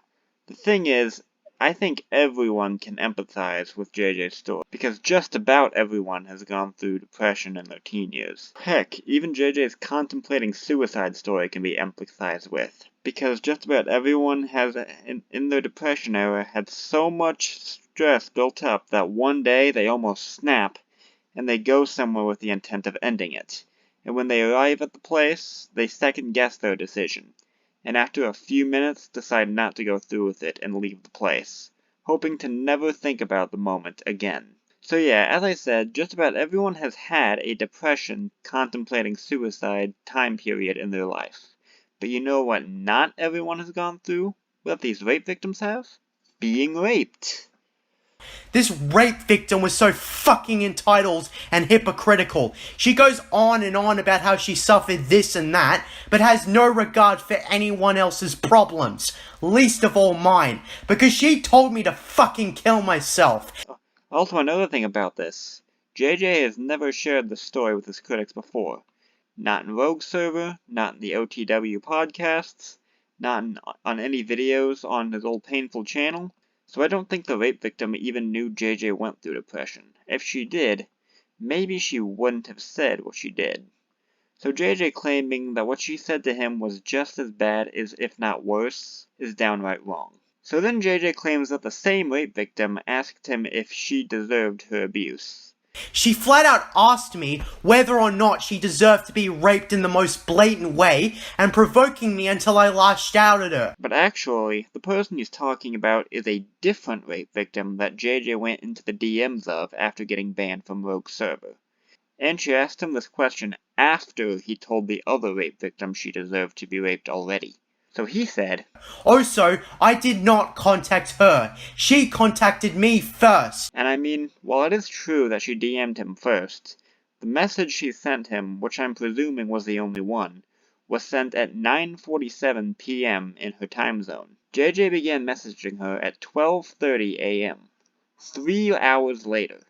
the thing is, I think everyone can empathize with JJ's story, because just about everyone has gone through depression in their teen years. Heck, even JJ's contemplating suicide story can be empathized with, because just about everyone has, in their depression era, had so much stress built up that one day they almost snap, and they go somewhere with the intent of ending it. And when they arrive at the place, they second-guess their decision, and after a few minutes decide not to go through with it and leave the place, hoping to never think about the moment again. So yeah, as I said, just about everyone has had a depression contemplating suicide time period in their life. But you know what not everyone has gone through? What these rape victims have? Being raped. This rape victim was so fucking entitled and hypocritical. She goes on and on about how she suffered this and that, but has no regard for anyone else's problems, least of all mine, because she told me to fucking kill myself. Also, another thing about this, JJ has never shared the story with his critics before. Not in Rogue Server, not in the OTW podcasts, not on any videos on his old Painful channel. So I don't think the rape victim even knew JJ went through depression. If she did, maybe she wouldn't have said what she did. So JJ claiming that what she said to him was just as bad as, if not worse, is downright wrong. So then JJ claims that the same rape victim asked him if she deserved her abuse. She flat out asked me whether or not she deserved to be raped in the most blatant way, and provoking me until I lashed out at her. But actually, the person he's talking about is a different rape victim that JJ went into the DMs of after getting banned from Rogue Server. And she asked him this question after he told the other rape victim she deserved to be raped already. So he said, Also, I did not contact her. She contacted me first. And I mean, while it is true that she DM'd him first, the message she sent him, which I'm presuming was the only one, was sent at 9:47 p.m. in her time zone. JJ began messaging her at 12:30 a.m., 3 hours later,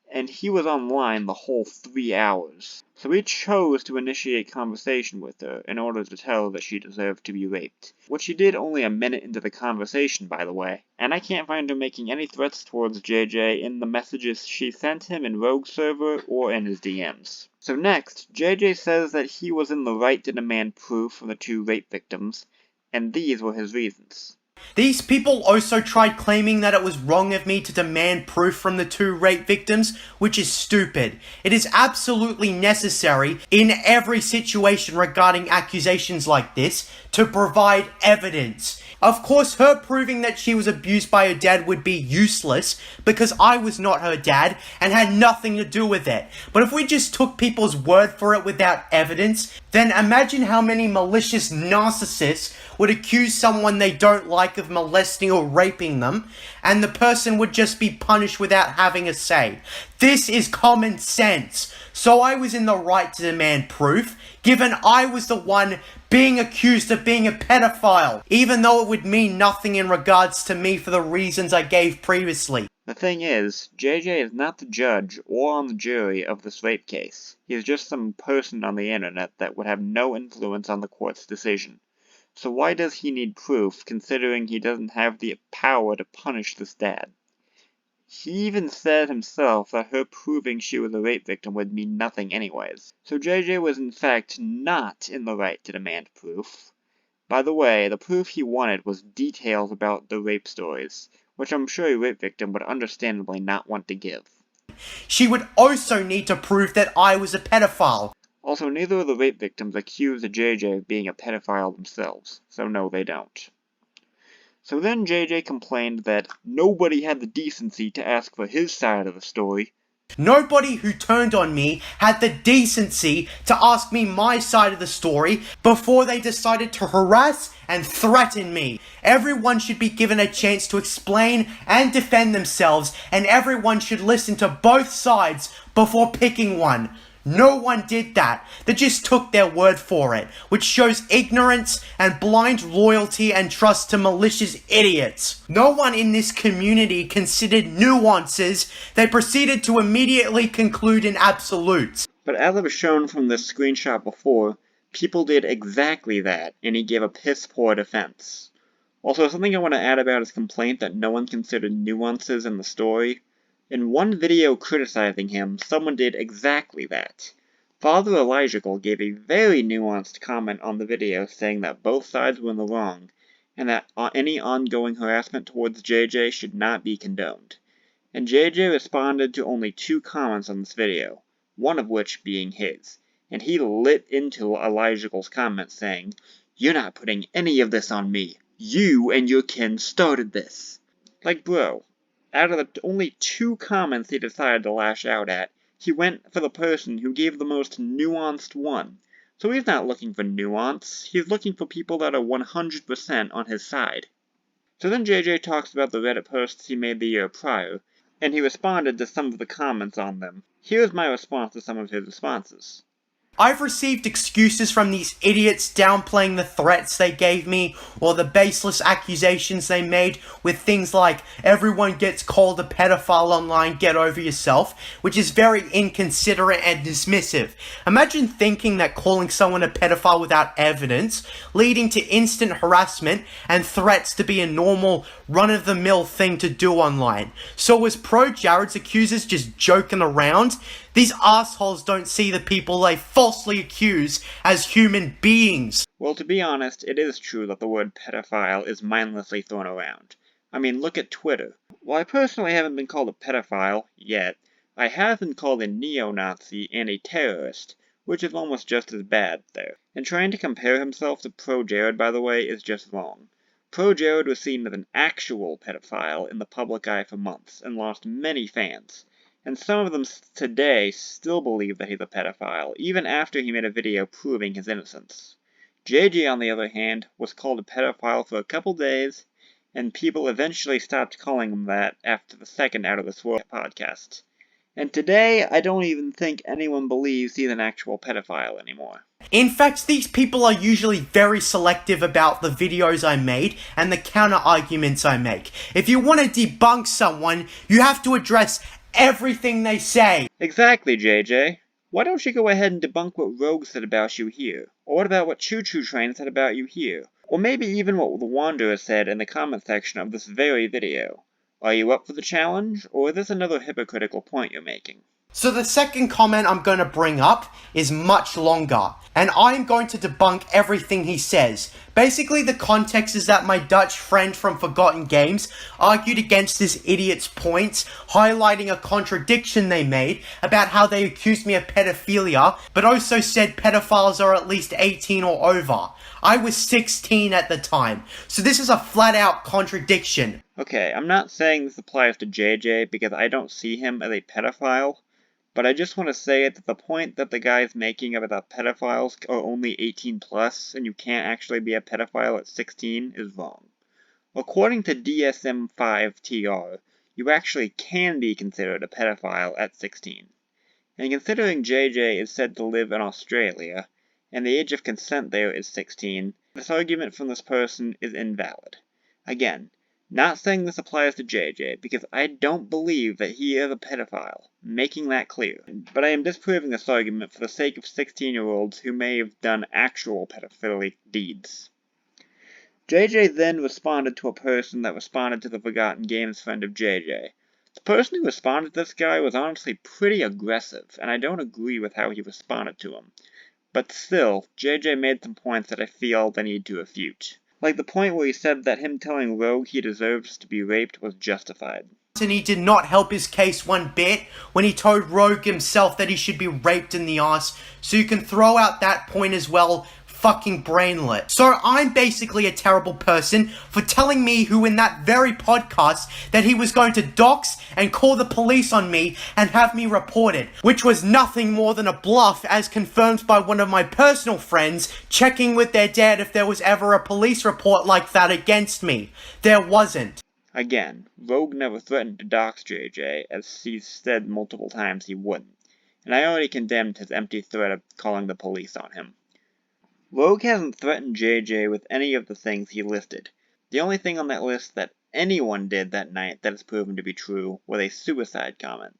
and he was online the whole 3 hours. So he chose to initiate conversation with her in order to tell her that she deserved to be raped. Which she did only a minute into the conversation, by the way. And I can't find her making any threats towards JJ in the messages she sent him in Rogue Server or in his DMs. So next, JJ says that he was in the right to demand proof from the two rape victims, and these were his reasons. These people also tried claiming that it was wrong of me to demand proof from the two rape victims, which is stupid. It is absolutely necessary in every situation regarding accusations like this to provide evidence. Of course, her proving that she was abused by her dad would be useless because I was not her dad and had nothing to do with it. But if we just took people's word for it without evidence, then imagine how many malicious narcissists would accuse someone they don't like of molesting or raping them, and the person would just be punished without having a say. This is common sense. So I was in the right to demand proof, given I was the one being accused of being a pedophile, even though it would mean nothing in regards to me for the reasons I gave previously. The thing is, JJ is not the judge or on the jury of this rape case. He is just some person on the internet that would have no influence on the court's decision. So why does he need proof, considering he doesn't have the power to punish this dad? He even said himself that her proving she was a rape victim would mean nothing anyways. So JJ was in fact not in the right to demand proof. By the way, the proof he wanted was details about the rape stories, which I'm sure a rape victim would understandably not want to give. She would also need to prove that I was a pedophile. Also, neither of the rape victims accuse JJ of being a pedophile themselves, so no, they don't. So then JJ complained that nobody had the decency to ask for his side of the story. Nobody who turned on me had the decency to ask me my side of the story before they decided to harass and threaten me. Everyone should be given a chance to explain and defend themselves, and everyone should listen to both sides before picking one. No one did that. They just took their word for it, which shows ignorance and blind loyalty and trust to malicious idiots. No one in this community considered nuances. They proceeded to immediately conclude in absolutes. But as I was shown from this screenshot before, people did exactly that, and he gave a piss-poor defense. Also, something I want to add about his complaint that no one considered nuances in the story. In one video criticizing him, someone did exactly that. Father Elijah gave a very nuanced comment on the video saying that both sides were in the wrong, and that any ongoing harassment towards JJ should not be condoned. And JJ responded to only 2 comments on this video, one of which being his, and he lit into Elijah's comment saying, "You're not putting any of this on me. You and your kin started this." Like, bro. Out of the only 2 comments he decided to lash out at, he went for the person who gave the most nuanced one. So he's not looking for nuance, he's looking for people that are 100% on his side. So then JJ talks about the Reddit posts he made the year prior, and he responded to some of the comments on them. Here's my response to some of his responses. I've received excuses from these idiots downplaying the threats they gave me or the baseless accusations they made with things like, everyone gets called a pedophile online, get over yourself, which is very inconsiderate and dismissive. Imagine thinking that calling someone a pedophile without evidence, leading to instant harassment and threats to be a normal, run-of-the-mill thing to do online. So was Pro Jared's accusers just joking around? These assholes don't see the people they falsely accuse as human beings. Well, to be honest, it is true that the word pedophile is mindlessly thrown around. I mean, look at Twitter. While I personally haven't been called a pedophile, yet, I have been called a neo-Nazi and a terrorist, which is almost just as bad there. And trying to compare himself to Pro Jared, by the way, is just wrong. Pro Jared was seen as an actual pedophile in the public eye for months, and lost many fans. And some of them today still believe that he's a pedophile, even after he made a video proving his innocence. JJ, on the other hand, was called a pedophile for a couple days, and people eventually stopped calling him that after the second Out of This World podcast. And today, I don't even think anyone believes he's an actual pedophile anymore. In fact, these people are usually very selective about the videos I made and the counter-arguments I make. If you want to debunk someone, you have to address everything they say. Exactly, JJ. Why don't you go ahead and debunk what Rogue said about you here? Or what about what Choo Choo Train said about you here? Or maybe even what the Wanderer said in the comment section of this very video. Are you up for the challenge, or is this another hypocritical point you're making? So the second comment I'm going to bring up is much longer, and I'm going to debunk everything he says. Basically, the context is that my Dutch friend from Forgotten Games argued against this idiot's points, highlighting a contradiction they made about how they accused me of pedophilia, but also said pedophiles are at least 18 or over. I was 16 at the time, so this is a flat-out contradiction. Okay, I'm not saying this applies to JJ because I don't see him as a pedophile, but I just want to say that the point that the guy's making about pedophiles are only 18 plus and you can't actually be a pedophile at 16 is wrong. According to DSM-5-TR, you actually can be considered a pedophile at 16. And considering JJ is said to live in Australia, and the age of consent there is 16, this argument from this person is invalid. Again, not saying this applies to JJ, because I don't believe that he is a pedophile, making that clear. But I am disproving this argument for the sake of 16-year-olds who may have done actual pedophilic deeds. JJ then responded to a person that responded to the Forgotten Games friend of JJ. The person who responded to this guy was honestly pretty aggressive, and I don't agree with how he responded to him. But still, JJ made some points that I feel the need to refute. Like the point where he said that him telling Rogue he deserves to be raped was justified. And he did not help his case one bit when he told Rogue himself that he should be raped in the ass, so you can throw out that point as well. Fucking brainlet. So I'm basically a terrible person for telling me who in that very podcast that he was going to dox and call the police on me and have me reported, which was nothing more than a bluff as confirmed by one of my personal friends checking with their dad if there was ever a police report like that against me. There wasn't. Again, Rogue never threatened to dox JJ, as he's said multiple times he wouldn't, and I already condemned his empty threat of calling the police on him. Rogue hasn't threatened JJ with any of the things he listed. The only thing on that list that anyone did that night that is proven to be true was a suicide comment,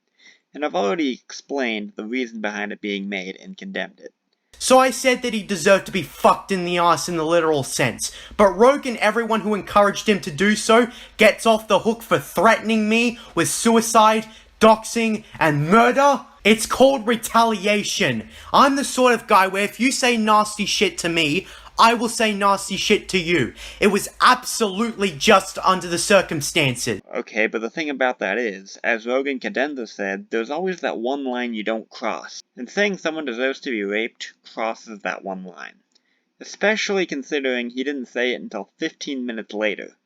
and I've already explained the reason behind it being made and condemned it. So I said that he deserved to be fucked in the ass in the literal sense, but Rogue and everyone who encouraged him to do so gets off the hook for threatening me with suicide, doxing, and murder? It's called retaliation. I'm the sort of guy where if you say nasty shit to me, I will say nasty shit to you. It was absolutely just under the circumstances. Okay, but the thing about that is, as Rogan Cadenda said, there's always that one line you don't cross, and saying someone deserves to be raped crosses that one line. Especially considering he didn't say it until 15 minutes later.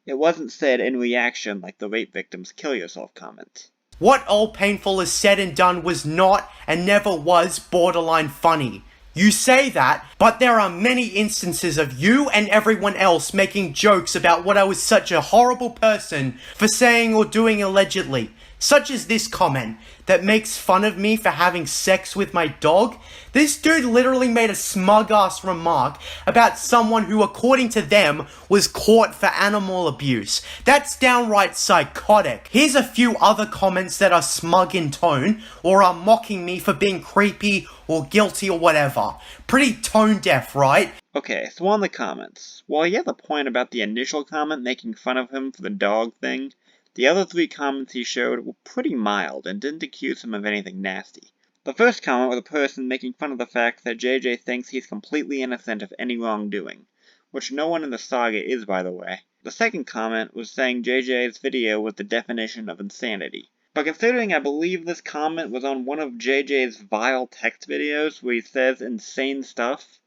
It wasn't said in reaction like the rape victim's kill yourself comment. What all Painful is said and done was not and never was borderline funny. You say that, but there are many instances of you and everyone else making jokes about what I was such a horrible person for saying or doing allegedly, such as this comment that makes fun of me for having sex with my dog. This dude literally made a smug-ass remark about someone who, according to them, was caught for animal abuse. That's downright psychotic. Here's a few other comments that are smug in tone, or are mocking me for being creepy or guilty or whatever. Pretty tone-deaf, right? Okay, so on the comments. While he has a point about the initial comment making fun of him for the dog thing, the other 3 comments he showed were pretty mild and didn't accuse him of anything nasty. The first comment was a person making fun of the fact that JJ thinks he's completely innocent of any wrongdoing, which no one in the saga is, by the way. The second comment was saying JJ's video was the definition of insanity. But considering I believe this comment was on one of JJ's vile text videos where he says insane stuff,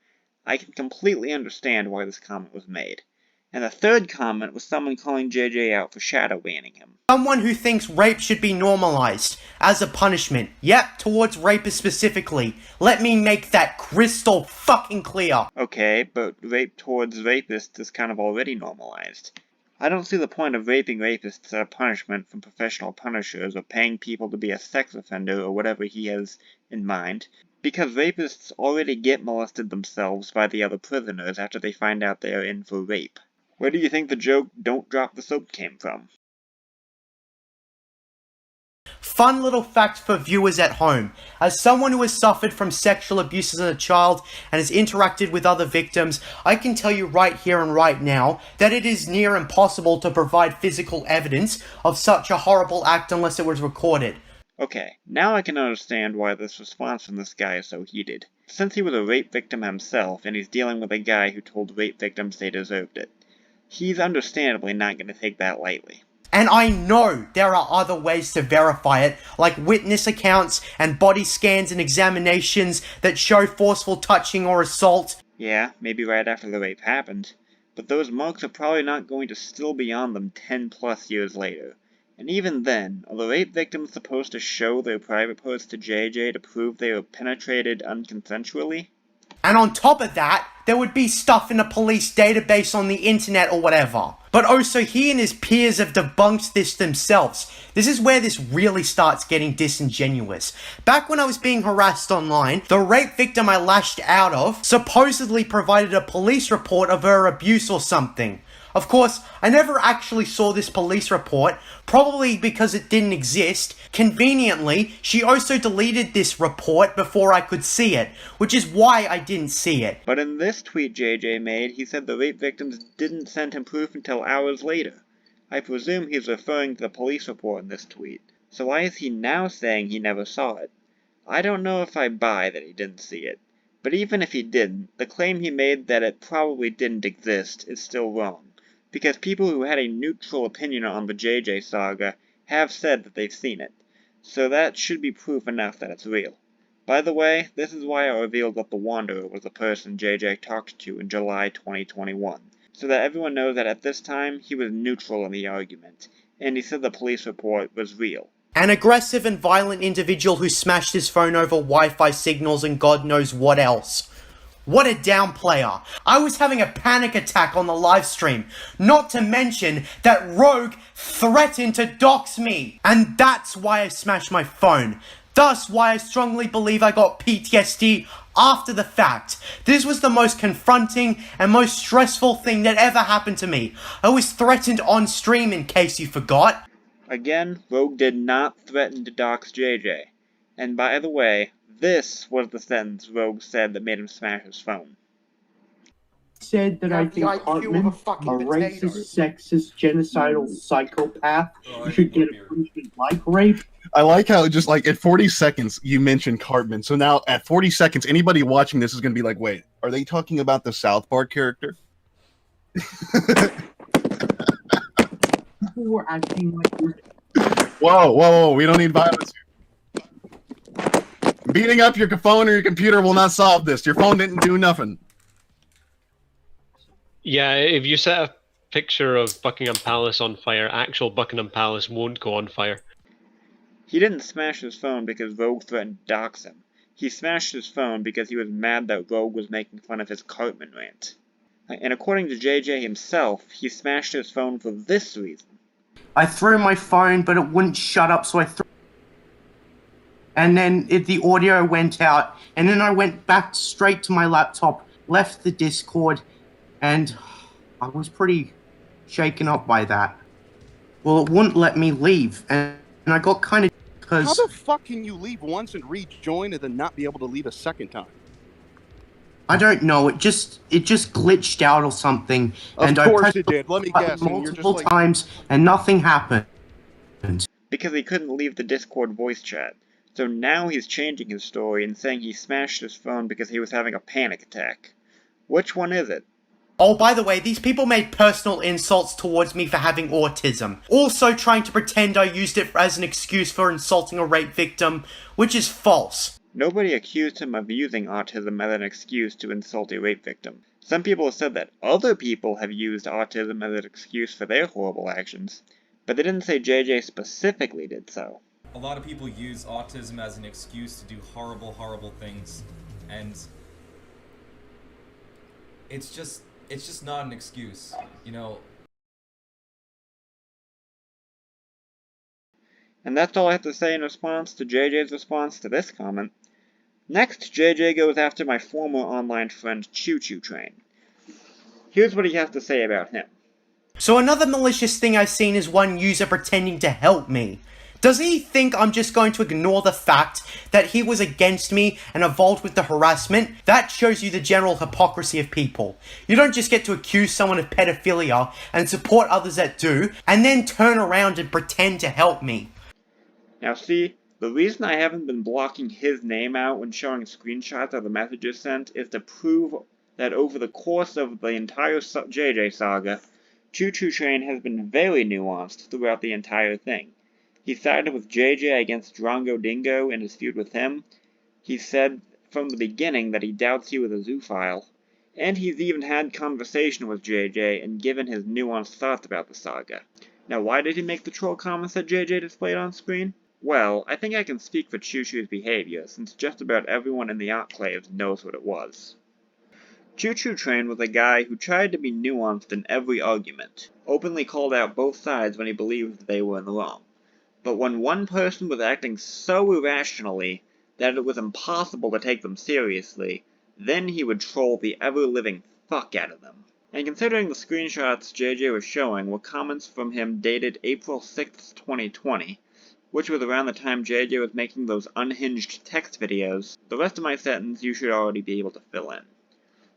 I can completely understand why this comment was made. And the third comment was someone calling JJ out for shadow banning him. Someone who thinks rape should be normalized as a punishment. Yep, towards rapists specifically. Let me make that crystal fucking clear. Okay, but rape towards rapists is kind of already normalized. I don't see the point of raping rapists as a punishment from professional punishers or paying people to be a sex offender or whatever he has in mind, because rapists already get molested themselves by the other prisoners after they find out they are in for rape. Where do you think the joke, "don't drop the soap," came from? Fun little fact for viewers at home. As someone who has suffered from sexual abuse as a child and has interacted with other victims, I can tell you right here and right now that it is near impossible to provide physical evidence of such a horrible act unless it was recorded. Okay, now I can understand why this response from this guy is so heated. Since he was a rape victim himself and he's dealing with a guy who told rape victims they deserved it, he's understandably not going to take that lightly. And I know there are other ways to verify it, like witness accounts and body scans and examinations that show forceful touching or assault. Yeah, maybe right after the rape happened, but those marks are probably not going to still be on them 10 plus years later. And even then, are the rape victims supposed to show their private parts to JJ to prove they were penetrated unconsensually? And on top of that, there would be stuff in a police database on the internet or whatever. But also, he and his peers have debunked this themselves. This is where this really starts getting disingenuous. Back when I was being harassed online, the rape victim I lashed out of supposedly provided a police report of her abuse or something. Of course, I never actually saw this police report, probably because it didn't exist. Conveniently, she also deleted this report before I could see it, which is why I didn't see it. But in this tweet JJ made, he said the rape victims didn't send him proof until hours later. I presume he's referring to the police report in this tweet. So why is he now saying he never saw it? I don't know if I buy that he didn't see it. But even if he didn't, the claim he made that it probably didn't exist is still wrong. Because people who had a neutral opinion on the JJ saga have said that they've seen it, so that should be proof enough that it's real. By the way, this is why I revealed that the Wanderer was the person JJ talked to in July 2021, so that everyone knows that at this time he was neutral in the argument, and he said the police report was real. An aggressive and violent individual who smashed his phone over Wi-Fi signals and God knows what else. What a downplayer. I was having a panic attack on the live stream. Not to mention that Rogue threatened to dox me. And that's why I smashed my phone. Thus why I strongly believe I got PTSD after the fact. This was the most confronting and most stressful thing that ever happened to me. I was threatened on stream in case you forgot. Again, Rogue did not threaten to dox JJ. And by the way, this was the sentence Rogue said that made him smash his phone. Said that I think Cartman, a racist, sexist, genocidal psychopath, should get a punishment like rape. I like how just like at 40 seconds you mentioned Cartman. So now at 40 seconds, anybody watching this is going to be like, wait, are they talking about the South Park character? People were acting like this. Whoa, we don't need violence here. Beating up your phone or your computer will not solve this. Your phone didn't do nothing. Yeah, if you set a picture of Buckingham Palace on fire, actual Buckingham Palace won't go on fire. He didn't smash his phone because Rogue threatened to dox him. He smashed his phone because he was mad that Rogue was making fun of his Cartman rant. And according to JJ himself, he smashed his phone for this reason. I threw my phone, but it wouldn't shut up, so I threw. And then the audio went out, and then I went back straight to my laptop, left the Discord, and I was pretty shaken up by that. Well, it wouldn't let me leave, and I got kind of because. How the fuck can you leave once and rejoin and then not be able to leave a second time? I don't know. It just glitched out or something. Of course it did. Let me guess. Multiple times, and nothing happened. Because he couldn't leave the Discord voice chat. So now he's changing his story and saying he smashed his phone because he was having a panic attack. Which one is it? Oh, by the way, these people made personal insults towards me for having autism. Also trying to pretend I used it as an excuse for insulting a rape victim, which is false. Nobody accused him of using autism as an excuse to insult a rape victim. Some people have said that other people have used autism as an excuse for their horrible actions, but they didn't say JJ specifically did so. A lot of people use autism as an excuse to do horrible, horrible things, and it's just not an excuse, you know. And that's all I have to say in response to JJ's response to this comment. Next, JJ goes after my former online friend Choo Choo Train. Here's what he has to say about him. So another malicious thing I've seen is one user pretending to help me. Does he think I'm just going to ignore the fact that he was against me and involved with the harassment? That shows you the general hypocrisy of people. You don't just get to accuse someone of pedophilia and support others that do, and then turn around and pretend to help me. Now see, the reason I haven't been blocking his name out when showing screenshots of the messages sent is to prove that over the course of the entire JJ saga, Choo Choo Train has been very nuanced throughout the entire thing. He sided with JJ against Drongo Dingo in his feud with him. He said from the beginning that he doubts he was a zoophile. And he's even had conversation with JJ and given his nuanced thoughts about the saga. Now why did he make the troll comments that JJ displayed on screen? Well, I think I can speak for Choo Choo's behavior, since just about everyone in the Autclave knows what it was. Choo Choo Train was a guy who tried to be nuanced in every argument, openly called out both sides when he believed they were in the wrong. But when one person was acting so irrationally that it was impossible to take them seriously, then he would troll the ever-living fuck out of them. And considering the screenshots JJ was showing were comments from him dated April 6th, 2020, which was around the time JJ was making those unhinged text videos, the rest of my sentence you should already be able to fill in.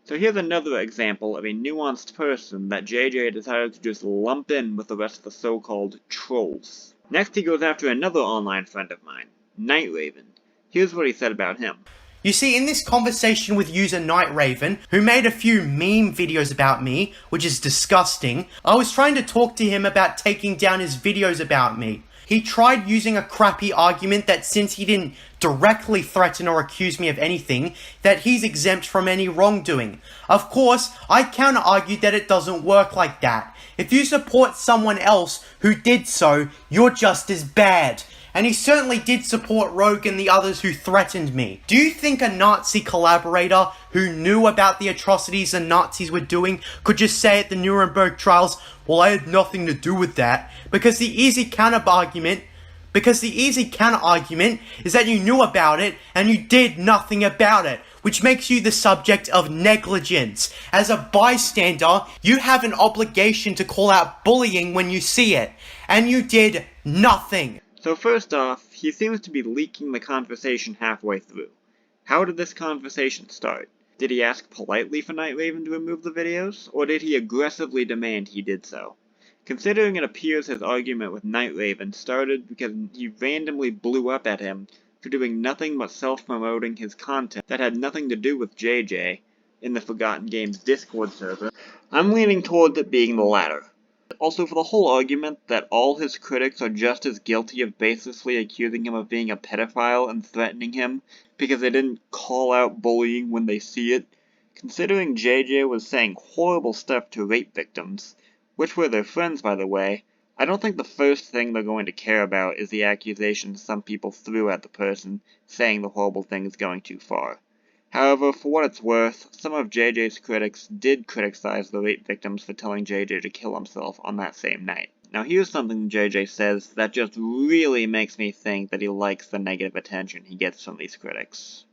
So here's another example of a nuanced person that JJ decided to just lump in with the rest of the so-called trolls. Next he goes after another online friend of mine, Night Raven. Here's what he said about him. You see, in this conversation with user Night Raven, who made a few meme videos about me, which is disgusting, I was trying to talk to him about taking down his videos about me. He tried using a crappy argument that since he didn't directly threaten or accuse me of anything, that he's exempt from any wrongdoing. Of course, I counter-argued that it doesn't work like that. If you support someone else who did so, you're just as bad. And he certainly did support Rogue and the others who threatened me. Do you think a Nazi collaborator who knew about the atrocities the Nazis were doing could just say at the Nuremberg trials, well, I had nothing to do with that? Because the easy counter-argument is that you knew about it and you did nothing about it, which makes you the subject of negligence. As a bystander, you have an obligation to call out bullying when you see it, and you did nothing. So first off, he seems to be leaking the conversation halfway through. How did this conversation start? Did he ask politely for Night Raven to remove the videos, or did he aggressively demand he did so? Considering it appears his argument with Night Raven started because he randomly blew up at him for doing nothing but self-promoting his content that had nothing to do with JJ in the Forgotten Games Discord server, I'm leaning towards it being the latter. Also, for the whole argument that all his critics are just as guilty of baselessly accusing him of being a pedophile and threatening him because they didn't call out bullying when they see it, considering JJ was saying horrible stuff to rape victims, which were their friends by the way, I don't think the first thing they're going to care about is the accusations some people threw at the person saying the horrible thing is going too far. However, for what it's worth, some of JJ's critics did criticize the rape victims for telling JJ to kill himself on that same night. Now here's something JJ says that just really makes me think that he likes the negative attention he gets from these critics.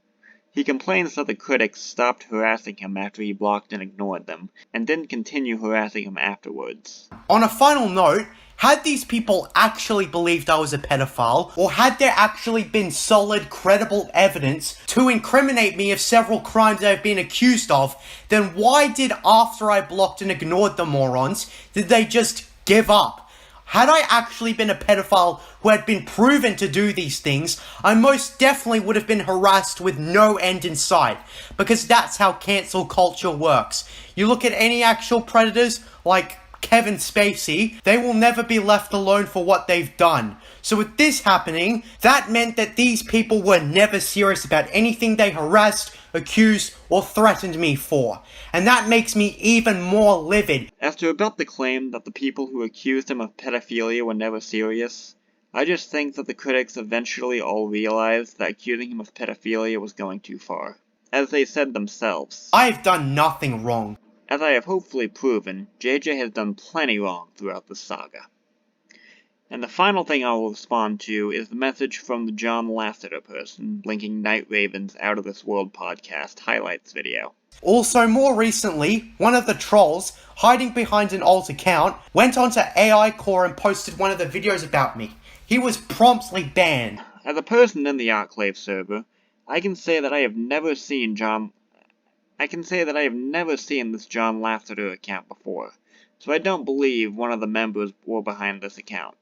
He complains that the critics stopped harassing him after he blocked and ignored them, and didn't continue harassing him afterwards. On a final note, had these people actually believed I was a pedophile, or had there actually been solid, credible evidence to incriminate me of several crimes I've been accused of, then why did, after I blocked and ignored the morons, did they just give up? Had I actually been a pedophile who had been proven to do these things, I most definitely would have been harassed with no end in sight, because that's how cancel culture works. You look at any actual predators, like Kevin Spacey, they will never be left alone for what they've done. So with this happening, that meant that these people were never serious about anything they harassed, accused, or threatened me for. And that makes me even more livid. As to about the claim that the people who accused him of pedophilia were never serious, I just think that the critics eventually all realized that accusing him of pedophilia was going too far. As they said themselves, I've done nothing wrong. As I have hopefully proven, JJ has done plenty wrong throughout the saga. And the final thing I will respond to is the message from the John Lasseter person linking Night Raven's Out of This World podcast highlights video. Also, more recently, one of the trolls, hiding behind an alt account, went onto AI Core and posted one of the videos about me. He was promptly banned. As a person in the Autclave server, I can say that I have never seen this John Lasseter account before, so I don't believe one of the members were behind this account.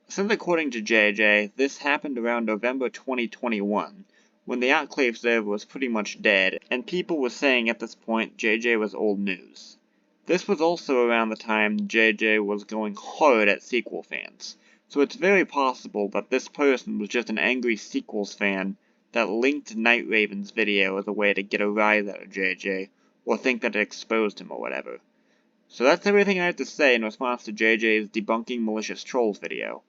Since according to JJ, this happened around November 2021, when the Autclave server was pretty much dead, and people were saying at this point JJ was old news. This was also around the time JJ was going hard at sequel fans, so it's very possible that this person was just an angry sequels fan that linked Night Raven's video as a way to get a rise out of JJ, or think that it exposed him or whatever. So that's everything I have to say in response to JJ's Debunking Malicious Trolls video.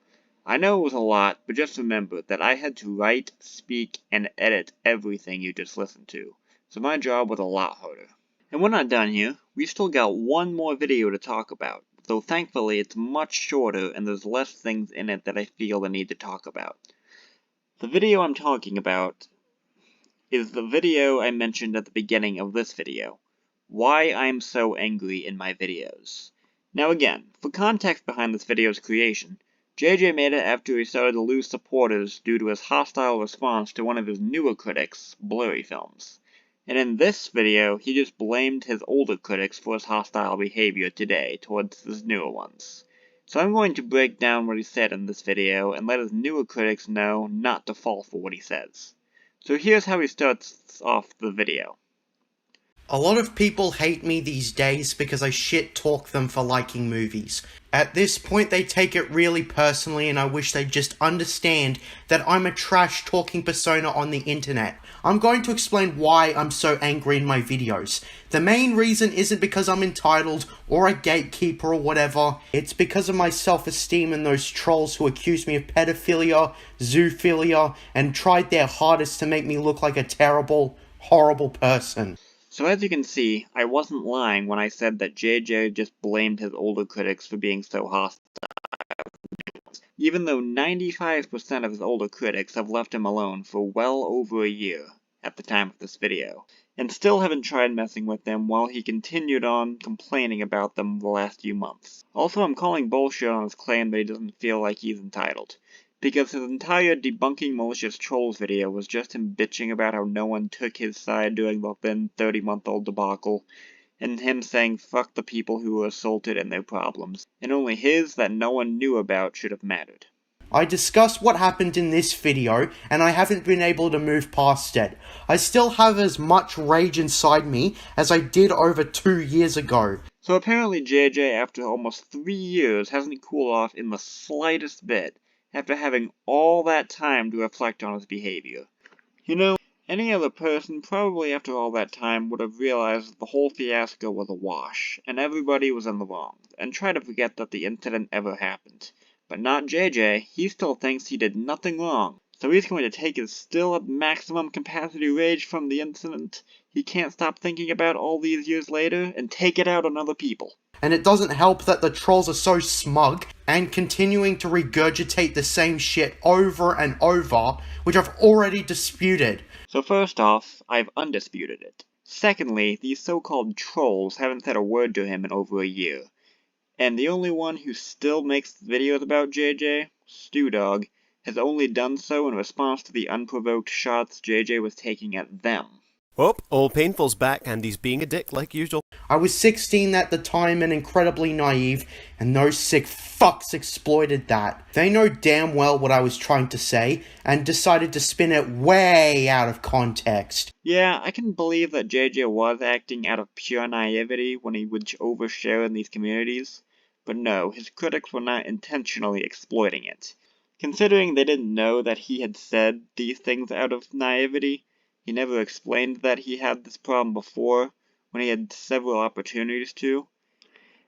I know it was a lot, but just remember that I had to write, speak, and edit everything you just listened to, so my job was a lot harder. And we're not done here. We've still got one more video to talk about, though thankfully it's much shorter and there's less things in it that I feel the need to talk about. The video I'm talking about is the video I mentioned at the beginning of this video. Why I'm so angry in my videos. Now again, for context behind this video's creation, J.J. made it after he started to lose supporters due to his hostile response to one of his newer critics, blurry films. And in this video, he just blamed his older critics for his hostile behavior today towards his newer ones. So I'm going to break down what he said in this video and let his newer critics know not to fall for what he says. So here's how he starts off the video. A lot of people hate me these days because I shit-talk them for liking movies. At this point, they take it really personally, and I wish they'd just understand that I'm a trash-talking persona on the internet. I'm going to explain why I'm so angry in my videos. The main reason isn't because I'm entitled, or a gatekeeper or whatever. It's because of my self-esteem and those trolls who accuse me of pedophilia, zoophilia, and tried their hardest to make me look like a terrible, horrible person. So as you can see, I wasn't lying when I said that JJ just blamed his older critics for being so hostile. Even though 95% of his older critics have left him alone for well over a year at the time of this video, and still haven't tried messing with him while he continued on complaining about them the last few months. Also, I'm calling bullshit on his claim that he doesn't feel like he's entitled, because his entire debunking malicious trolls video was just him bitching about how no one took his side during the then 30-month-old debacle, and him saying fuck the people who were assaulted and their problems, and only his that no one knew about should have mattered. I discussed what happened in this video, and I haven't been able to move past it. I still have as much rage inside me as I did over 2 years ago. So apparently JJ, after almost 3 years, hasn't cooled off in the slightest bit, after having all that time to reflect on his behavior. You know, any other person, probably after all that time, would have realized that the whole fiasco was a wash, and everybody was in the wrong, and try to forget that the incident ever happened. But not JJ, he still thinks he did nothing wrong, so he's going to take his still at maximum capacity rage from the incident he can't stop thinking about all these years later, and take it out on other people. And it doesn't help that the trolls are so smug and continuing to regurgitate the same shit over and over, which I've already disputed. So first off, I've undisputed it. Secondly, these so-called trolls haven't said a word to him in over a year. And the only one who still makes videos about JJ, StewDog, has only done so in response to the unprovoked shots JJ was taking at them. Oh, old Painful's back and he's being a dick like usual. I was 16 at the time and incredibly naive, and those sick fucks exploited that. They know damn well what I was trying to say, and decided to spin it way out of context. Yeah, I can believe that JJ was acting out of pure naivety when he would overshare in these communities, but no, his critics were not intentionally exploiting it. Considering they didn't know that he had said these things out of naivety, he never explained that he had this problem before, when he had several opportunities to,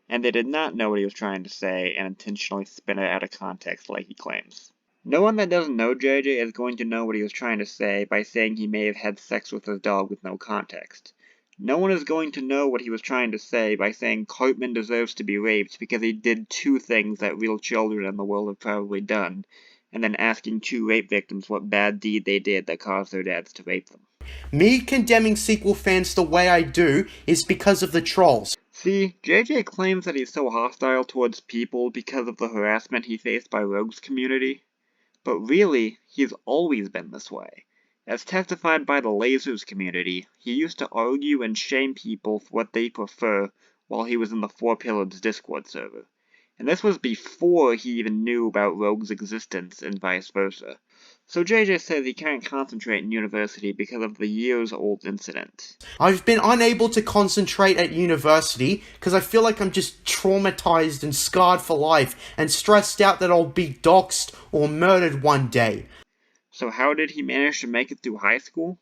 and they did not know what he was trying to say and intentionally spin it out of context like he claims. No one that doesn't know JJ is going to know what he was trying to say by saying he may have had sex with his dog with no context. No one is going to know what he was trying to say by saying Cartman deserves to be raped because he did 2 things that real children in the world have probably done, and then asking 2 rape victims what bad deed they did that caused their dads to rape them. Me condemning sequel fans the way I do is because of the trolls. See, JJ claims that he's so hostile towards people because of the harassment he faced by Rogue's community, but really, he's always been this way. As testified by the Lasers community, he used to argue and shame people for what they prefer while he was in the 4 Pillars Discord server. And this was before he even knew about Rogue's existence and vice versa. So JJ says he can't concentrate in university because of the years-old incident. I've been unable to concentrate at university because I feel like I'm just traumatized and scarred for life and stressed out that I'll be doxxed or murdered one day. So how did he manage to make it through high school?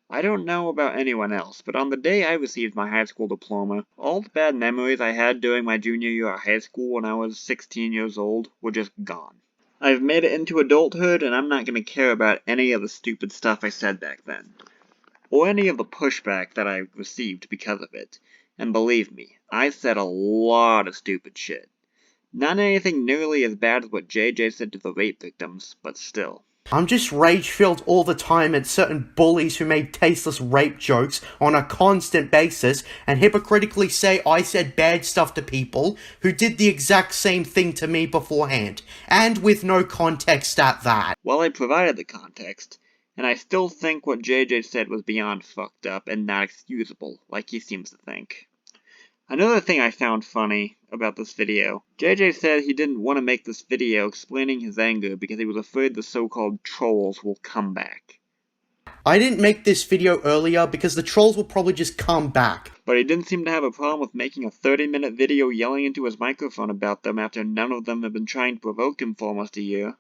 I don't know about anyone else, but on the day I received my high school diploma, all the bad memories I had during my junior year at high school when I was 16 years old were just gone. I've made it into adulthood, and I'm not going to care about any of the stupid stuff I said back then. or any of the pushback that I received because of it. And believe me, I said a lot of stupid shit. Not anything nearly as bad as what J.J. said to the rape victims, but still. I'm just rage-filled all the time at certain bullies who make tasteless rape jokes on a constant basis and hypocritically say I said bad stuff to people who did the exact same thing to me beforehand, and with no context at that. Well, I provided the context, and I still think what J.J. said was beyond fucked up and not excusable, like he seems to think. Another thing I found funny about this video, J.J. said he didn't want to make this video explaining his anger because he was afraid the so-called trolls will come back. I didn't make this video earlier because the trolls will probably just come back. But he didn't seem to have a problem with making a 30-minute video yelling into his microphone about them after none of them have been trying to provoke him for almost a year,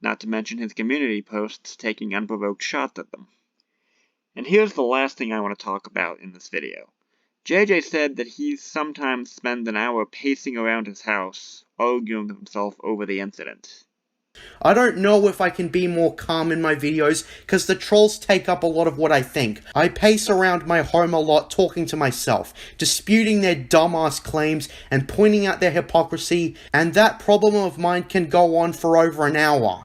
not to mention his community posts taking unprovoked shots at them. And here's the last thing I want to talk about in this video. J.J. said that he sometimes spends an hour pacing around his house, arguing with himself over the incident. I don't know if I can be more calm in my videos, because the trolls take up a lot of what I think. I pace around my home a lot talking to myself, disputing their dumbass claims and pointing out their hypocrisy, and that problem of mine can go on for over an hour.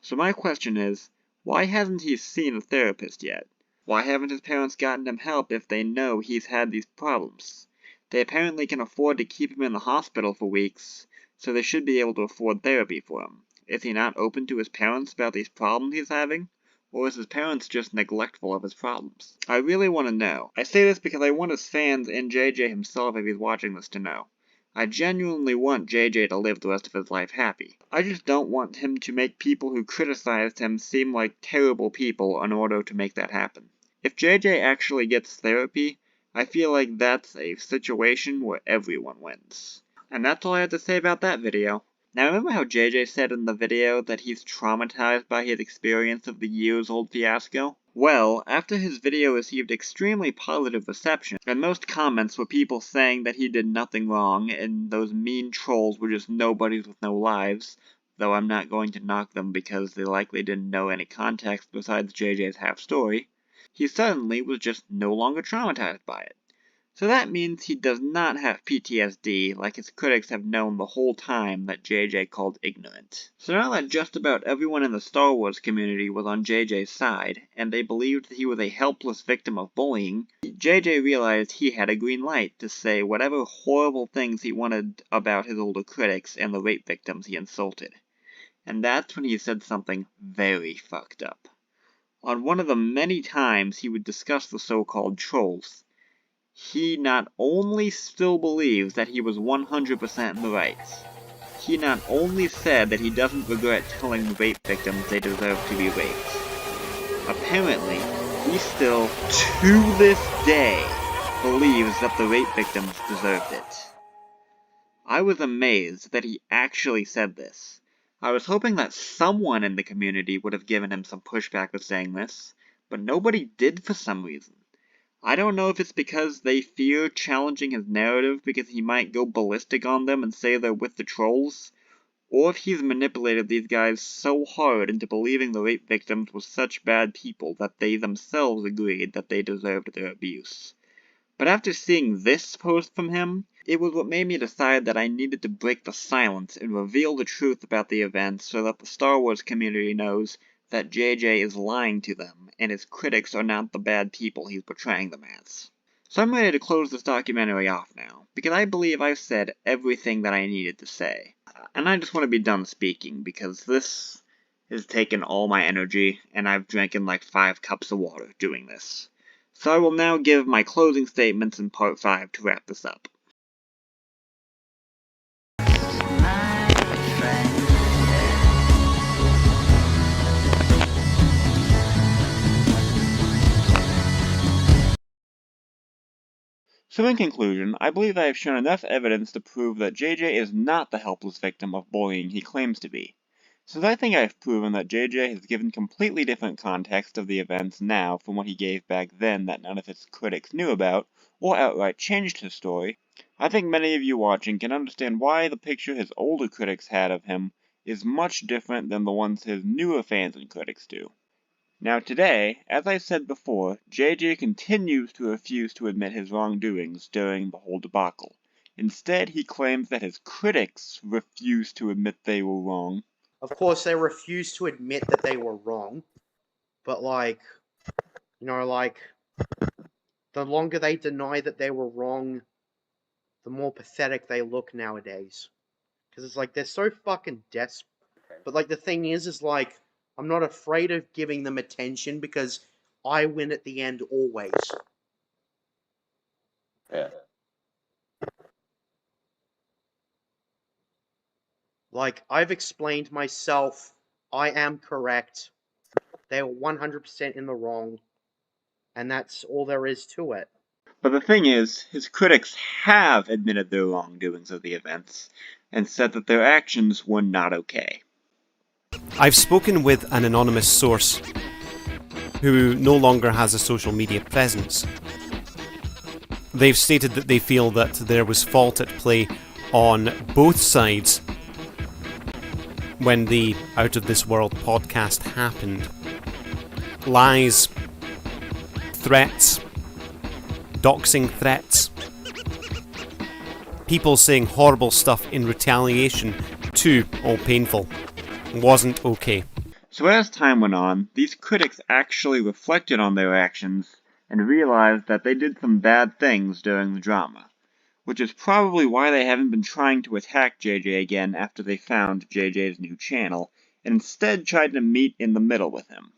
So my question is, why hasn't he seen a therapist yet? Why haven't his parents gotten him help if they know he's had these problems? They apparently can afford to keep him in the hospital for weeks, so they should be able to afford therapy for him. Is he not open to his parents about these problems he's having? Or is his parents just neglectful of his problems? I really want to know. I say this because I want his fans and JJ himself, if he's watching this, to know. I genuinely want JJ to live the rest of his life happy. I just don't want him to make people who criticized him seem like terrible people in order to make that happen. If JJ actually gets therapy, I feel like that's a situation where everyone wins. And that's all I have to say about that video. Now remember how JJ said in the video that he's traumatized by his experience of the years-old fiasco? Well, after his video received extremely positive reception, and most comments were people saying that he did nothing wrong, and those mean trolls were just nobodies with no lives, though I'm not going to knock them because they likely didn't know any context besides JJ's half-story, he suddenly was just no longer traumatized by it. So that means he does not have PTSD like his critics have known the whole time that JJ called ignorant. So now that just about everyone in the Star Wars community was on JJ's side, and they believed that he was a helpless victim of bullying, JJ realized he had a green light to say whatever horrible things he wanted about his older critics and the rape victims he insulted. And that's when he said something very fucked up. On one of the many times he would discuss the so-called trolls, he not only still believes that he was 100% in the right, he not only said that he doesn't regret telling rape victims they deserve to be raped. Apparently, he still, to this day, believes that the rape victims deserved it. I was amazed that he actually said this. I was hoping that someone in the community would have given him some pushback for saying this, but nobody did for some reason. I don't know if it's because they fear challenging his narrative because he might go ballistic on them and say they're with the trolls, or if he's manipulated these guys so hard into believing the rape victims were such bad people that they themselves agreed that they deserved their abuse. But after seeing this post from him, it was what made me decide that I needed to break the silence and reveal the truth about the events so that the Star Wars community knows that JJ is lying to them, and his critics are not the bad people he's portraying them as. So I'm ready to close this documentary off now, because I believe I've said everything that I needed to say. And I just want to be done speaking, because this has taken all my energy, and I've drank like 5 cups of water doing this. So I will now give my closing statements in part 5 to wrap this up. So in conclusion, I believe I have shown enough evidence to prove that JJ is not the helpless victim of bullying he claims to be. Since I think I have proven that JJ has given completely different context of the events now from what he gave back then that none of his critics knew about, or outright changed his story, I think many of you watching can understand why the picture his older critics had of him is much different than the ones his newer fans and critics do. Now today, as I said before, J.J. continues to refuse to admit his wrongdoings during the whole debacle. Instead, he claims that his critics refuse to admit they were wrong. Of course, they refuse to admit that they were wrong, but the longer they deny that they were wrong, the more pathetic they look nowadays. Because it's like, they're so fucking desperate. But the thing is I'm not afraid of giving them attention because I win at the end always. Yeah. I've explained myself. I am correct. They were 100% in the wrong. And that's all there is to it. But the thing is, his critics have admitted their wrongdoings of the events, and said that their actions were not okay. I've spoken with an anonymous source who no longer has a social media presence. They've stated that they feel that there was fault at play on both sides when the Out of This World podcast happened. Lies, threats, doxing threats, people saying horrible stuff in retaliation to All Painful wasn't okay. So as time went on, these critics actually reflected on their actions and realized that they did some bad things during the drama, which is probably why they haven't been trying to attack JJ again after they found JJ's new channel, and instead tried to meet in the middle with him.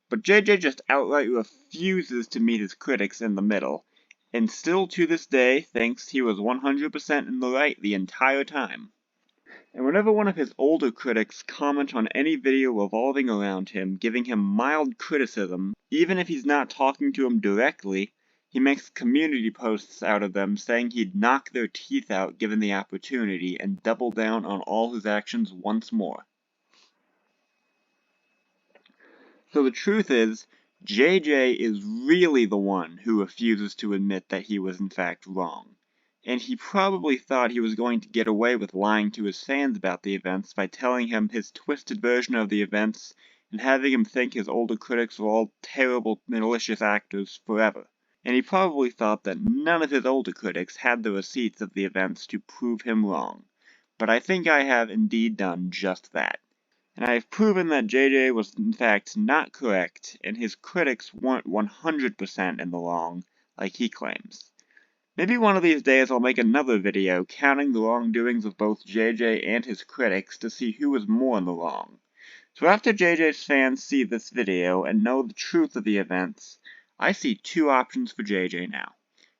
But JJ just outright refuses to meet his critics in the middle, and still to this day thinks he was 100% in the right the entire time. And whenever one of his older critics comment on any video revolving around him, giving him mild criticism, even if he's not talking to him directly, he makes community posts out of them saying he'd knock their teeth out given the opportunity and double down on all his actions once more. So the truth is, JJ is really the one who refuses to admit that he was in fact wrong. And he probably thought he was going to get away with lying to his fans about the events by telling him his twisted version of the events and having him think his older critics were all terrible, malicious actors forever. And he probably thought that none of his older critics had the receipts of the events to prove him wrong. But I think I have indeed done just that. And I have proven that JJ was in fact not correct, and his critics weren't 100% in the wrong, like he claims. Maybe one of these days I'll make another video counting the wrongdoings of both JJ and his critics to see who was more in the wrong. So after JJ's fans see this video and know the truth of the events, I see two options for JJ now.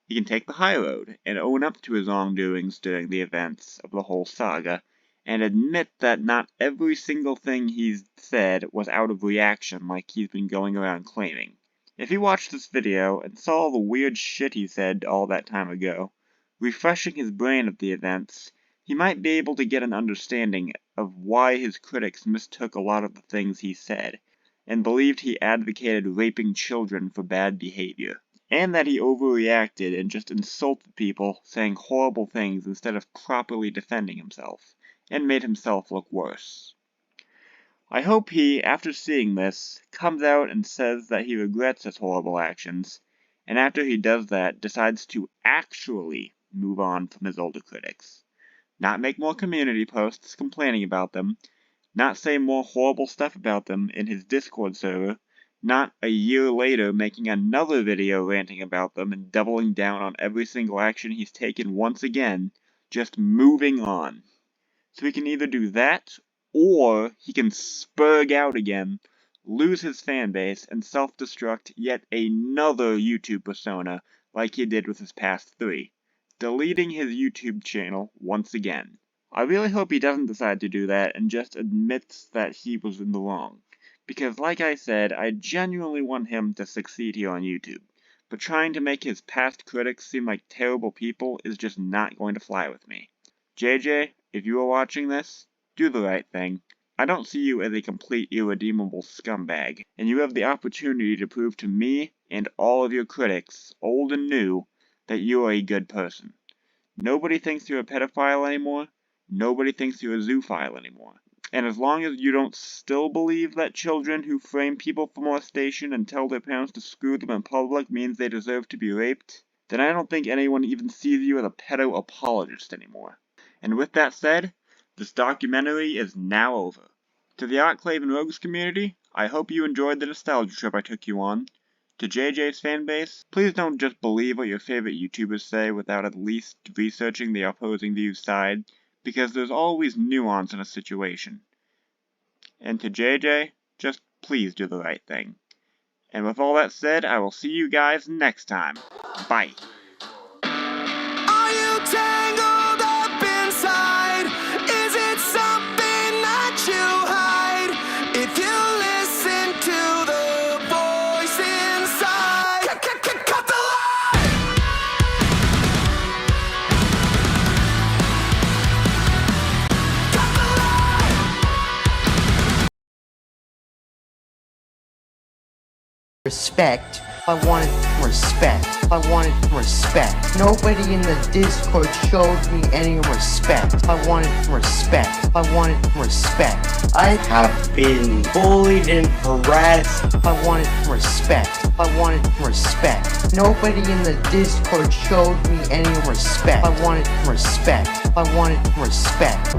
He can take the high road and own up to his wrongdoings during the events of the whole saga, and admit that not every single thing he's said was out of reaction like he's been going around claiming. If he watched this video and saw the weird shit he said all that time ago, refreshing his brain of the events, he might be able to get an understanding of why his critics mistook a lot of the things he said, and believed he advocated raping children for bad behavior, and that he overreacted and just insulted people, saying horrible things instead of properly defending himself, and made himself look worse. I hope he, after seeing this, comes out and says that he regrets his horrible actions, and after he does that, decides to actually move on from his older critics. Not make more community posts complaining about them, not say more horrible stuff about them in his Discord server, not a year later making another video ranting about them and doubling down on every single action he's taken once again, just moving on. So he can either do that, or he can spurg out again, lose his fanbase, and self-destruct yet another YouTube persona like he did with his past three, deleting his YouTube channel once again. I really hope he doesn't decide to do that and just admits that he was in the wrong, because like I said, I genuinely want him to succeed here on YouTube, but trying to make his past critics seem like terrible people is just not going to fly with me. JJ, if you are watching this, do the right thing. I don't see you as a complete irredeemable scumbag, and you have the opportunity to prove to me and all of your critics, old and new, that you are a good person. Nobody thinks you're a pedophile anymore. Nobody thinks you're a zoophile anymore. And as long as you don't still believe that children who frame people for molestation and tell their parents to screw them in public means they deserve to be raped, then I don't think anyone even sees you as a pedo apologist anymore. And with that said, this documentary is now over. To the Autclave and Rogues community, I hope you enjoyed the nostalgia trip I took you on. To JJ's fanbase, please don't just believe what your favorite YouTubers say without at least researching the opposing view's side, because there's always nuance in a situation. And to JJ, just please do the right thing. And with all that said, I will see you guys next time. Bye. Are you tangled up inside? Is it something that you hide? If you listen to the voice inside, cut the line! Cut the line! Respect. I wanted respect. I wanted respect. Nobody in the Discord showed me any respect. I wanted respect. I wanted respect. I have been bullied and harassed. I wanted respect. I wanted respect. Nobody in the Discord showed me any respect. I wanted respect. I wanted respect.